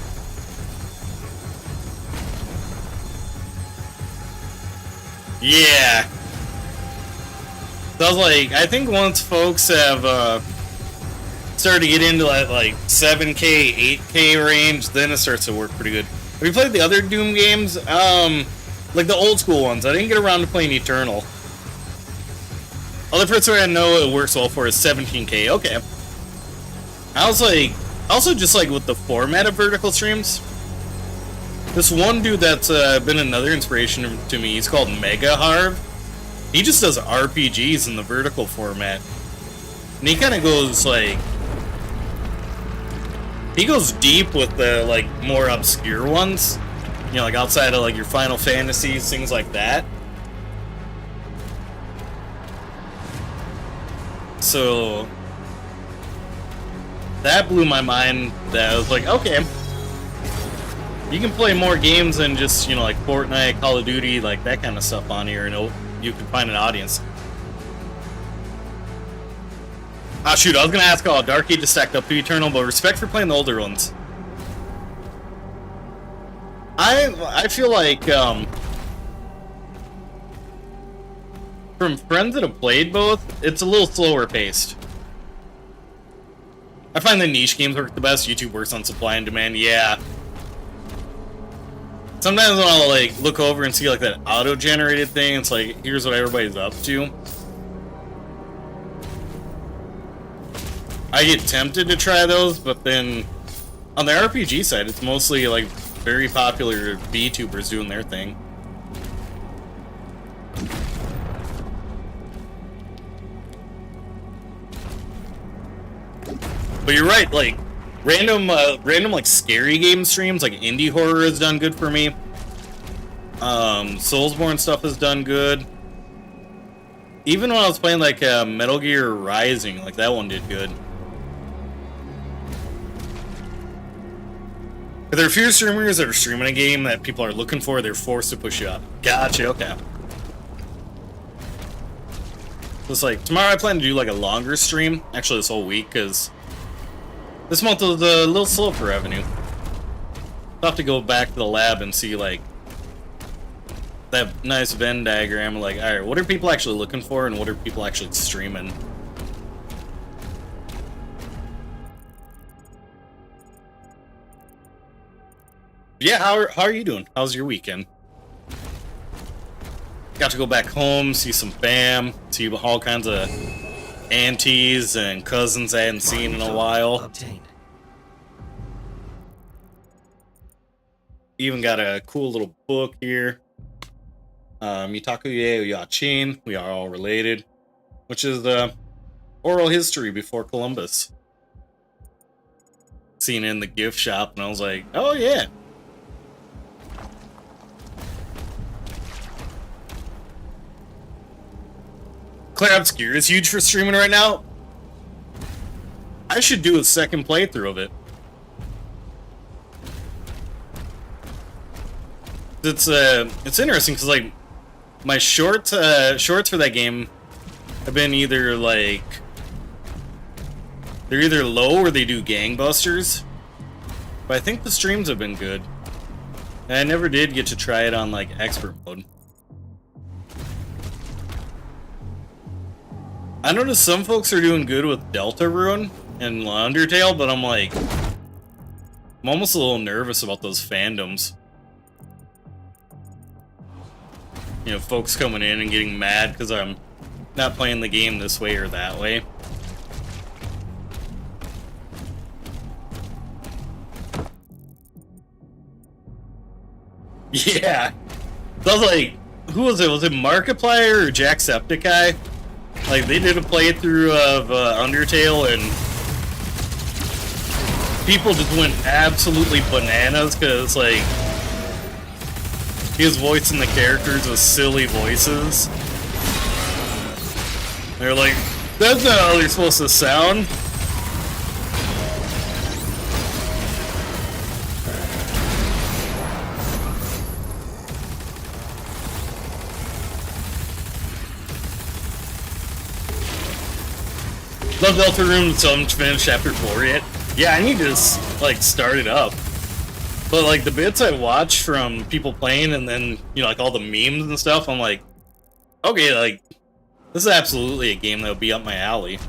Yeah. So I was like, I think once folks have started to get into that like 7K, 8K range, then it starts to work pretty good. Have you played the other Doom games? Like the old school ones. I didn't get around to playing Eternal. Other person I know it works well for is 17K. Okay. I was like, also just like with the format of vertical streams. This one dude that's been another inspiration to me, he's called Mega Harv. He just does RPGs in the vertical format. And he kind of goes like, he goes deep with the like more obscure ones. You know, like outside of like your Final Fantasies, things like that. So that blew my mind. That I was like, okay, you can play more games than just, you know, like Fortnite, Call of Duty, like that kind of stuff on here, and you can find an audience. Ah, shoot, I was gonna ask how Dark Ages stacked up to Eternal, but respect for playing the older ones. I feel like, from friends that have played both, it's a little slower paced. I find the niche games work the best. YouTube works on supply and demand, yeah. Sometimes when I'll like look over and see like that auto-generated thing, it's like, here's what everybody's up to. I get tempted to try those, but then on the RPG side, it's mostly like very popular VTubers doing their thing. But you're right, like random like scary game streams, like indie horror has done good for me. Soulsborne stuff has done good. Even when I was playing like Metal Gear Rising, like that one did good. If there are few streamers that are streaming a game that people are looking for, they're forced to push you up. Gotcha, okay. So it's like, tomorrow I plan to do like a longer stream, actually this whole week, because this month was a little slow for revenue. I'll have to go back to the lab and see like that nice Venn diagram, like, alright, what are people actually looking for and what are people actually streaming? Yeah, how are you doing? How's your weekend? Got to go back home, see some fam, see all kinds of aunties and cousins I hadn't seen in a while. Even got a cool little book here. Mitaku Ye Yachin, We Are All Related, which is the oral history before Columbus. Seen it in the gift shop, and I was like, oh yeah. Claire Obscure is huge for streaming right now. I should do a second playthrough of it. It's interesting because like my shorts for that game have been either like they're either low or they do gangbusters, but I think the streams have been good. And I never did get to try it on like expert mode. I noticed some folks are doing good with Deltarune and Undertale, but I'm like, I'm almost a little nervous about those fandoms. You know, folks coming in and getting mad because I'm not playing the game this way or that way. Yeah. So I was like, who was it? Was it Markiplier or Jacksepticeye? Like, they did a playthrough of Undertale, and people just went absolutely bananas because, like, he was voicing the characters with silly voices. They're like, that's not how they're supposed to sound. Love Delta Room, so I'm finished chapter 4 yet. Yeah, I need to like start it up. But like the bits I watch from people playing and then, you know, like all the memes and stuff, I'm like, okay, like this is absolutely a game that would be up my alley.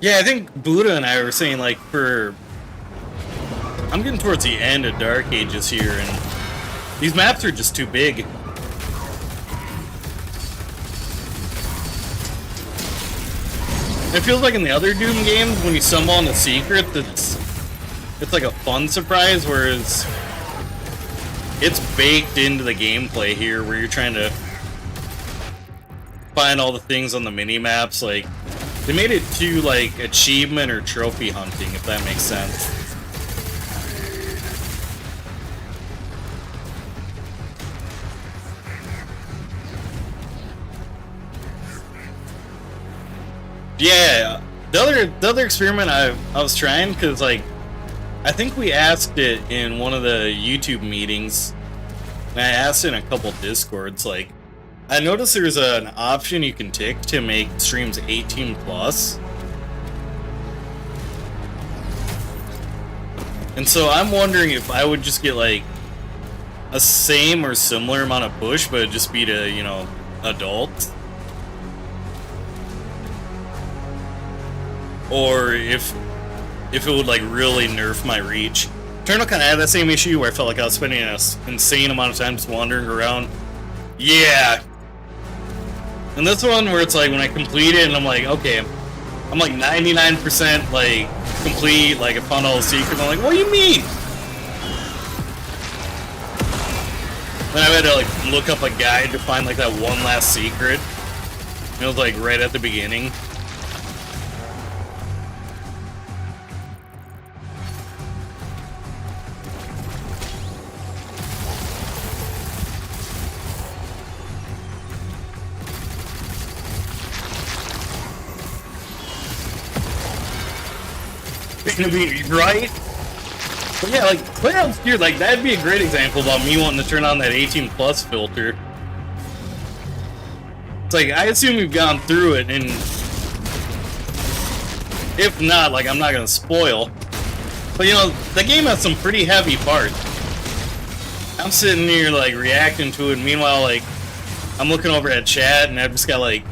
Yeah, I think Buddha and I were saying like I'm getting towards the end of Dark Ages here, and these maps are just too big. It feels like in the other Doom games, when you stumble on a secret, it's like a fun surprise, whereas it's baked into the gameplay here, where you're trying to find all the things on the mini-maps. Like, they made it too, like, achievement or trophy hunting, if that makes sense. Yeah, the other experiment I was trying, because like I think we asked it in one of the YouTube meetings, and I asked it in a couple Discords. Like, I noticed there's an option you can tick to make streams 18 plus, and so I'm wondering if I would just get like a same or similar amount of push, but it'd just be to, you know, adults. Or if it would like really nerf my reach. Eternal kind of had that same issue where I felt like I was spending an insane amount of time just wandering around. Yeah. And this one where it's like when I complete it and I'm like, okay, I'm like 99% like complete, like I found all the secrets. I'm like, what do you mean? Then I had to like look up a guide to find like that one last secret. And it was like right at the beginning. Gonna be right, but yeah, like Playground's here, like that'd be a great example about me wanting to turn on that 18 plus filter. It's like I assume you've gone through it, and if not, like I'm not gonna spoil. But you know, the game has some pretty heavy parts. I'm sitting here like reacting to it, and meanwhile, like I'm looking over at chat, and I've just got like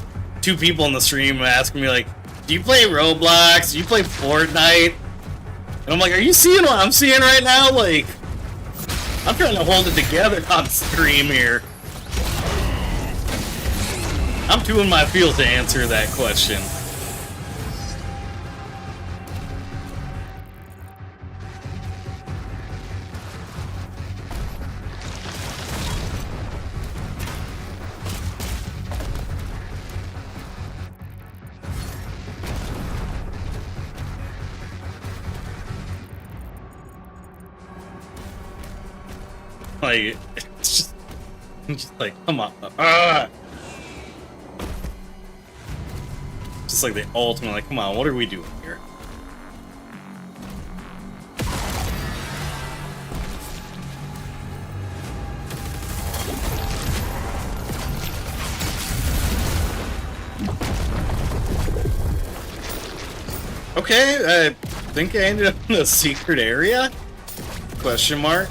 2 people in the stream asking me like, "Do you play Roblox? Do you play Fortnite?" And I'm like, are you seeing what I'm seeing right now? Like, I'm trying to hold it together on stream here. I'm doing my field to answer that question. Like, it's just like, come on. Just like the ultimate, like, come on, what are we doing here? Okay, I think I ended up in a secret area? Question mark.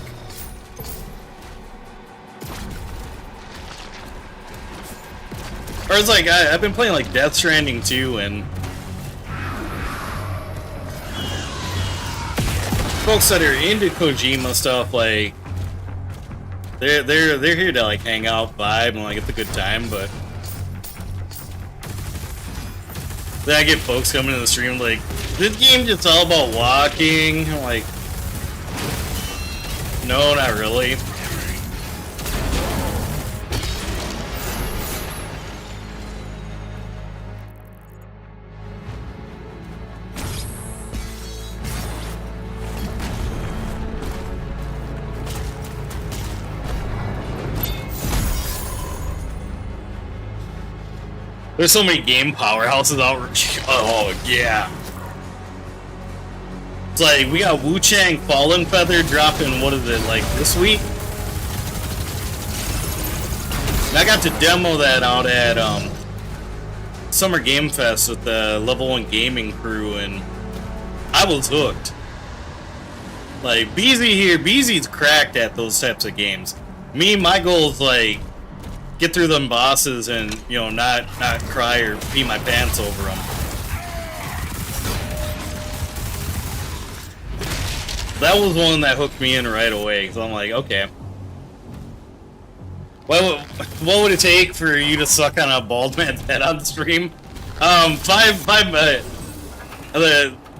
Or it's like, I've been playing like Death Stranding 2, and folks that are into Kojima stuff, like they're here to like hang out, vibe, and like it's a good time. But then I get folks coming to the stream like, this game just all about walking. I'm like, no, not really. There's so many game powerhouses out. Oh yeah. It's like we got Wu Chang Fallen Feather dropping. What is it like this week? And I got to demo that out at Summer Game Fest with the Level 1 Gaming crew, and I was hooked. Like, BZ here, BZ's cracked at those types of games. Me, my goal is, like, get through them bosses and, you know, not cry or pee my pants over them. That was one that hooked me in right away, because I'm like, okay. What would it take for you to suck on a bald man's head on stream?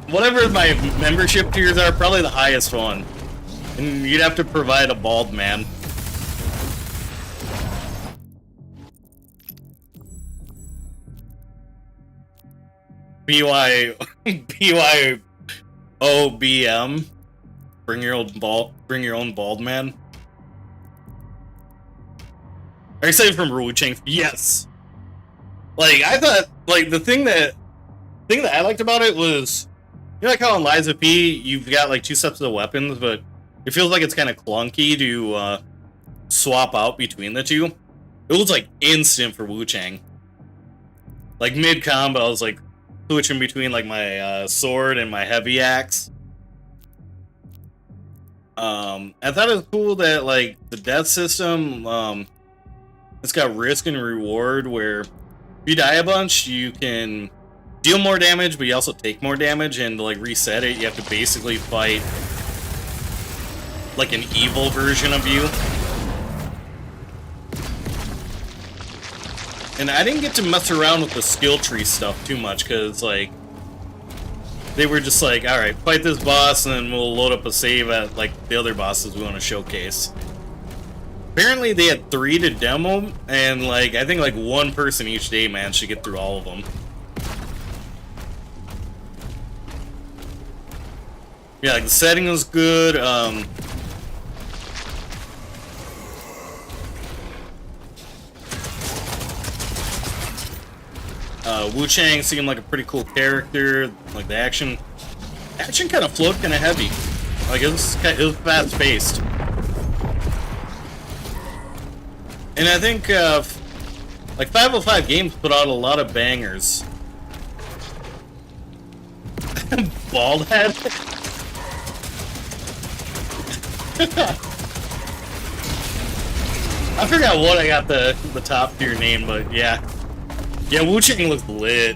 Whatever my membership tiers are, probably the highest one. And you'd have to provide a bald man. BYOBM. Bring your own bald man. Are you saying from Wu Chang? Yes. Like, I thought, like, the thing that I liked about it was, you know, like how in Lies of P, you've got like 2 sets of weapons, but it feels like it's kind of clunky to swap out between the two. It was like instant for Wu Chang. Like mid combo, I was like switching between like my sword and my heavy axe. I thought it was cool that like the death system, it's got risk and reward where if you die a bunch, you can deal more damage, but you also take more damage, and to like reset it, you have to basically fight like an evil version of you. And I didn't get to mess around with the skill tree stuff too much, because like they were just like, alright, fight this boss and then we'll load up a save at like the other bosses we want to showcase. Apparently they had 3 to demo, and like I think like 1 person each day managed to get through all of them. Yeah, like the setting was good. Wu Chang seemed like a pretty cool character. Like the action kind of flowed, kind of heavy. Like it was fast paced. And I think like 505 Games put out a lot of bangers. Bald head. I forgot what I got the top tier name, but yeah. Yeah, Wu Chang looks lit.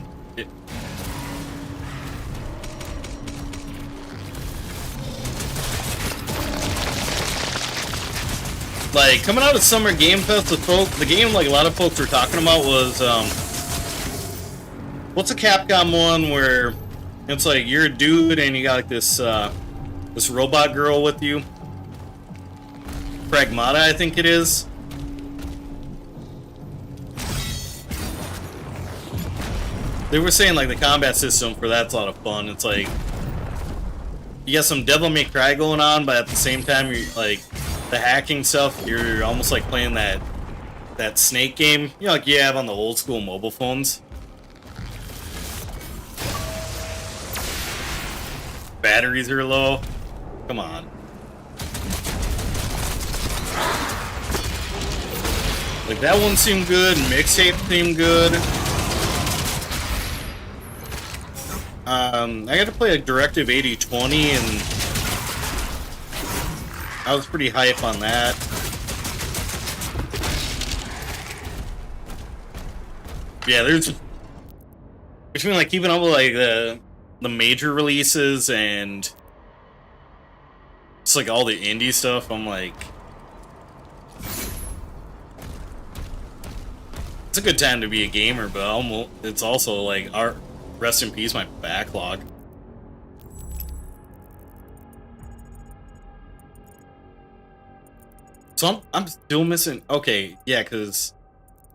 Like, coming out of Summer Game Fest, the game like a lot of folks were talking about was, what's a Capcom one where it's like you're a dude and you got like this robot girl with you? Pragmata, I think it is. They were saying like the combat system for that's a lot of fun. It's like you got some Devil May Cry going on, but at the same time you're like the hacking stuff, you're almost like playing that Snake game, you know, like you have on the old school mobile phones. Batteries are low. Come on. Like that one seemed good, mixtape seemed good. I got to play a Directive 8020 and I was pretty hype on that. Yeah, there's between like keeping up with like the major releases and just like all the indie stuff, I'm like, it's a good time to be a gamer, but it's also like rest in peace my backlog. So I'm still missing. Okay, yeah, because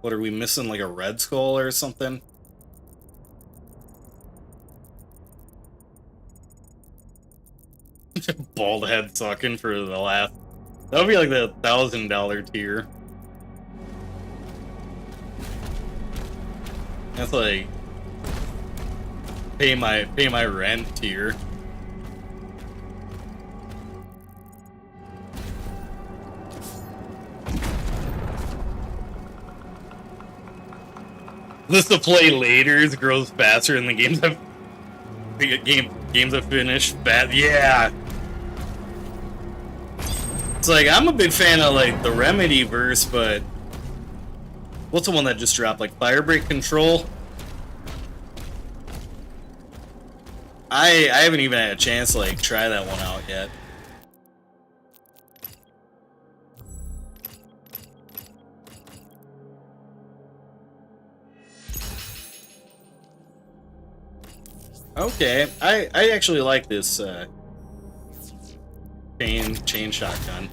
what are we missing? Like a Red Skull or something? Bald head sucking for the last. That would be like the $1,000 tier. That's like pay my rent here. This to play later grows faster in the games I've finished. Yeah. It's like I'm a big fan of like the Remedy verse, but what's the one that just dropped? Like Firebreak Control? I haven't even had a chance to like try that one out yet. Okay, I actually like this chain shotgun.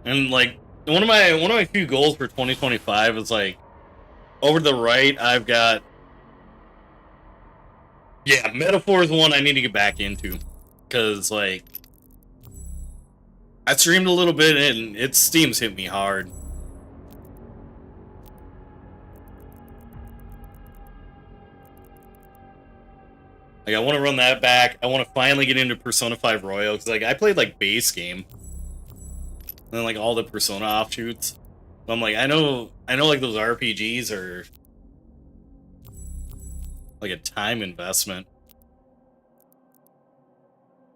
And like one of my few goals for 2025 is like over to the right I've got Metaphor is one I need to get back into, cuz like I streamed a little bit and its Steam's hit me hard. Like I want to run that back. I want to finally get into Persona 5 Royal because like I played like base game, and then like all the Persona offshoots. But I'm like I know like those RPGs are like a time investment.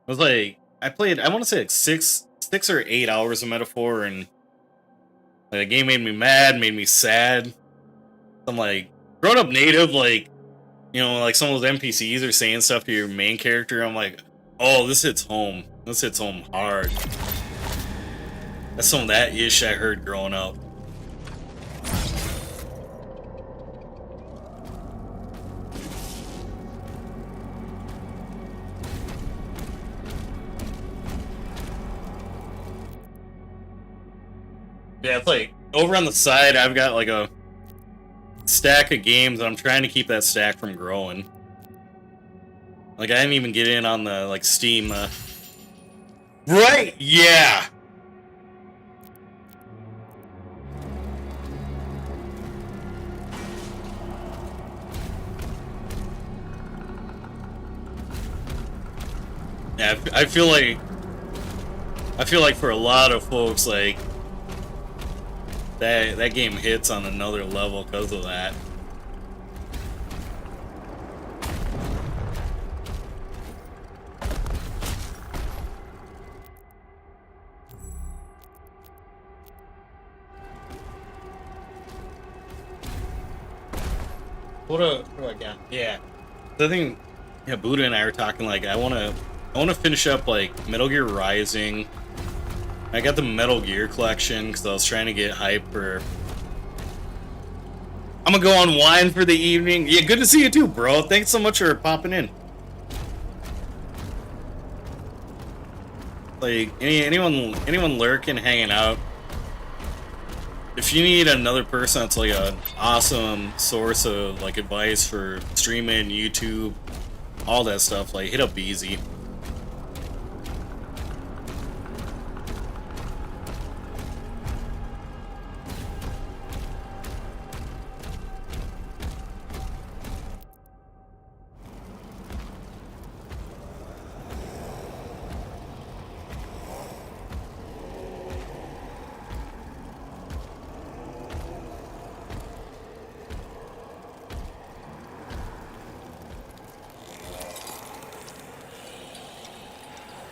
I was like I played I want to say like 6 or 8 hours of Metaphor, and like the game made me mad, made me sad. I'm like grown up native like. You know, like some of those NPCs are saying stuff to your main character. I'm like, oh, this hits home. This hits home hard. That's some of that ish I heard growing up. Yeah, it's like over on the side, I've got like a stack of games, and I'm trying to keep that stack from growing. Like I didn't even get in on the like Steam. Right? Yeah. Yeah, I feel like for a lot of folks, like that game hits on another level because of that. What do I got? Yeah, the thing. Yeah, Buddha and I were talking like I want to finish up like Metal Gear Rising. I got the Metal Gear collection because I was trying to get hype for. I'm gonna go on wine for the evening. Yeah, good to see you too, bro. Thanks so much for popping in. Like anyone lurking, hanging out. If you need another person that's like an awesome source of like advice for streaming, YouTube, all that stuff, like hit up Easy.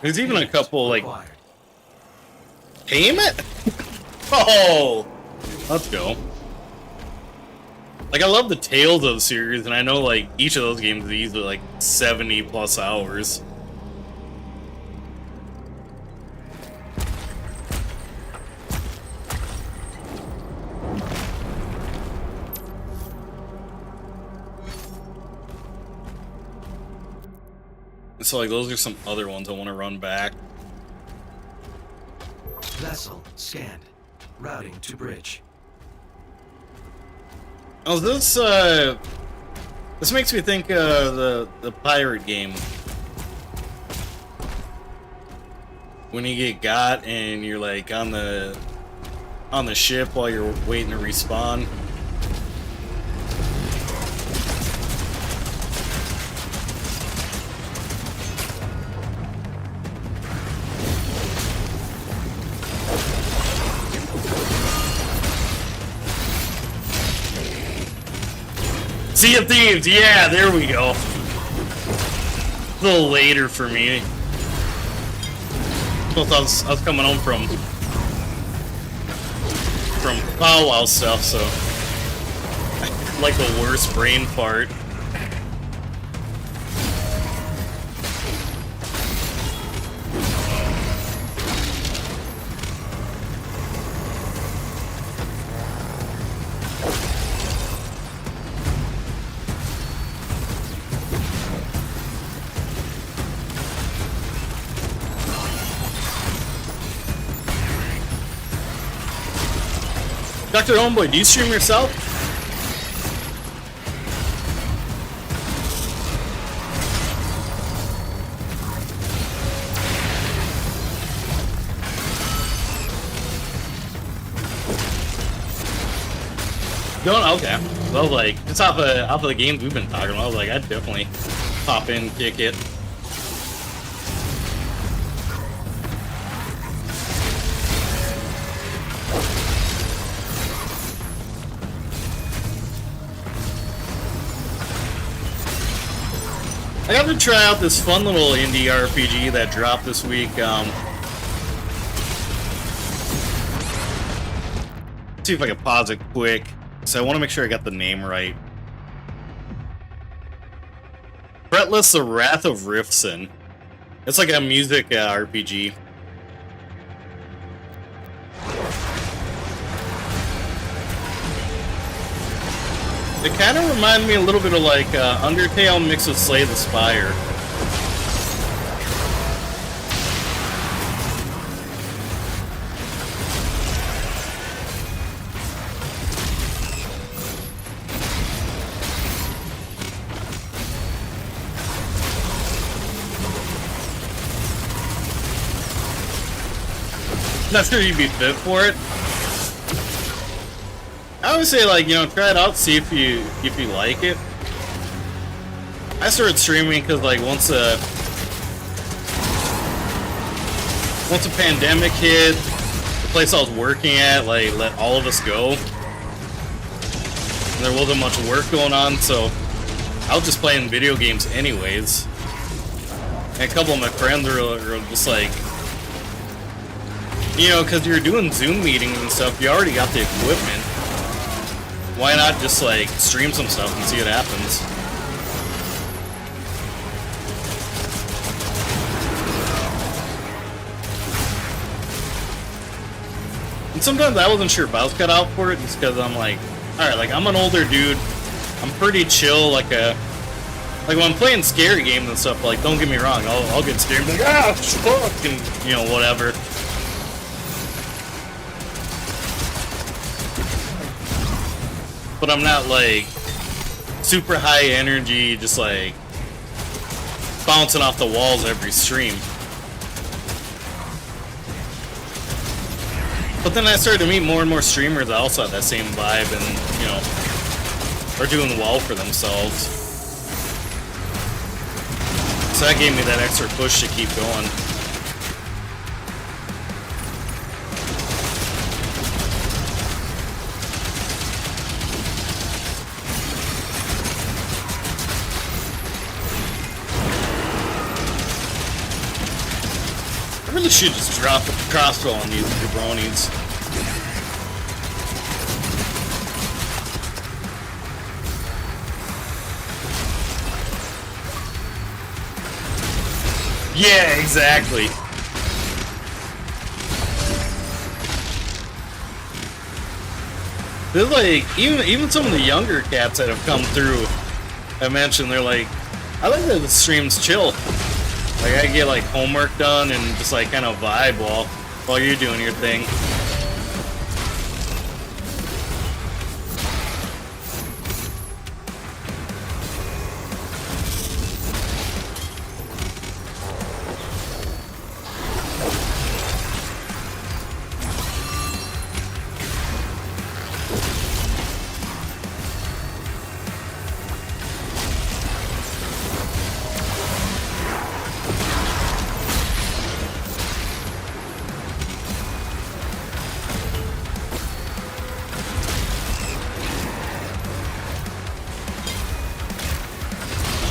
There's even a couple like payment. Oh, let's go. Like I love the Tales of series, and I know like each of those games is easily like 70+ hours. So like those are some other ones I want to run back. Vessel scanned. Routing to bridge. Oh, this makes me think the pirate game. When you get got and you're like on the on the ship while you're waiting to respawn. Sea of Thieves, yeah, there we go. A little later for me. I was coming home from powwow stuff, so like the worst brain fart. Dr. Homeboy, do you stream yourself? Don't? Okay. Well, like, it's off of the games we've been talking about. I was like, I'd definitely pop in, kick it. I got to try out this fun little indie RPG that dropped this week. Let's see if I can pause it quick. So I want to make sure I got the name right. Fretless: The Wrath of Rifson. It's like a music RPG. It kind of reminded me a little bit of like Undertale mixed with Slay the Spire. Not sure you'd be fit for it. I would say, like, you know, try it out, see if you like it. I started streaming because, like, once a pandemic hit, the place I was working at, like, let all of us go. And there wasn't much work going on, so I was just playing video games anyways. And a couple of my friends were just like, you know, because you're doing Zoom meetings and stuff, you already got the equipment. Why not just, like, stream some stuff and see what happens? And sometimes I wasn't sure if I was cut out for it, just because I'm like, alright, like, I'm an older dude. I'm pretty chill, like when I'm playing scary games and stuff, like, don't get me wrong, I'll get scared, like, ah, fuck, and, you know, whatever. But I'm not, like, super high energy, just, like, bouncing off the walls every stream. But then I started to meet more and more streamers that also have that same vibe and, you know, are doing well for themselves. So that gave me that extra push to keep going. I really should just drop a crossbow on these jabronis. Yeah, exactly. There's like even some of the younger cats that have come through. I mentioned they're like, I like that the stream's chill. Like I get like homework done and just like kind of vibe while you're doing your thing.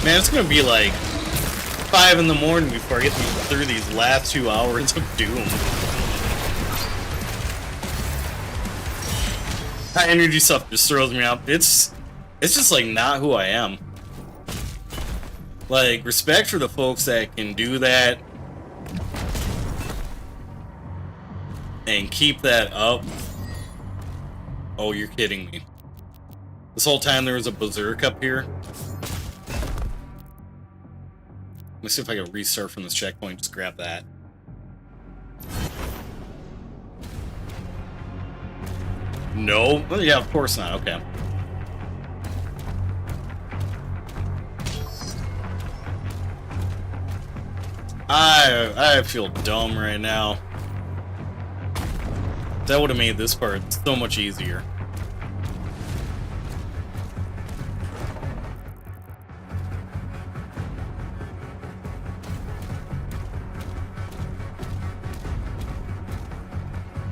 Man, it's gonna be like 5 in the morning before I get through these last 2 hours of Doom. That energy stuff just throws me off. It's just like not who I am. Like, respect for the folks that can do that and keep that up. Oh, you're kidding me. This whole time there was a berserk up here. Let me see if I can restart from this checkpoint. Just grab that. No? Oh, yeah, of course not. Okay. I feel dumb right now. That would have made this part so much easier.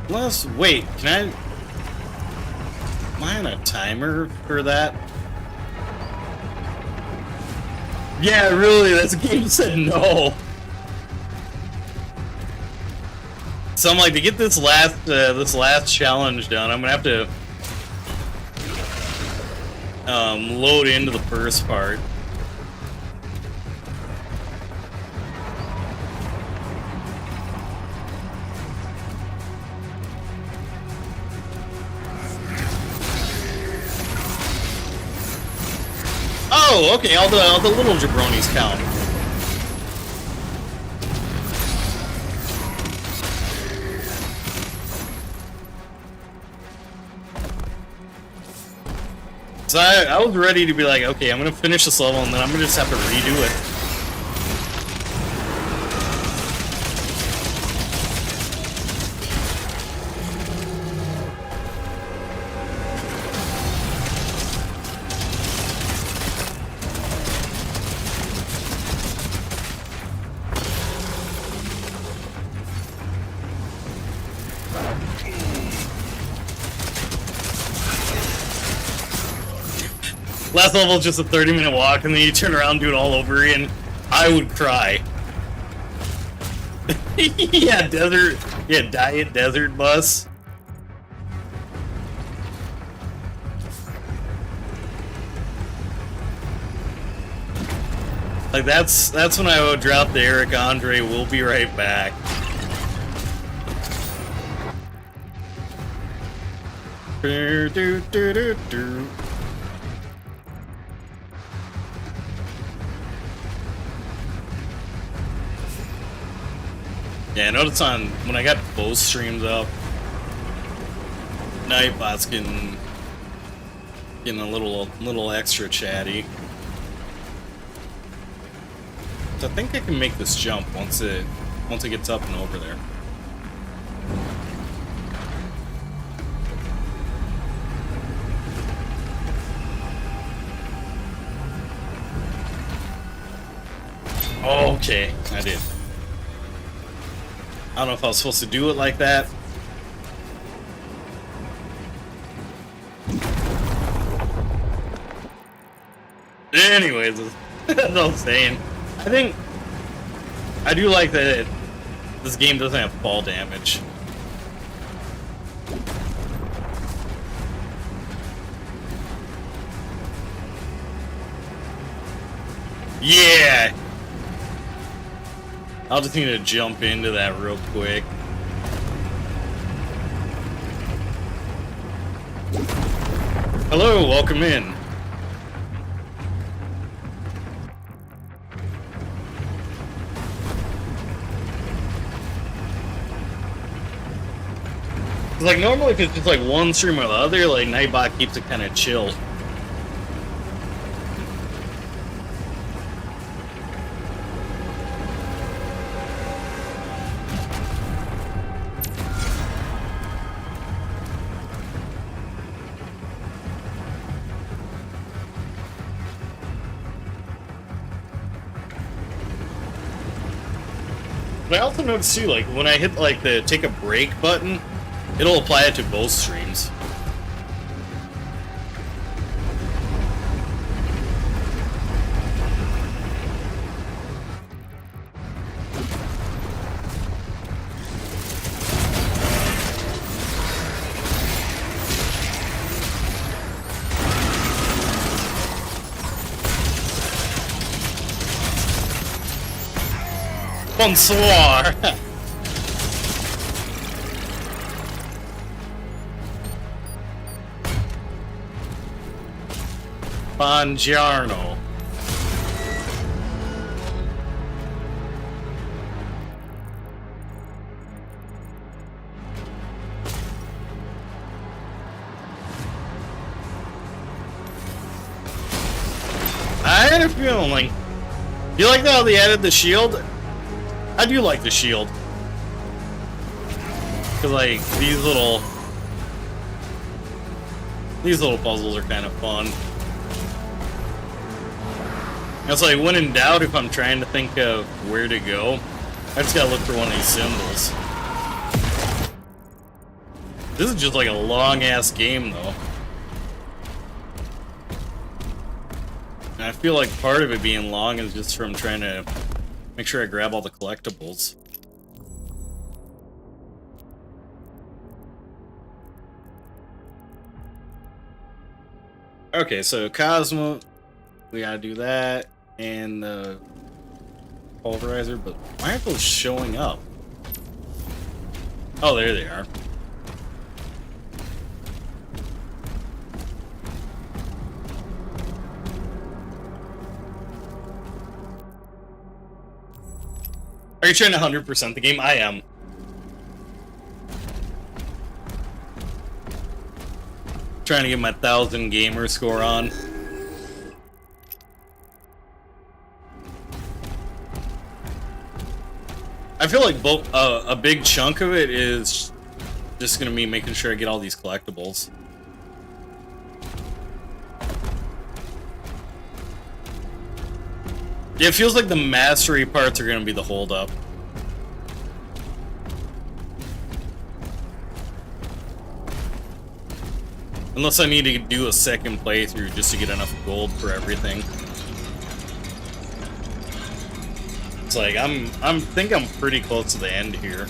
Let's wait. Can I? Am I on a timer for that? Yeah, really. That's a game said no. So I'm like, to get this last challenge done, I'm gonna have to load into the first part. Oh, okay. All the little jabronis count. So I was ready to be like, okay, I'm gonna finish this level and then I'm gonna just have to redo it. Last level is just a 30-minute walk, and then you turn around and do it all over again. I would cry. Yeah, desert. Yeah, diet desert bus. Like that's when I would drop the Eric Andre. We'll be right back. Do, do, do, do, do. Yeah, I noticed on when I got both streams up, Nightbot's getting a little extra chatty. So I think I can make this jump once it gets up and over there. Okay, I did. I don't know if I was supposed to do it like that. Anyways, that's all I'm saying. I think I do like that this game doesn't have fall damage. Yeah! I'll just need to jump into that real quick. Hello, welcome in. Like normally if it's just like one stream or the other, like Nightbot keeps it kind of chill. But I also noticed too, like when I hit like the take a break button, it'll apply it to both streams. Bonsoir! Buongiorno. I had a feeling. You like how they added the shield? I do like the shield. Cause like these little puzzles are kind of fun. It's like when in doubt, if I'm trying to think of where to go, I just gotta look for one of these symbols. This is just like a long ass game though. And I feel like part of it being long is just from trying to make sure I grab all the collectibles. Okay, so Cosmo, we gotta do that, and the pulverizer, but why aren't those showing up? Oh, there they are. Are you trying to 100% the game? I am. Trying to get my 1,000 gamer score on. I feel like a big chunk of it is just gonna be making sure I get all these collectibles. Yeah, it feels like the mastery parts are gonna be the holdup. Unless I need to do a second playthrough just to get enough gold for everything. It's like I think I'm pretty close to the end here.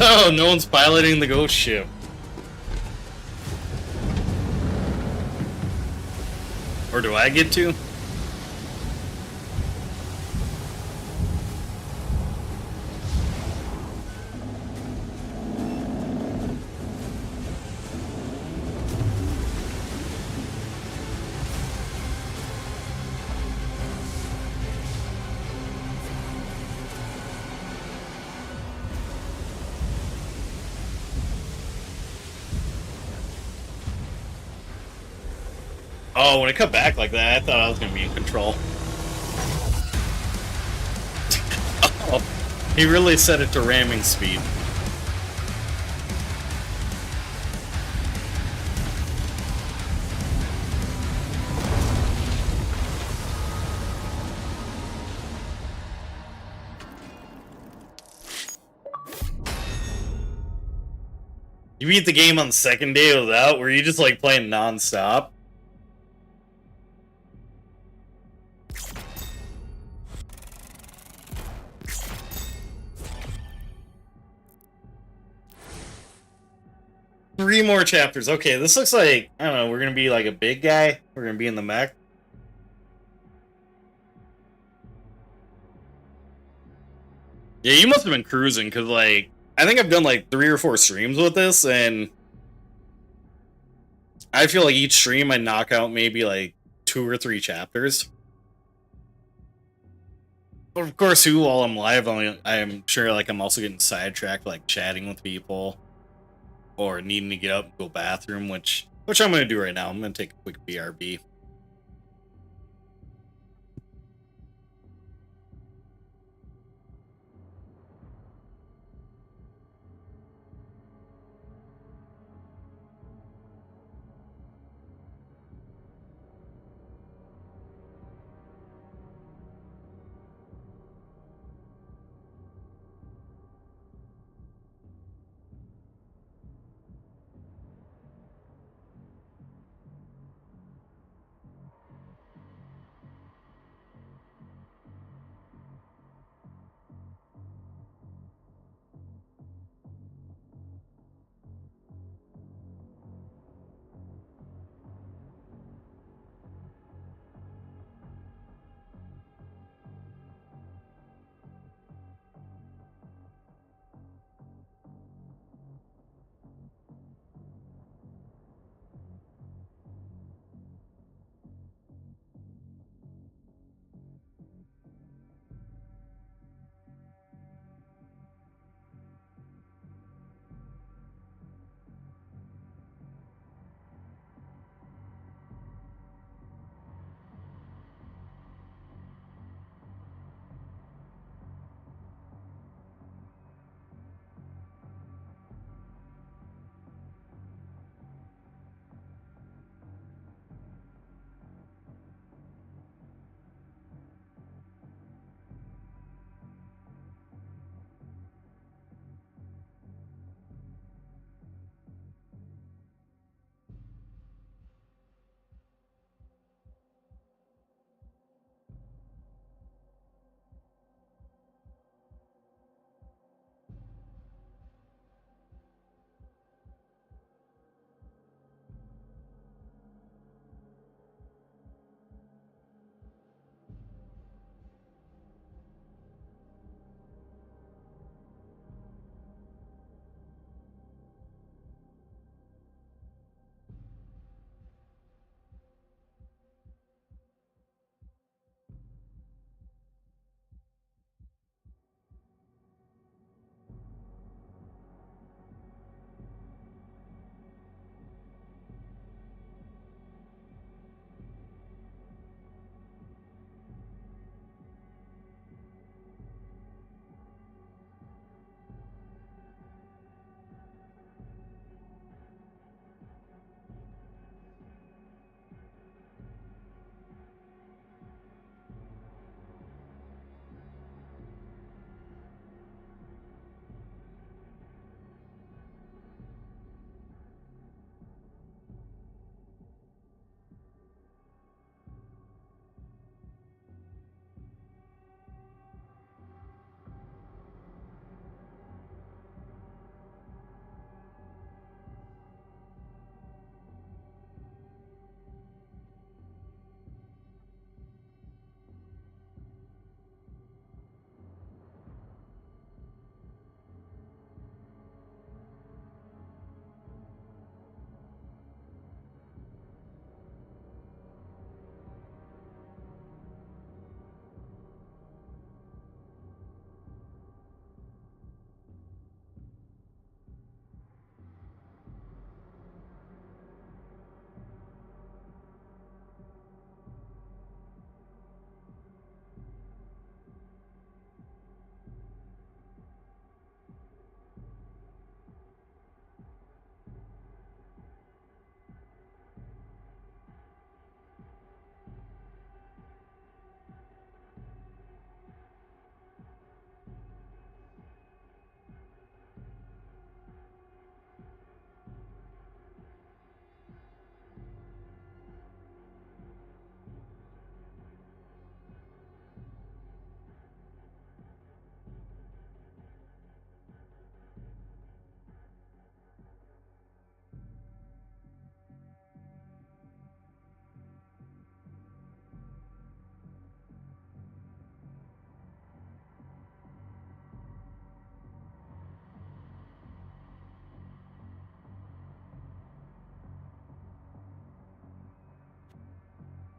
Oh, no one's piloting the ghost ship. Or do I get to? Oh, when it cut back like that, I thought I was gonna be in control. Oh, he really set it to ramming speed. You beat the game on the second day it was out? Were you just like playing non-stop? Three more chapters. Okay, this looks like, I don't know, we're gonna be like a big guy. We're gonna be in the mech. Yeah, you must have been cruising, because, like, I think I've done, like, 3 or 4 streams with this, and I feel like each stream I knock out maybe, like, 2 or 3 chapters. But of course, while I'm live, I'm sure, like, I'm also getting sidetracked, like, chatting with people, or needing to get up and go bathroom, which I'm gonna do right now. I'm gonna take a quick BRB.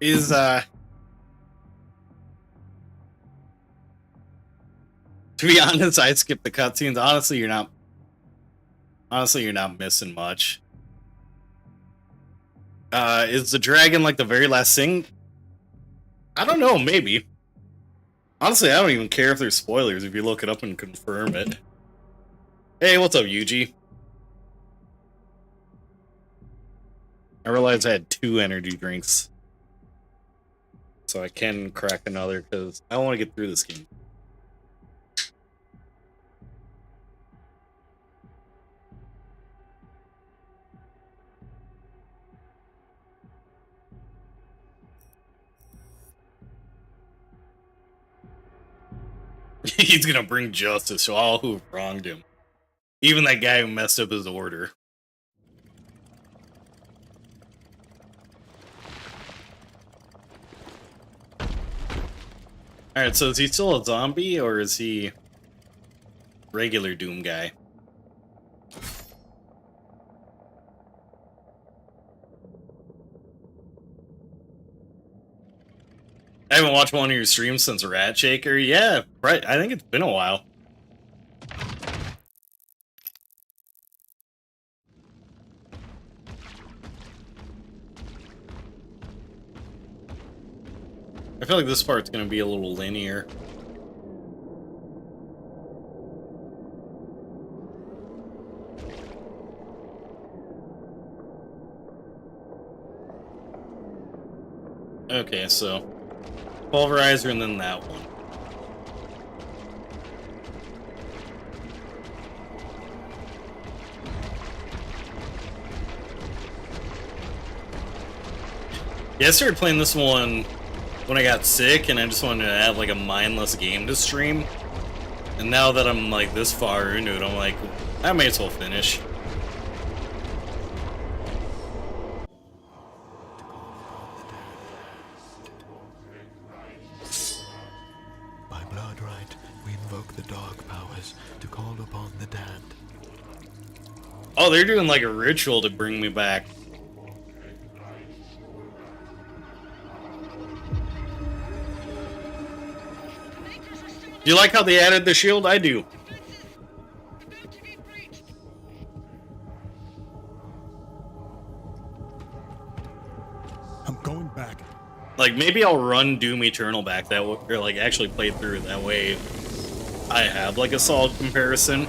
is to be honest, I skipped the cutscenes. Honestly, you're not missing much. Is the dragon like the very last thing? I don't know, maybe. Honestly, I don't even care if there's spoilers if you look it up and confirm it. Hey, what's up, Yuji? I realized I had 2 energy drinks. So I can crack another because I want to get through this game. He's gonna bring justice to all who have wronged him. Even that guy who messed up his order. Alright, so is he still a zombie, or is he regular Doom guy? I haven't watched one of your streams since Rat Shaker. Yeah, right. I think it's been a while. I feel like this part's gonna be a little linear. Okay, so Pulverizer and then that one. Yeah, I started playing this one when I got sick, and I just wanted to have like a mindless game to stream. And now that I'm like this far into it, I'm like, I may as well finish. By blood right, we invoke the dark powers to call upon the damned. Oh, they're doing like a ritual to bring me back. Do you like how they added the shield? I do. I'm going back. Like, maybe I'll run Doom Eternal back that way, or like actually play through it that way. I have like a solid comparison.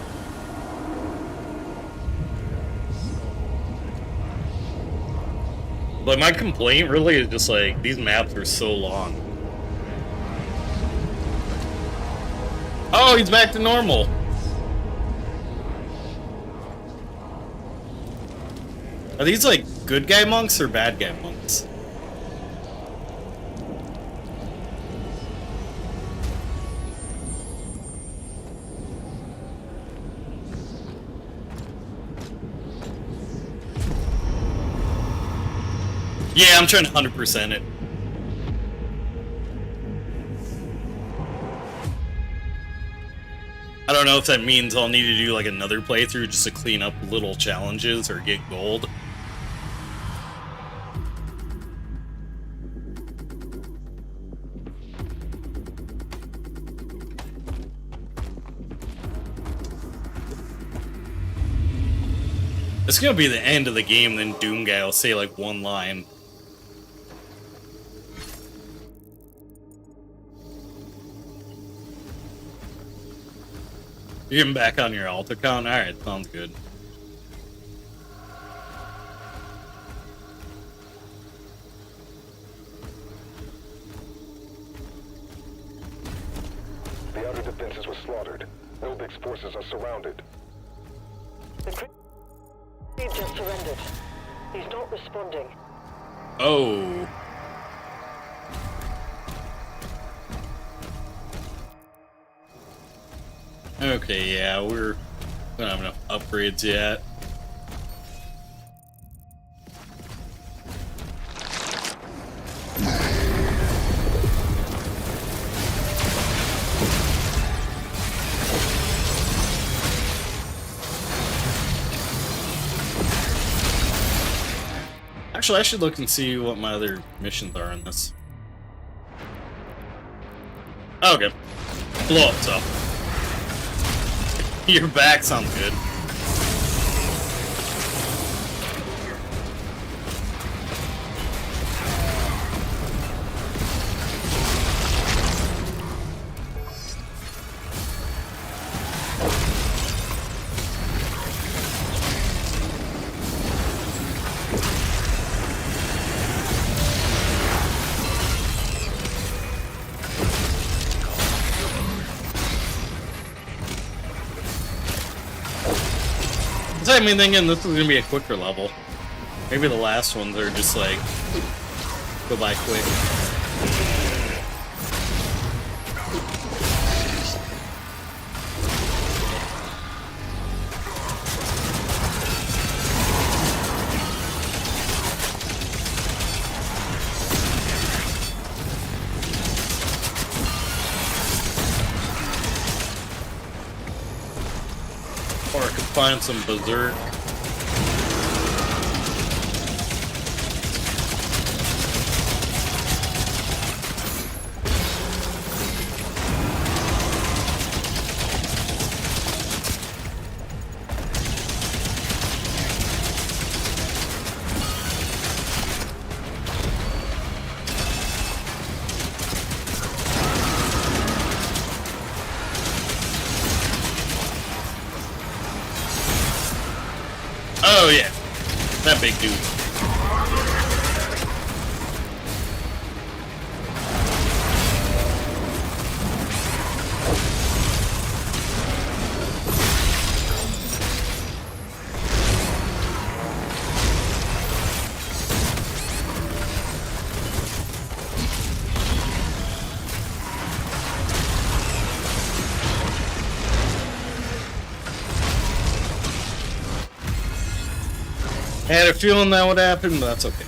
But my complaint really is just like, these maps are so long. Oh, he's back to normal. Are these like good guy monks or bad guy monks? Yeah, I'm trying to 100% it. I don't know if that means I'll need to do like another playthrough just to clean up little challenges or get gold. It's gonna be the end of the game, then Doom Guy will say like one line. You're getting back on your alt account? Alright, sounds good. The outer defenses were slaughtered. Nobig's forces are surrounded. He just surrendered. He's not responding. Oh. Okay, yeah, we don't have enough upgrades yet. Actually, I should look and see what my other missions are in this. Oh, okay. Blow up stuff. Your back sounds good. I mean, thinking this is gonna be a quicker level. Maybe the last ones are just like go by quick. Or I could find some berserk. Oh yeah, that big dude. I had a feeling that would happen, but that's okay.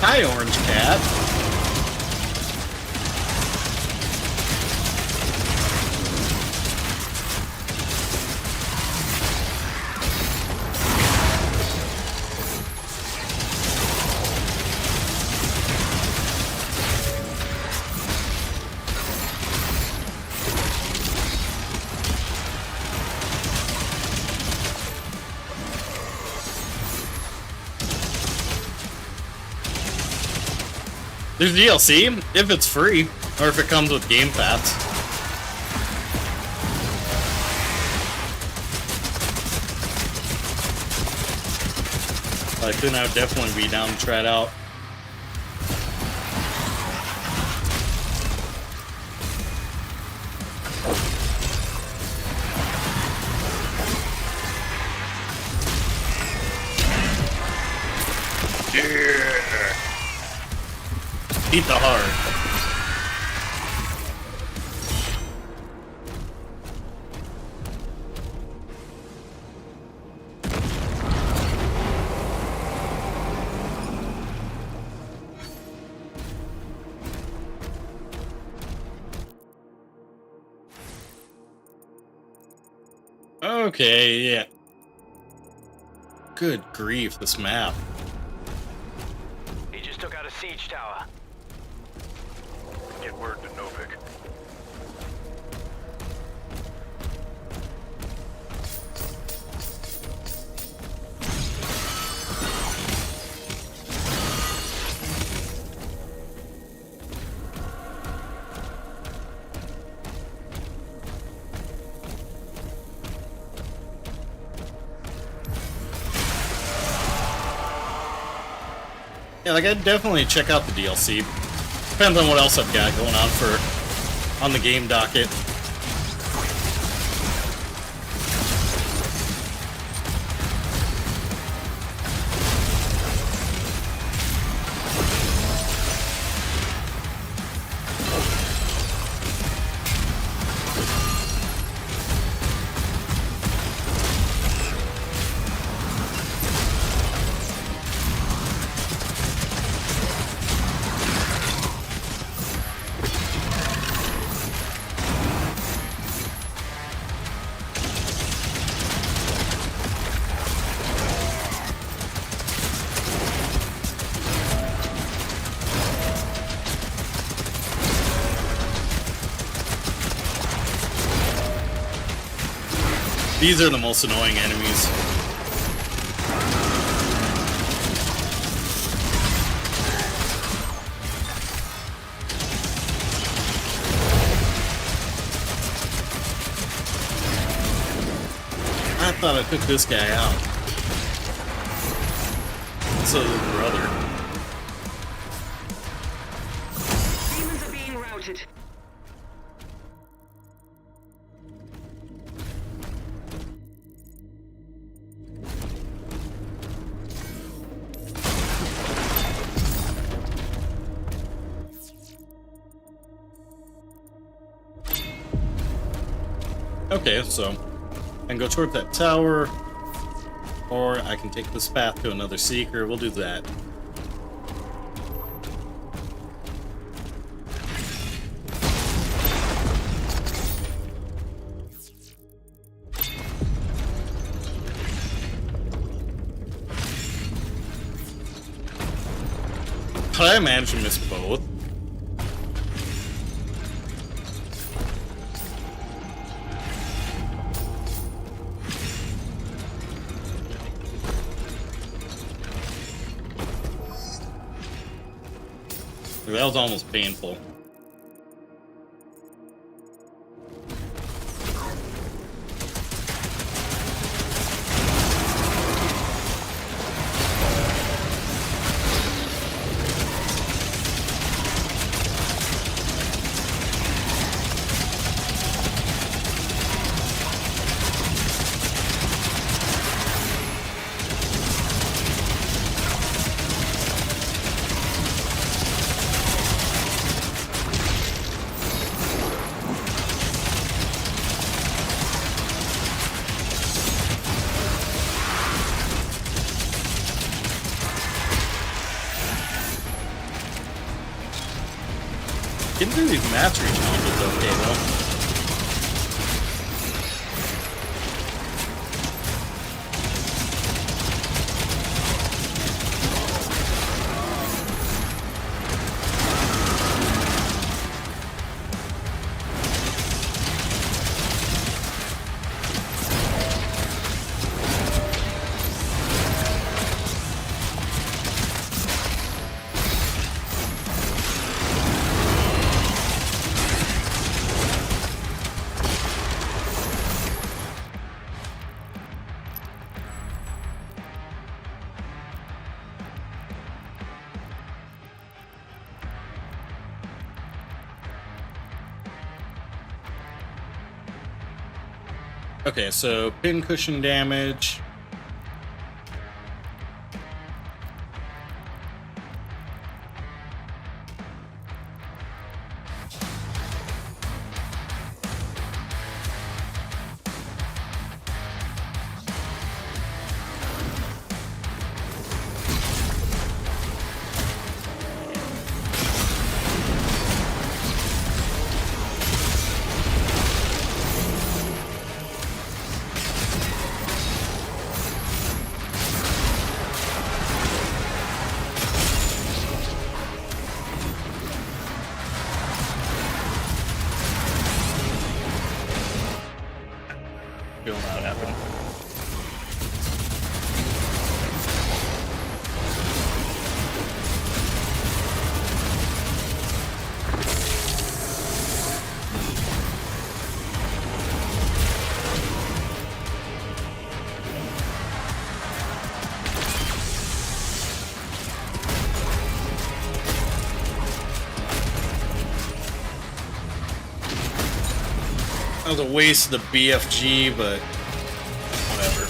Hi, Orange Cat. There's DLC, if it's free, or if it comes with Game Pass. But then I would definitely be down to try it out. Eat the heart. Okay, yeah. Good grief, this map. He just took out a siege tower. Get word to Novik. Yeah, like I'd definitely check out the DLC. Depends on what else I've got going on the game docket. These are the most annoying enemies. I thought I took this guy out. So his brother. Demons are being routed. Okay, so I can go toward that tower, or I can take this path to another seeker. We'll do that. But I managed to miss both. That was almost painful. Getting through these mastery challenges okay though. Okay, so pin cushion damage. Feeling that happen. That was a waste of the BFG, but whatever.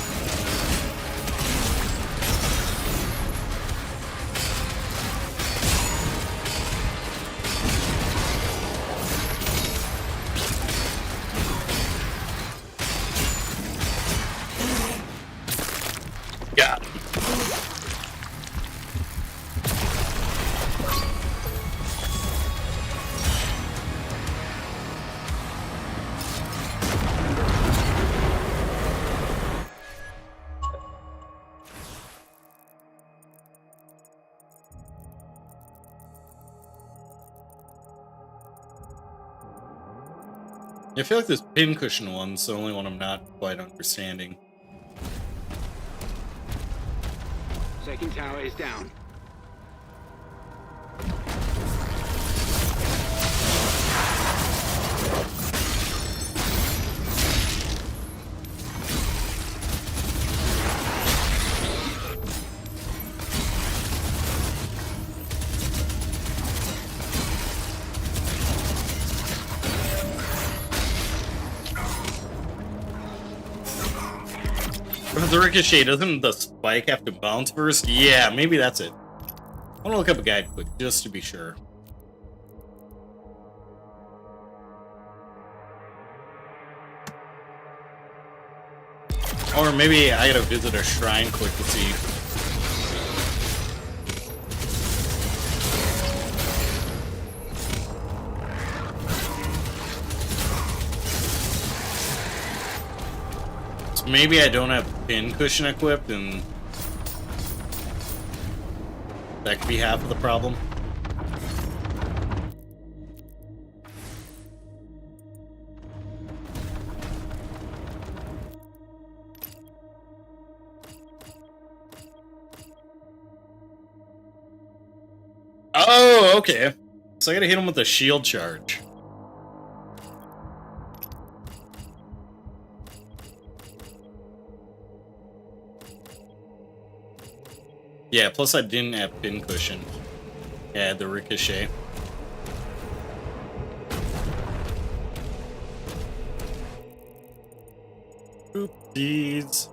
Yeah. I feel like this pincushion one's the only one I'm not quite understanding. Second tower is down. The ricochet, doesn't the spike have to bounce first? Yeah, maybe that's it. I want to look up a guide quick, just to be sure. Or maybe I gotta visit a shrine quick to see. So maybe I don't have pincushion equipped, and that could be half of the problem. Oh, okay. So I gotta hit him with a shield charge. Yeah, plus I didn't have pincushion. Yeah, I had the ricochet. Oopsies.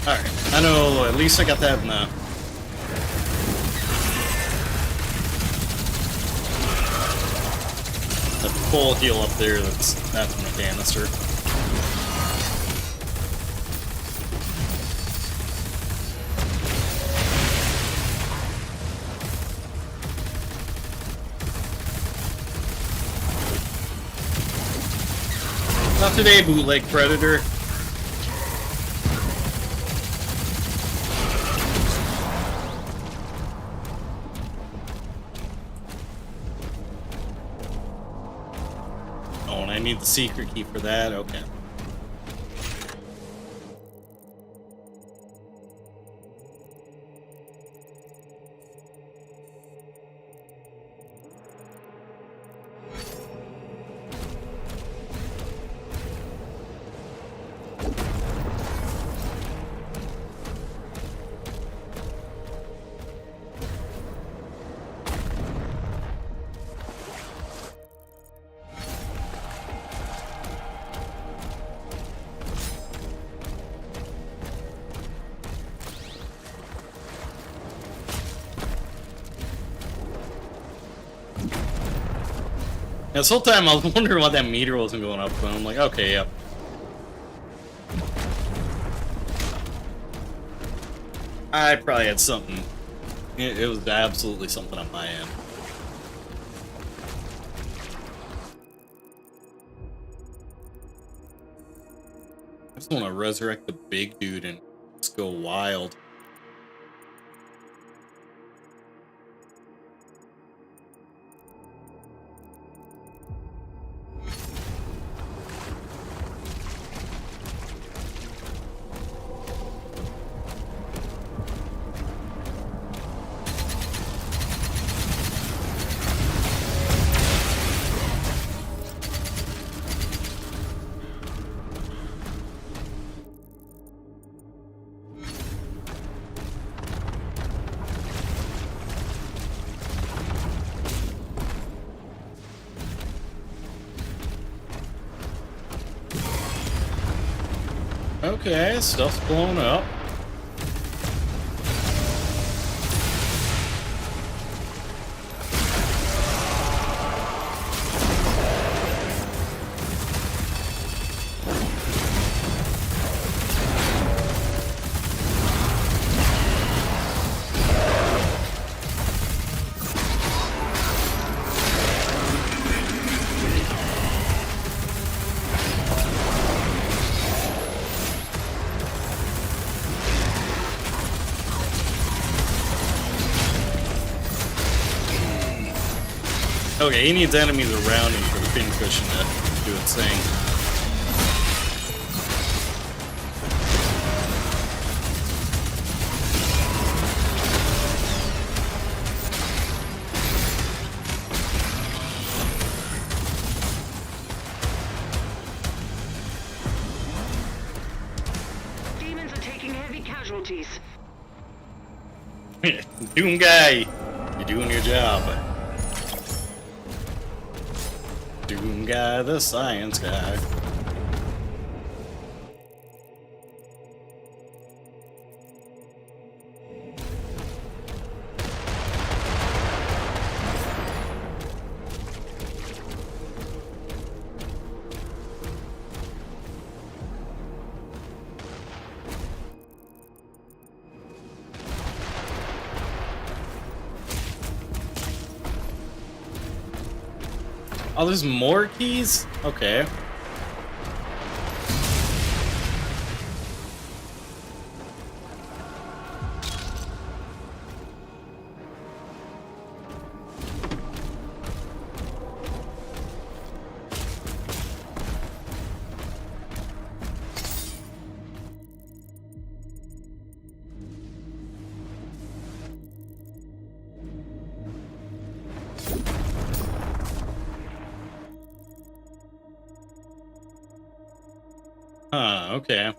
Alright, I know, at least I got that in the full heal up there, that's from a canister. Not today, bootleg predator. Oh, and I need the secret key for that? Okay. This whole time I was wondering why that meter wasn't going up, but I'm like, okay, yep. I probably had something. It was absolutely something on my end. I just want to resurrect the big dude and just go wild. Okay, stuff's blowing up. Okay, he needs enemies around him for the pincushion to do its thing. Demons are taking heavy casualties. Doom guy, you're doing your job. Doom guy, the science guy. Oh, there's more keys? Okay. Huh, okay.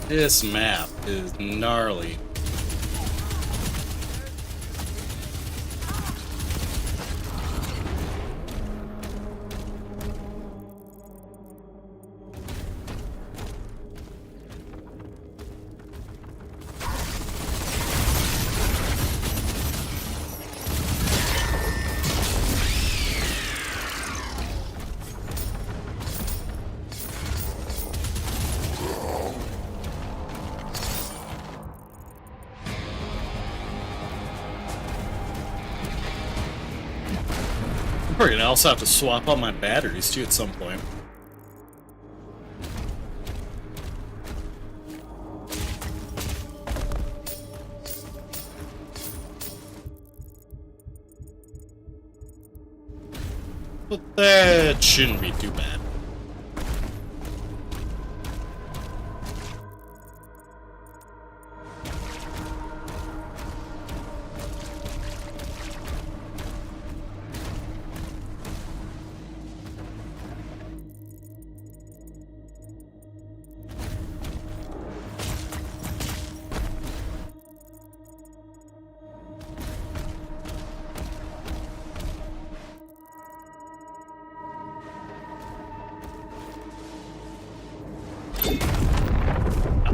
This map is gnarly. We're gonna also have to swap out my batteries too at some point. But that shouldn't be too bad.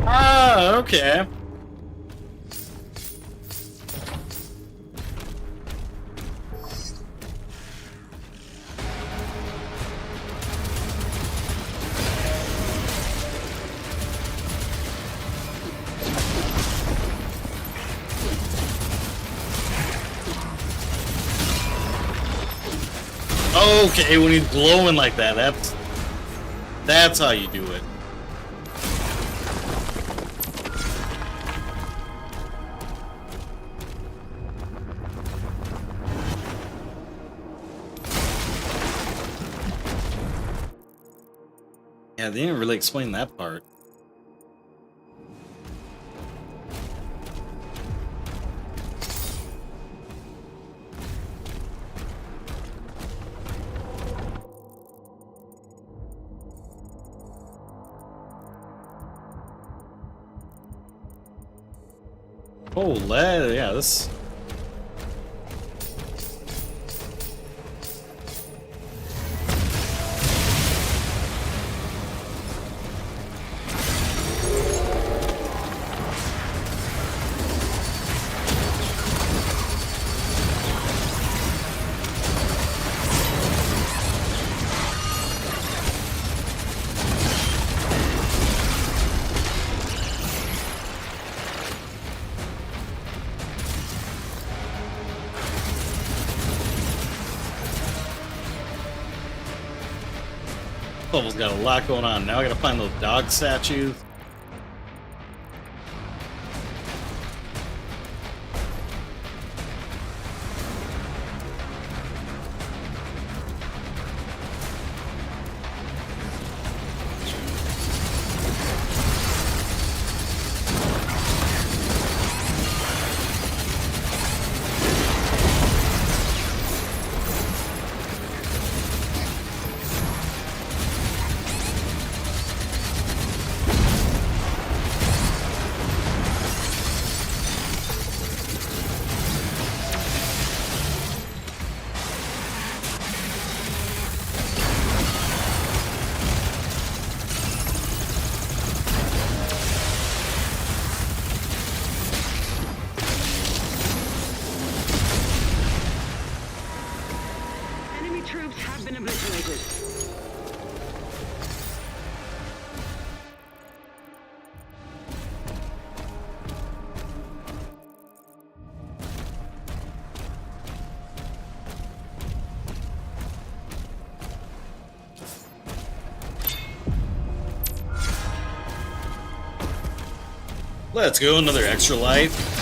Ah, okay. Okay, when he's glowing like that, that's how you do it. Yeah, they didn't really explain that part. Oh, yeah, this... level's got a lot going on. Now I gotta find those dog statues. Enemy troops have been obliterated. Let's go, another extra life.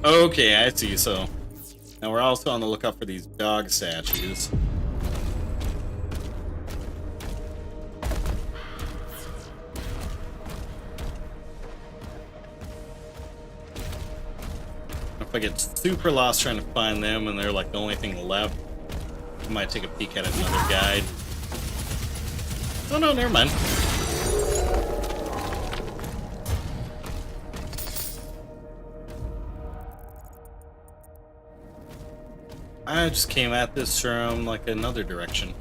Okay, I see. So now we're also on the lookout for these dog statues. If I get super lost trying to find them and they're like the only thing left, I might take a peek at another guide. Oh no, never mind. I just came at this from like another direction.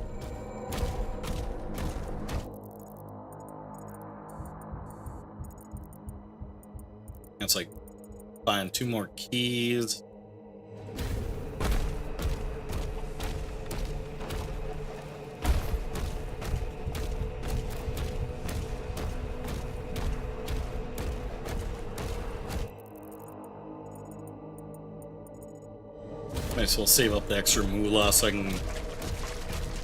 It's like find 2 more keys. Might as well save up the extra moolah so I can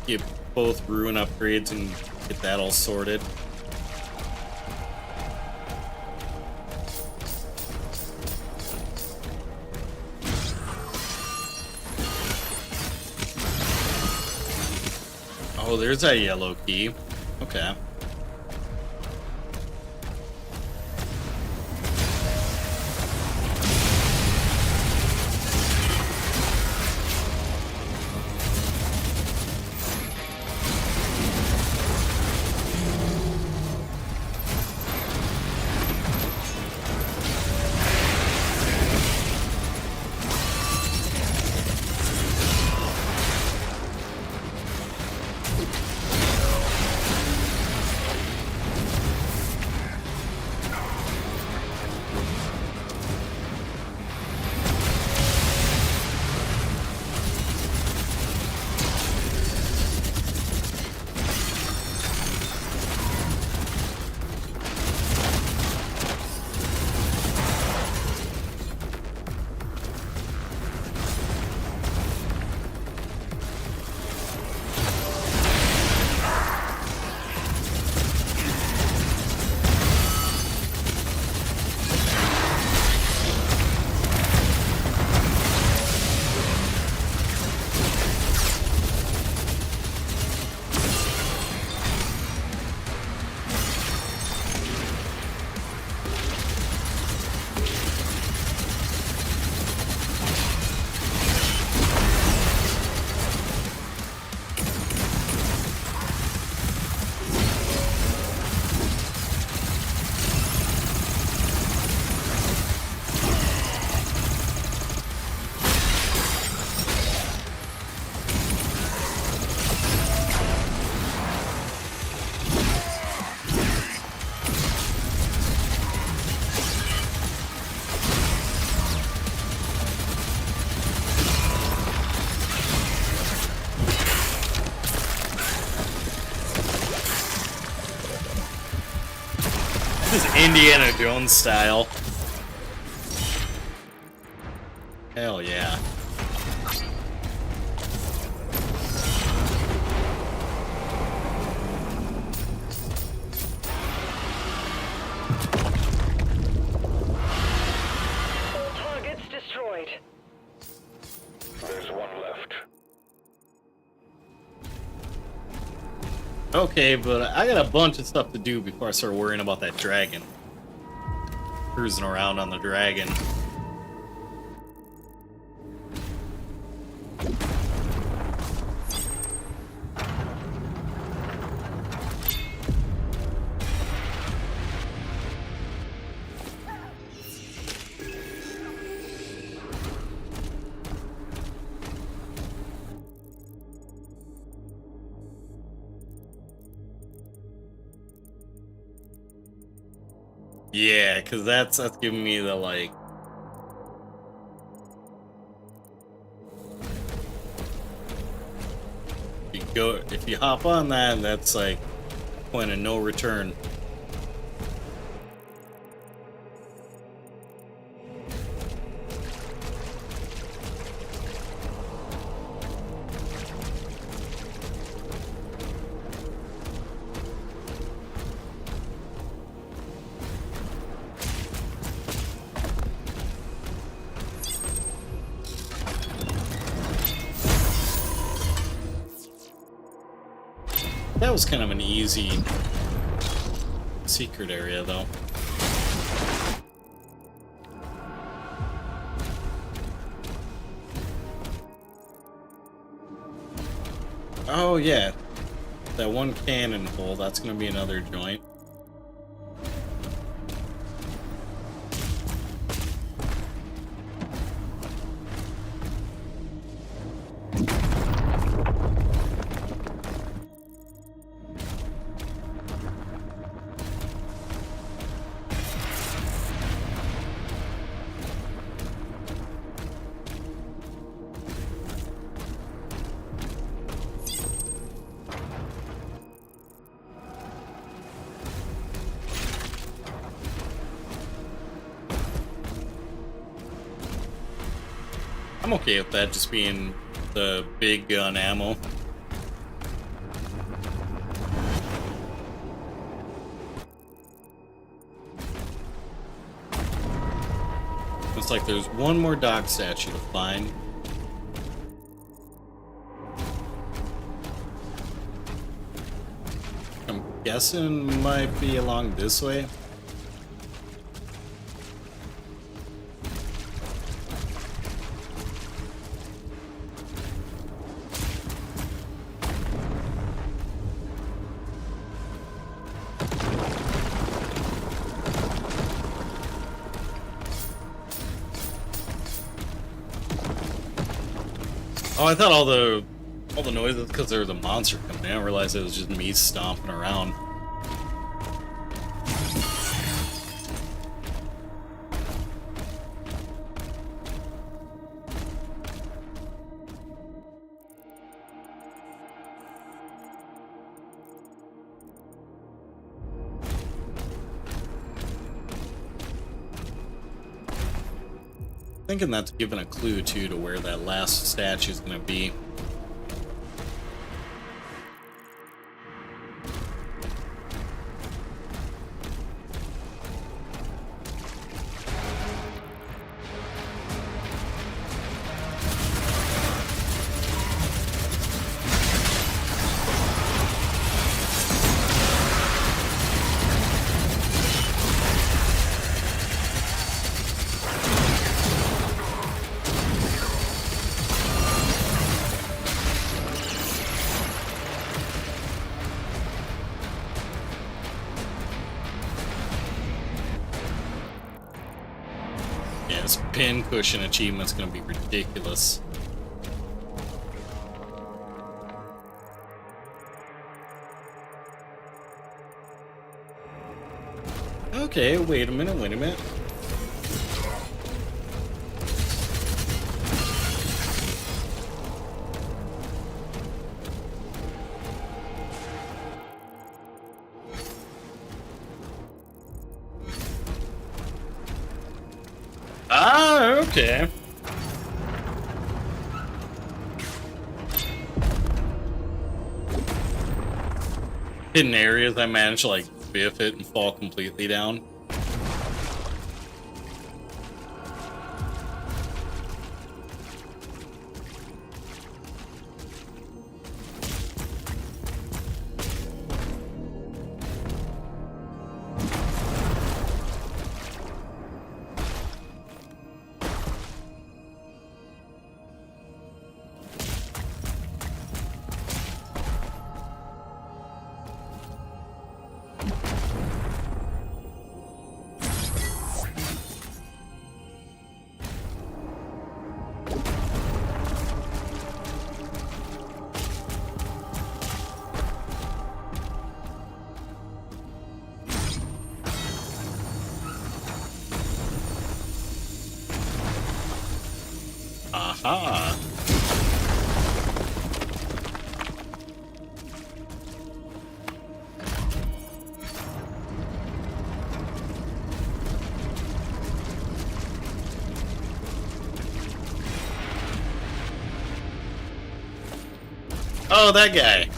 get both ruin upgrades and get that all sorted. Oh, there's that yellow key. Okay. Just Indiana Jones style. Hell yeah. All targets destroyed. There's one left. Okay, but I got a bunch of stuff to do before I start worrying about that dragon. Cruising around on the dragon. Yeah, because that's giving me the, like... If you hop on that, that's like point of no return. That was kind of an easy secret area, though. Oh, yeah. That one cannon hole, that's going to be another joint. I'm okay with that just being the big gun ammo. Looks like there's one more dog statue to find. I'm guessing might be along this way. Oh, I thought all the noises because there was a monster coming in. I didn't realize it was just me stomping around. Thinking that's giving a clue too to where that last statue is going to be. Yeah, this pin cushion achievement's gonna be ridiculous. Okay, wait a minute. Okay. Hidden areas, I managed to like biff it and fall completely down. Aha. Oh, that guy.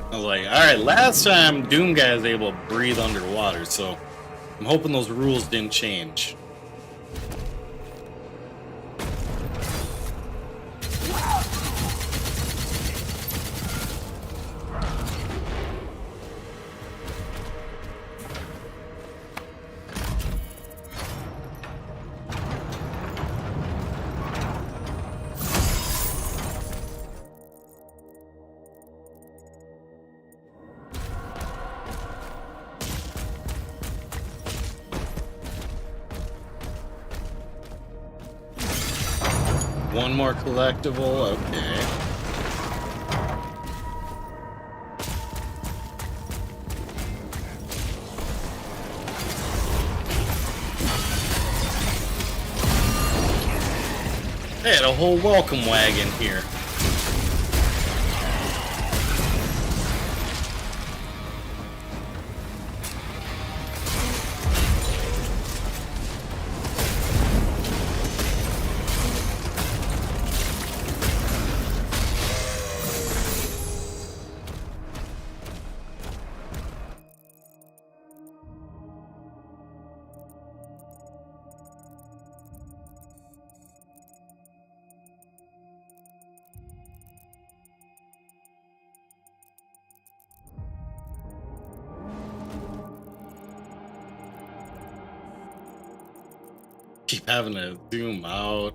I was like, alright, last time Doom Guy was able to breathe underwater, so I'm hoping those rules didn't change. One more collectible, okay. They had a whole welcome wagon here. Keep having to zoom out.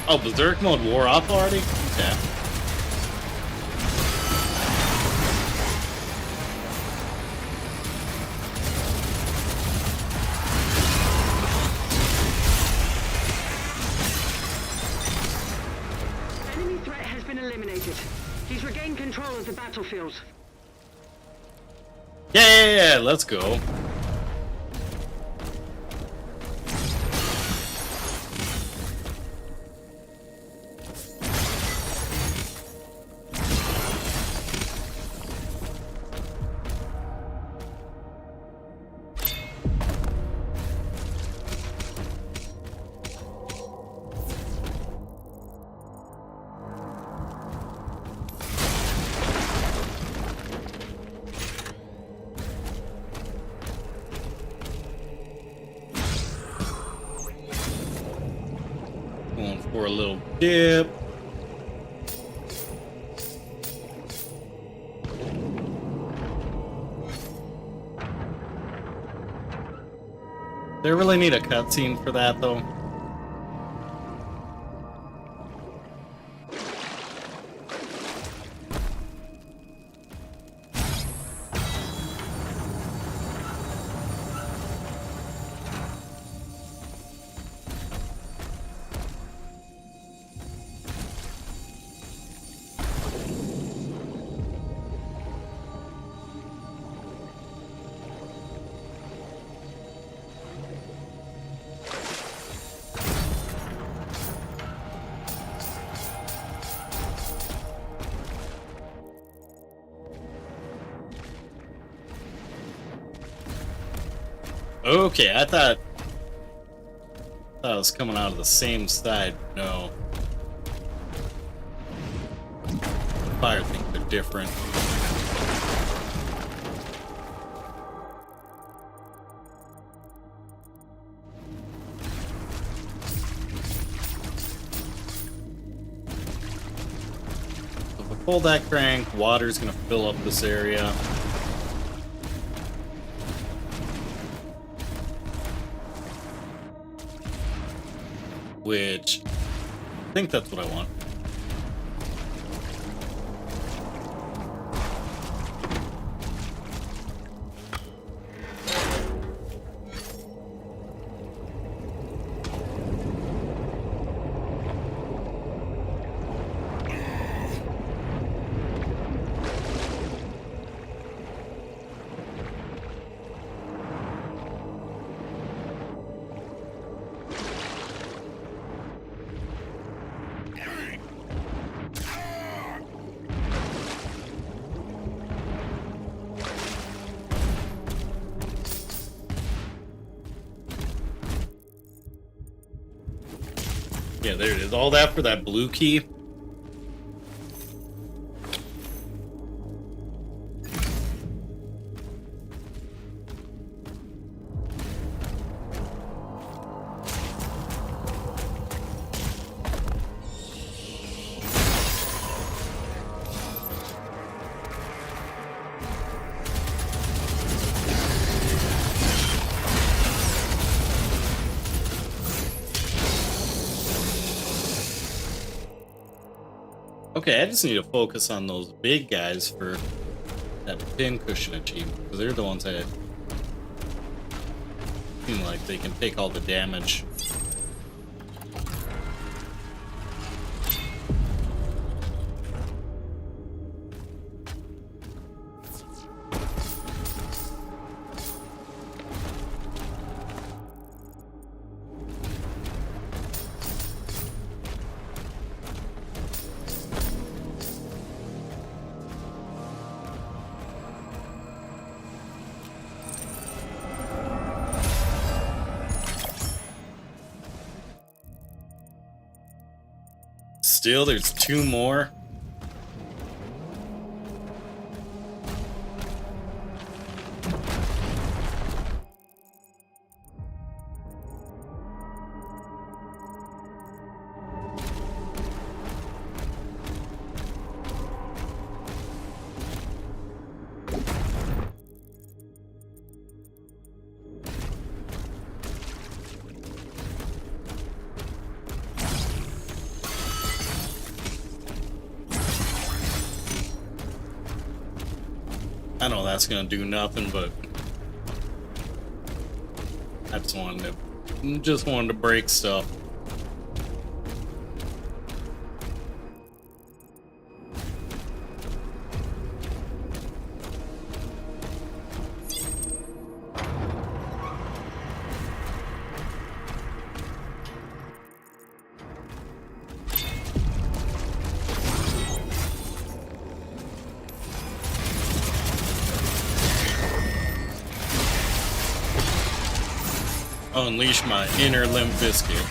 Oh, Berserk mode wore off already? Okay. Enemy threat has been eliminated. He's regained control of the battlefield. Yeah, let's go. Going for a little dip. They really need a cutscene for that, though. Okay, I thought it was coming out of the same side. No. Fire things are different. So if I pull that crank, water's gonna fill up this area. Which, I think that's what I want. Yeah, there it is. All that for that blue key. Okay, I just need to focus on those big guys for that pincushion achievement, because they're the ones that seem like they can take all the damage. Still, there's two more. I know that's gonna do nothing, but I just wanted to break stuff. Unleash my inner Limp Bizkit.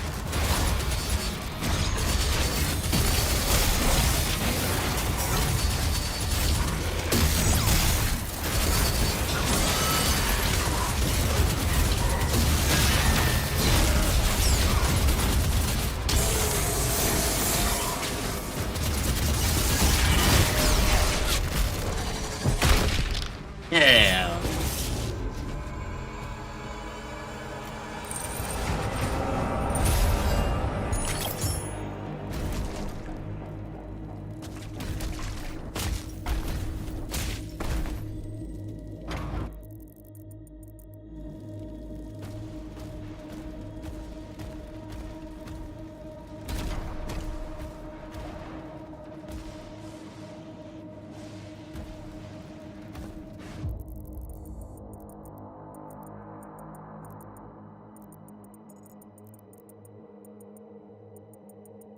Yeah.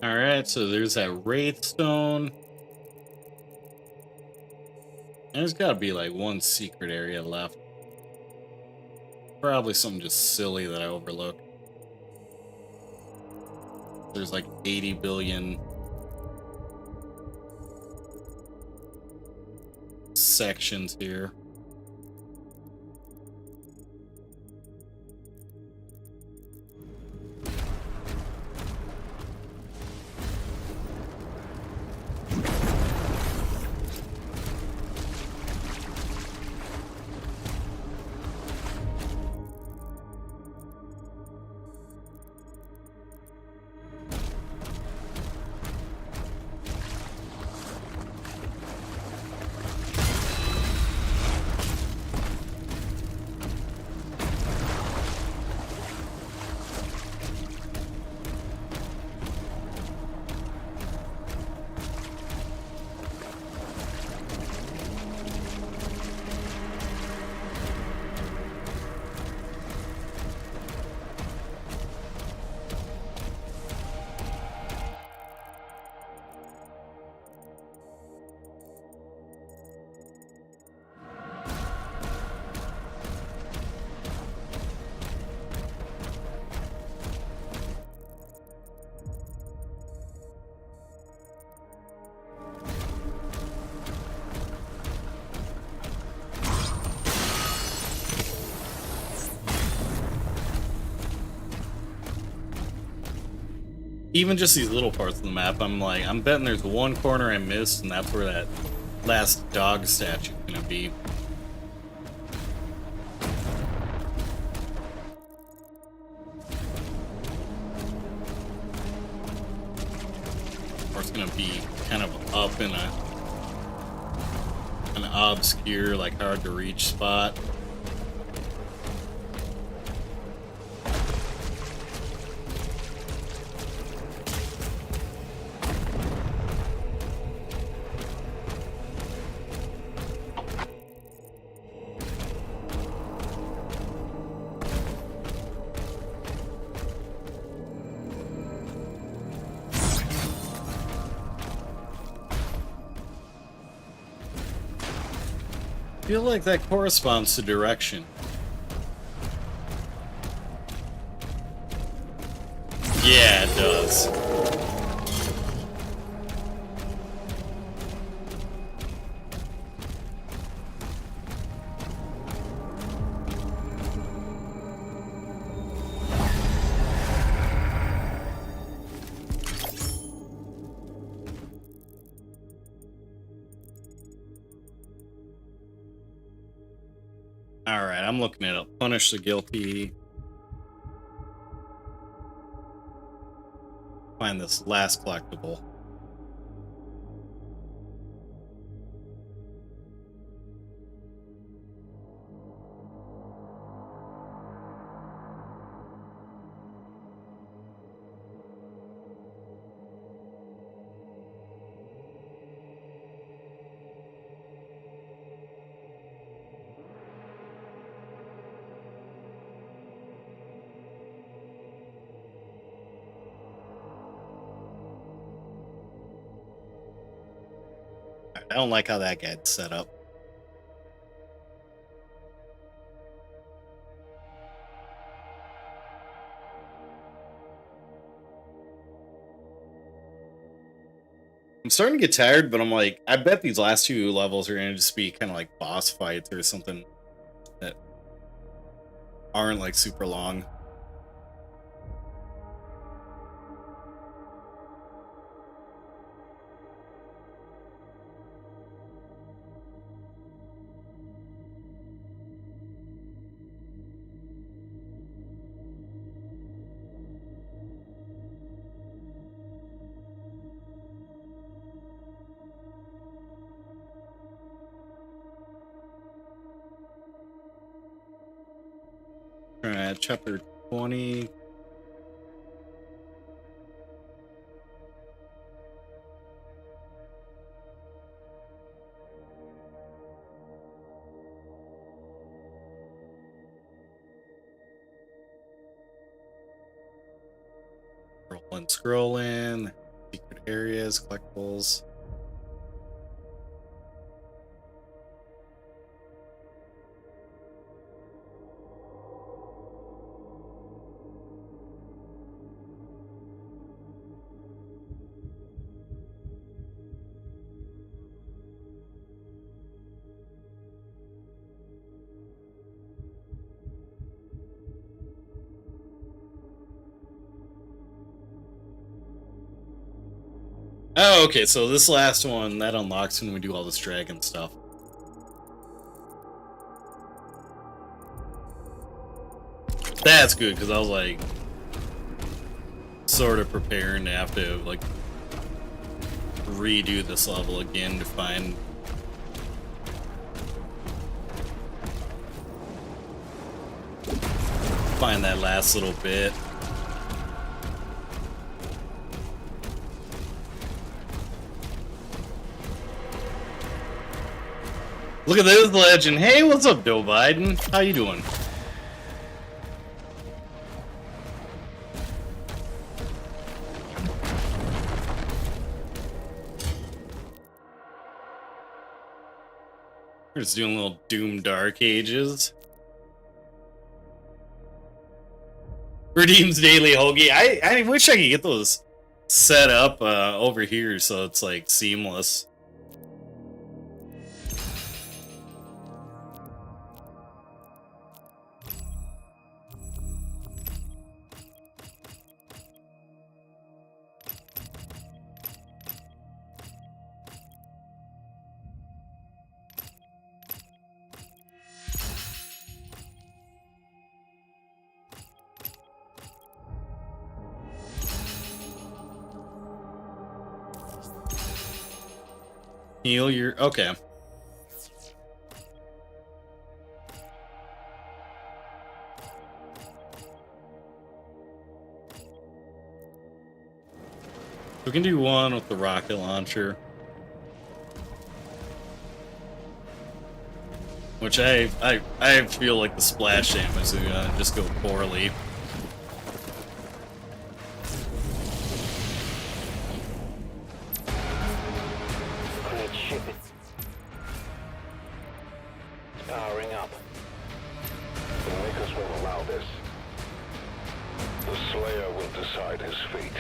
Alright, so there's that Wraith Stone. And there's gotta be like one secret area left. Probably something just silly that I overlooked. There's like 80 billion sections here. Even just these little parts of the map, I'm betting there's one corner I missed, and that's where that last dog statue is gonna be. Or it's gonna be kind of up in an obscure, like hard to reach spot. I feel like that corresponds to direction. Yeah, it does. Alright, I'm looking it up. Punish the guilty. Find this last collectible. I don't like how that guy's set up. I'm starting to get tired, but I'm like, I bet these last two levels are going to just be kind of like boss fights or something that aren't like super long. Alright, chapter 20. Scrolling, secret areas, collectibles. Oh, okay, so this last one, that unlocks when we do all this dragon stuff. That's good, because I was like, sort of preparing to have to, like, redo this level again to find... that last little bit. Look at this legend. Hey, what's up, Joe Biden? How you doing? We're just doing a little Doom Dark Ages. Redeems Daily Hoagie. I wish I could get those set up over here so it's like seamless. Heal your... Okay. We can do one with the rocket launcher. Which I feel like the splash damage is gonna just go poorly. Powering up. The Makers won't allow this. The Slayer will decide his fate.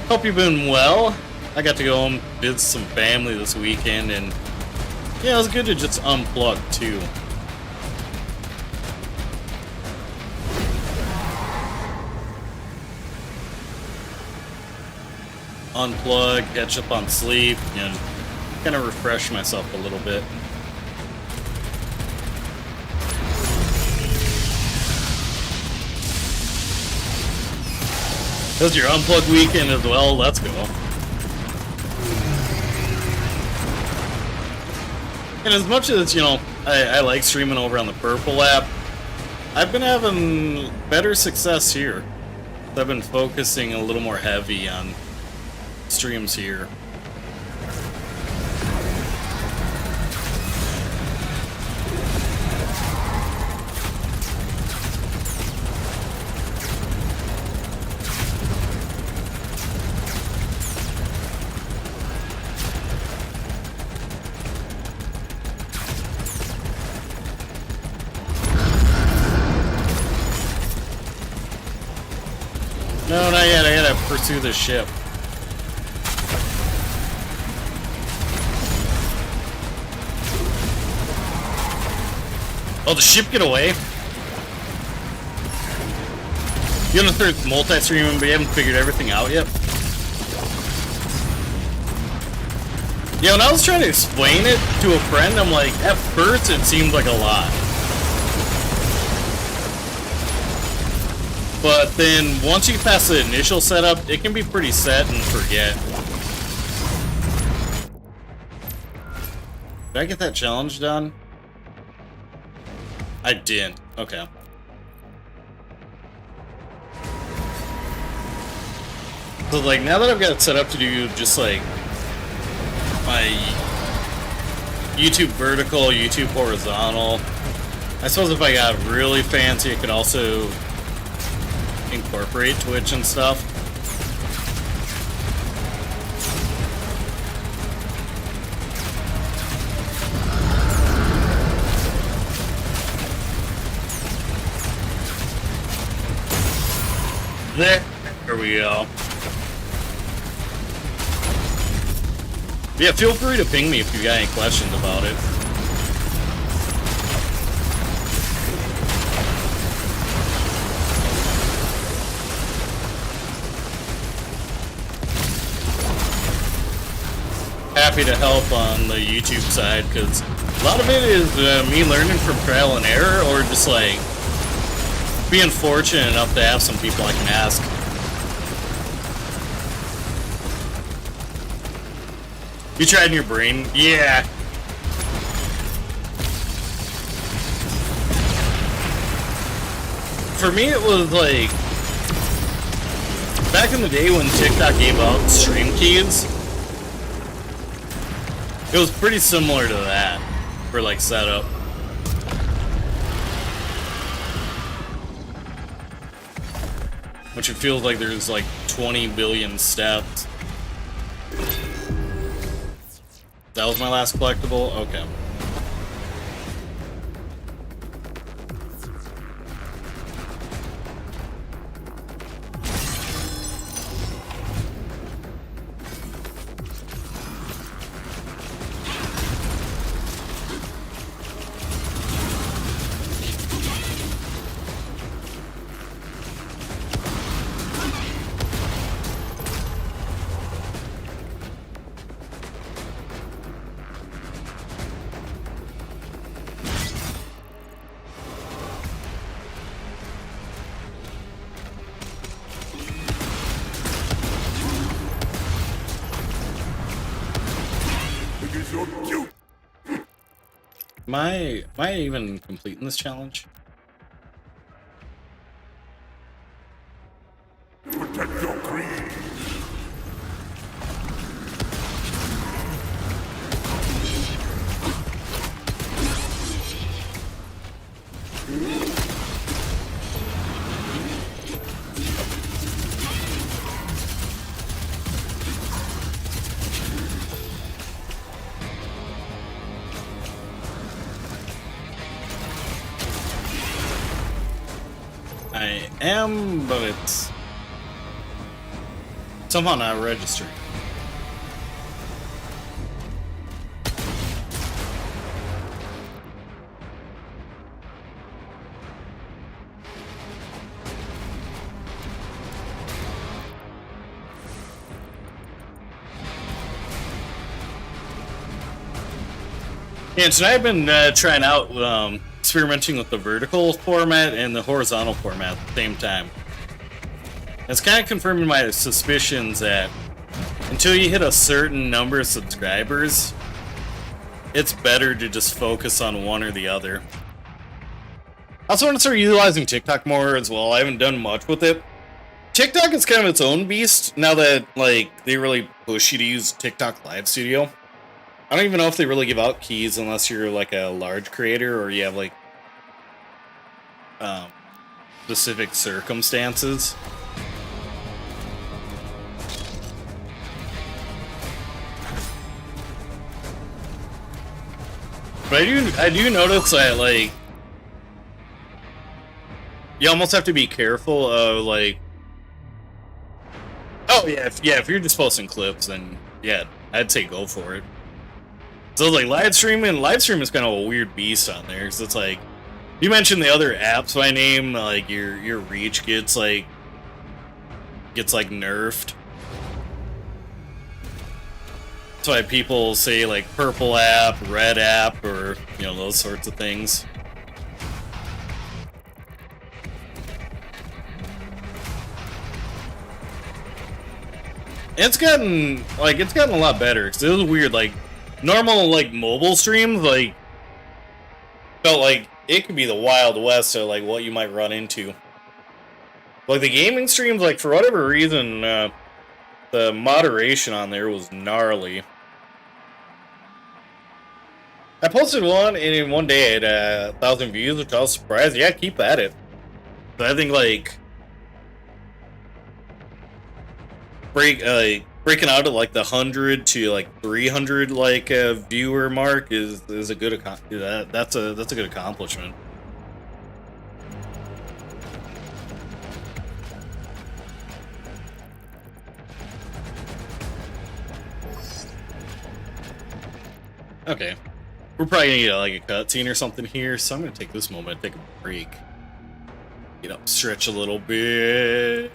Hope you've been well. I got to go home, visit some family this weekend, and yeah, it was good to just unplug too. Unplug, catch up on sleep, and kind of refresh myself a little bit. It was your unplugged weekend as well. Let's go. And as much as, you know, I like streaming over on the Purple app, I've been having better success here. I've been focusing a little more heavy on streams here. No, not yet. I gotta pursue this ship. Oh, the ship get away? You gonna start multi-streaming, but you haven't figured everything out yet? Yeah, when I was trying to explain it to a friend, I'm like, at first it seemed like a lot. But then, once you pass the initial setup, it can be pretty set and forget. Did I get that challenge done? I didn't. Okay. So, like, now that I've got it set up to do just, like, my YouTube vertical, YouTube horizontal, I suppose if I got really fancy, I could also incorporate Twitch and stuff. There we go. Yeah, feel free to ping me if you got any questions about it. Happy to help on the YouTube side, because a lot of it is me learning from trial and error, or just like being fortunate enough to have some people I can ask. You tried in your brain? Yeah. For me, it was like back in the day when TikTok gave out stream keys. It was pretty similar to that for like setup. Which it feels like there's like 20 billion steps. That was my last collectible? Okay. Am I even completing this challenge? Protect your creed. I am, but it's somehow not registering. Yeah, tonight I've been trying out experimenting with the vertical format and the horizontal format at the same time. It's kind of confirming my suspicions that until you hit a certain number of subscribers, it's better to just focus on one or the other. I also want to start utilizing TikTok more as well. I haven't done much with it. TikTok is kind of its own beast now that like they really push you to use TikTok Live Studio. I don't even know if they really give out keys unless you're like a large creator or you have like specific circumstances. But I do notice that like you almost have to be careful of like Oh yeah, if you're just posting clips, then yeah, I'd say go for it. So like live stream is kind of a weird beast on there, because it's like you mentioned the other apps by name, like your reach gets like nerfed. That's why people say like purple app, red app, or you know, those sorts of things. It's gotten a lot better, because it was weird, like normal like mobile streams like felt like it could be the Wild West of like what you might run into. Like the gaming streams, like for whatever reason, the moderation on there was gnarly. I posted one, and in one day I had 1,000 views, which I was surprised. Yeah, keep at it. But I think like breaking out at like the 100 to like 300 like viewer mark is a good that's a good accomplishment. Okay, we're probably gonna get like a cutscene or something here, so I'm gonna take this moment to take a break, get up, stretch a little bit.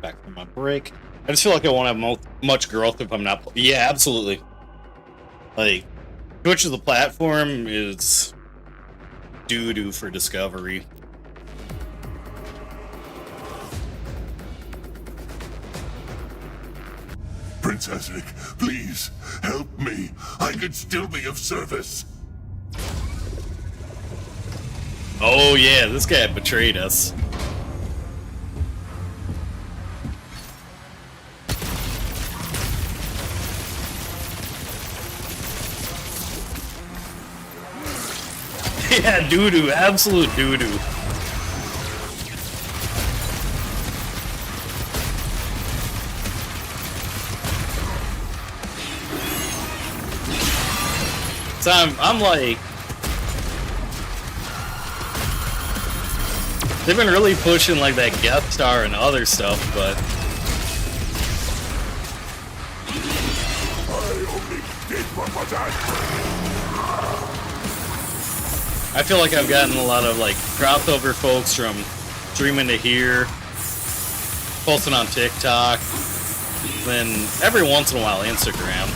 back from my break. I just feel like I won't have much growth if I'm not. Yeah, absolutely. Like, Twitch as a platform is doo-doo for discovery. Prince Ezric, please, help me. I could still be of service. Oh yeah, this guy betrayed us. Yeah, doo-doo, absolute doo-doo. So I'm like, they've been really pushing like that guest star and other stuff, but I only did what was I feel like I've gotten a lot of like crossover folks from streaming to here, posting on TikTok, then every once in a while Instagram.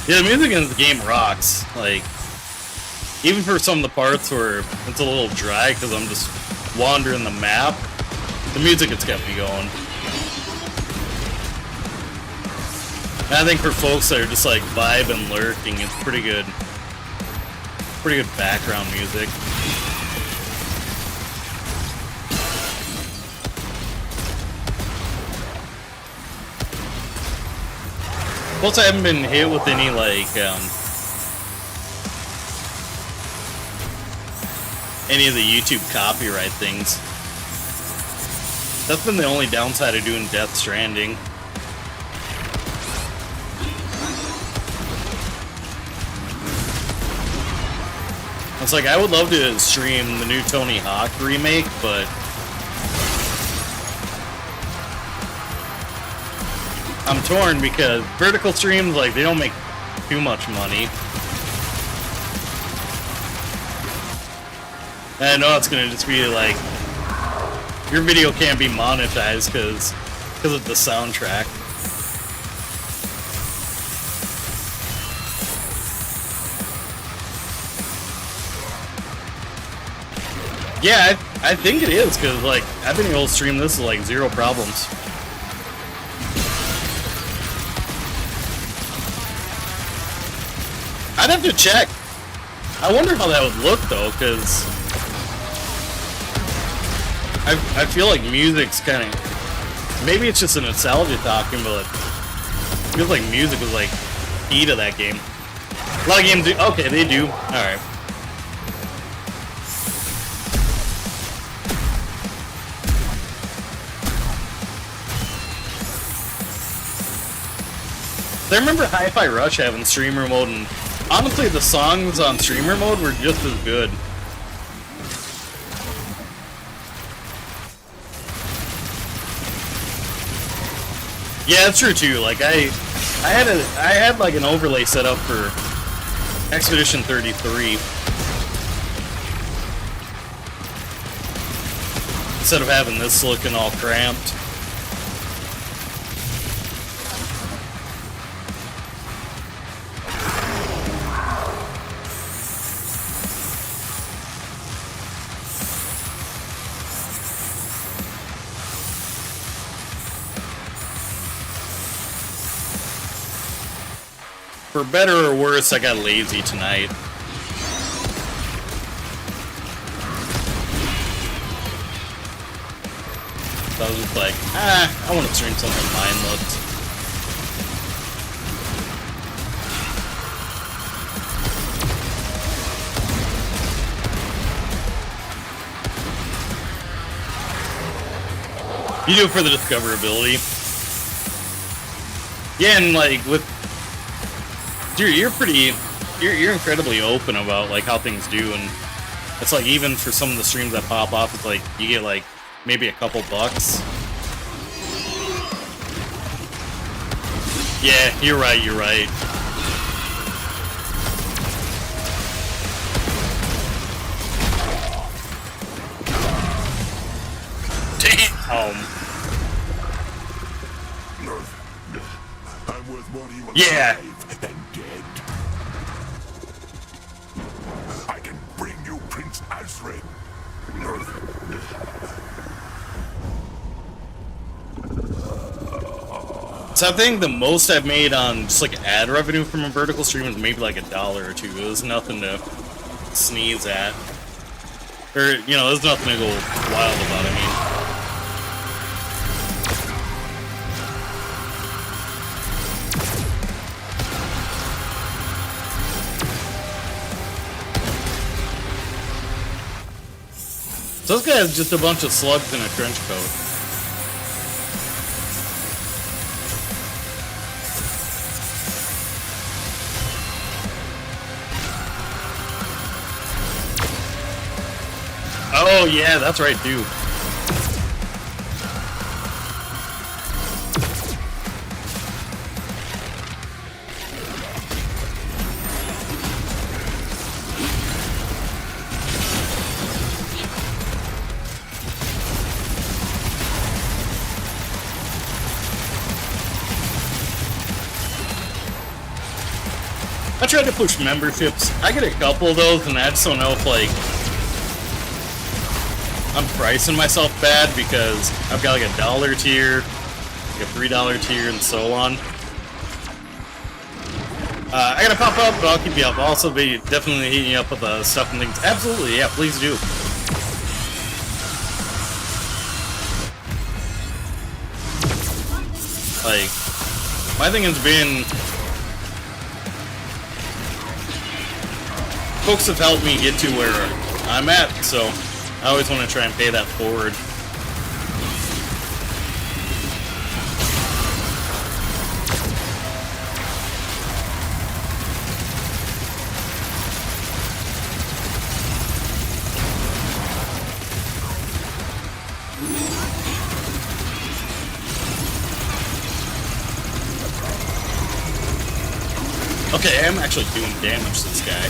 Yeah, the music in the game rocks. Like, even for some of the parts where it's a little dry because I'm just wandering the map, the music has kept me going. And I think for folks that are just like vibing, lurking, it's pretty good background music. Plus, I haven't been hit with any, like, any of the YouTube copyright things. That's been the only downside of doing Death Stranding. It's like, I would love to stream the new Tony Hawk remake, but I'm torn because vertical streams, like, they don't make too much money. And I know it's gonna just be like, your video can't be monetized because of the soundtrack. Yeah, I think it is, because, like, I've been able to stream this with, like, zero problems. I'd have to check. I wonder how that would look, though, because I feel like music's kind of... Maybe it's just a nostalgia talking, but it feels like music was, like, key to that game. A lot of games do... Okay, they do. Alright. I remember Hi-Fi Rush having streamer mode, and honestly, the songs on streamer mode were just as good. Yeah, that's true too. Like I had like an overlay set up for Expedition 33 instead of having this looking all cramped. For better or worse, I got lazy tonight. So I was just like, I want to stream something mindless. You do it for the discoverability. Yeah, and like with you're incredibly open about like how things do, and it's like even for some of the streams that pop off, it's like you get like maybe a couple bucks. Yeah, you're right, you're right. Damn. I'm worth more to you Yeah. alive than dead. I can bring you Prince Azrin. So I think the most I've made on just like ad revenue from a vertical stream is maybe like $1 or $2. It was nothing to sneeze at. Or, you know, there's nothing to go wild about, I mean. So this guy has just a bunch of slugs in a trench coat. Oh yeah, that's right too. I tried to push memberships. I get a couple of those, and I just don't know if, like, I'm pricing myself bad because I've got, like, a $1 tier, like a $3 tier, and so on. I gotta pop up, but I'll keep you up. I'll also be definitely hitting you up with stuff and things. Absolutely, yeah, please do. Like, my thing has been... folks have helped me get to where I'm at, so I always want to try and pay that forward. Okay, I'm actually doing damage to this guy.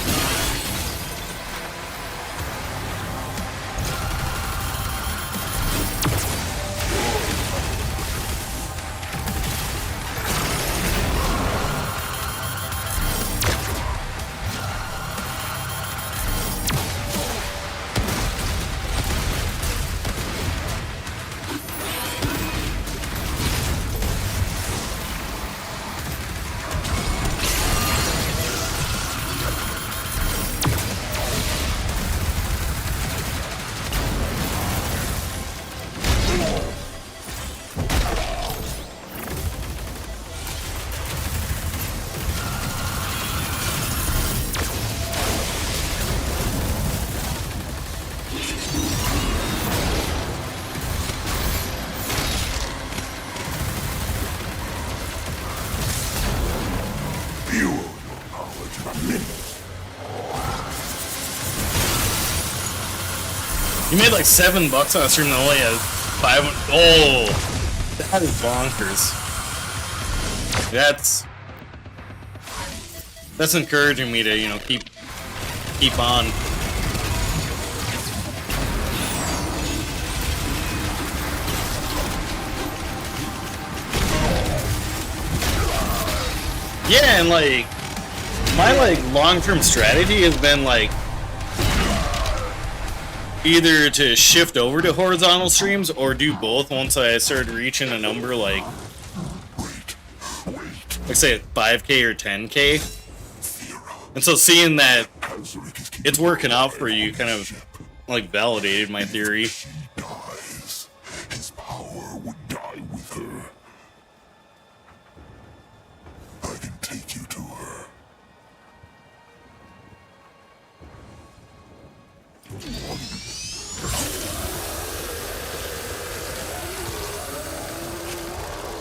You made like $7 on a stream that only has 5. Oh, that is bonkers. That's encouraging me to, you know, keep on. Yeah, and like my like long-term strategy has been like either to shift over to horizontal streams or do both once I started reaching a number like say at 5K or 10K. And so seeing that it's working out for you kind of like validated my theory. His power would die with her. I can take you to her.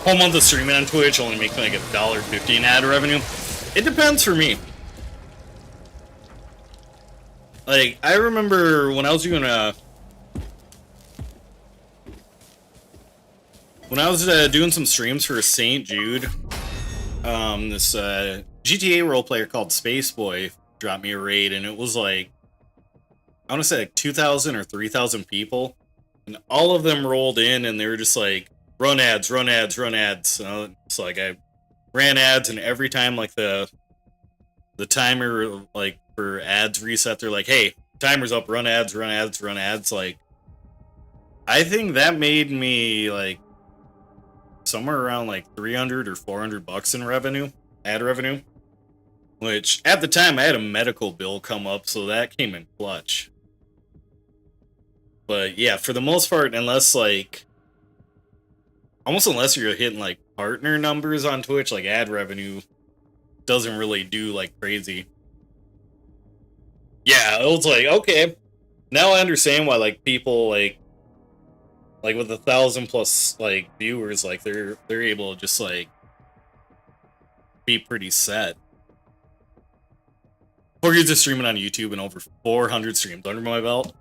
whole month of streaming on Twitch only makes me like $1.50 in ad revenue. It depends for me. Like, I remember when I was doing doing some streams for St. Jude, this GTA role player called Spaceboy dropped me a raid, and it was like, I want to say like 2,000 or 3,000 people, and all of them rolled in, and they were just like, run ads, run ads, run ads. So it's like I ran ads, and every time like the timer like for ads reset, they're like, hey, timer's up, run ads, run ads, run ads. Like, I think that made me like somewhere around like 300 or 400 bucks in revenue, ad revenue, which at the time I had a medical bill come up, so that came in clutch. But yeah, for the most part, unless like almost unless you're hitting like partner numbers on Twitch, like ad revenue doesn't really do like crazy. Yeah, it was like, okay, now I understand why like people like with 1,000 plus like viewers, like they're able to just like be pretty set. 4 years of streaming on YouTube and over 400 streams under my belt.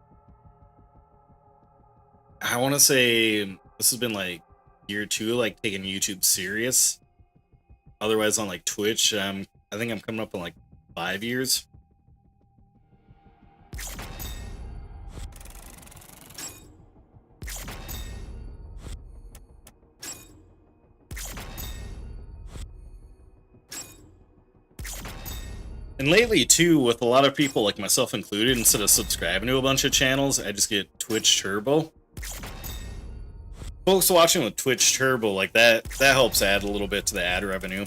I want to say this has been like year 2, like taking YouTube serious. Otherwise on like Twitch, I think I'm coming up on like 5 years. And lately too, with a lot of people like myself included, instead of subscribing to a bunch of channels, I just get Twitch Turbo. Folks watching with Twitch Turbo, like that helps add a little bit to the ad revenue.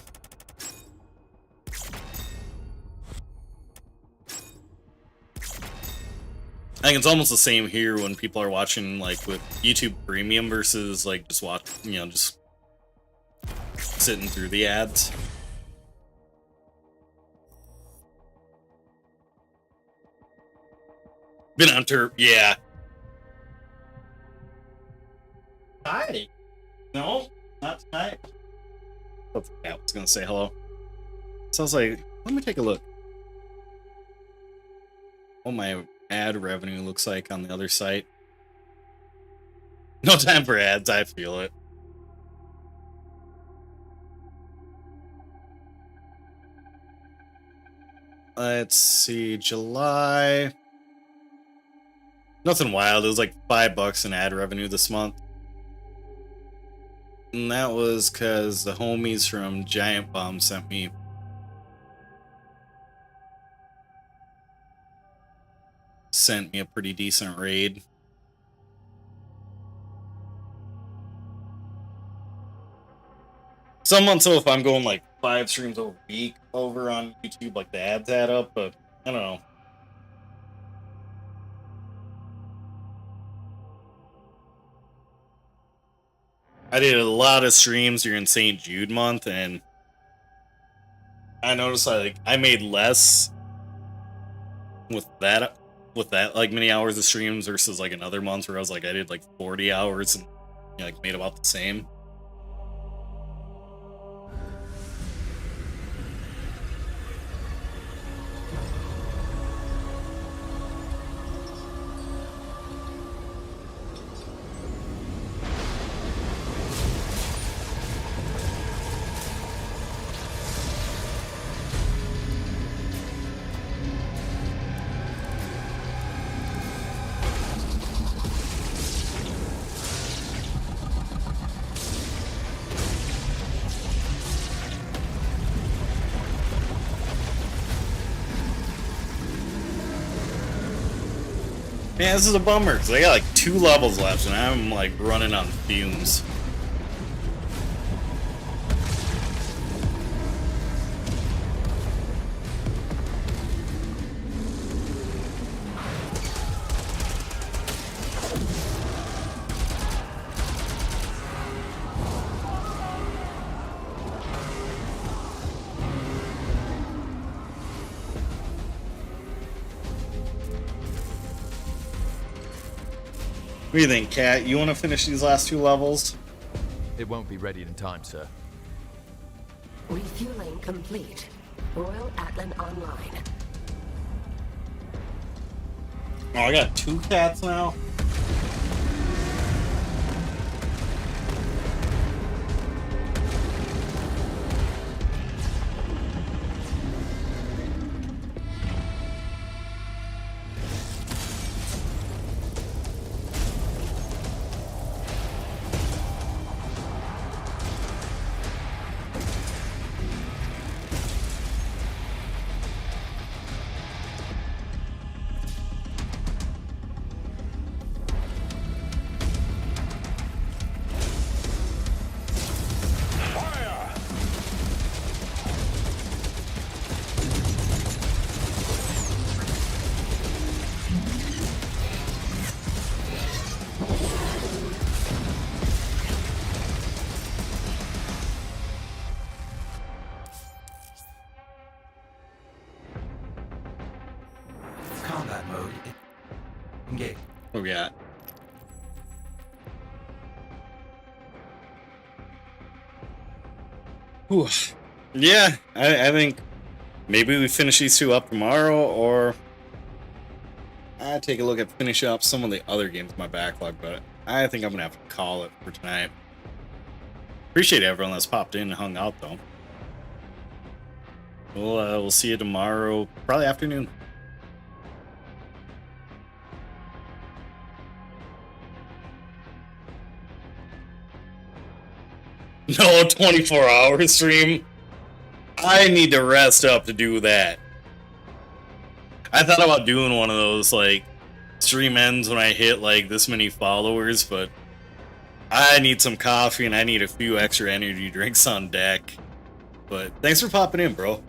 I think it's almost the same here when people are watching like with YouTube Premium versus like just watch, just sitting through the ads. Been on yeah. Hi. No, not tonight. I was gonna say hello. Sounds like, let me take a look. What my ad revenue looks like on the other site. No time for ads, I feel it. Let's see, July. Nothing wild. It was like $5 in ad revenue this month. And that was because the homies from Giant Bomb sent me a pretty decent raid. Some months, though, if I'm going like 5 streams a week over on YouTube, like the ads add up, but I don't know. I did a lot of streams during St. Jude month, and I noticed I made less with that like many hours of streams versus like another month where I was like I did like 40 hours and like made about the same. Man, this is a bummer, because I got like 2 levels left, and I'm like running on fumes. What do you think, Kat? You want to finish these last 2 levels? It won't be ready in time, sir. Refueling complete. Royal Atlan online. Oh, I got 2 cats now? Combat mode. Engage. What we got? Whew. Yeah, I think maybe we finish these 2 up tomorrow, or I take a look at finishing up some of the other games in my backlog, but I think I'm gonna have to call it for tonight. Appreciate everyone that's popped in and hung out, though. We'll see you tomorrow, probably afternoon. No 24-hour stream. I need to rest up to do that. I thought about doing one of those, like, stream ends when I hit, like, this many followers, but I need some coffee and I need a few extra energy drinks on deck. But thanks for popping in, bro.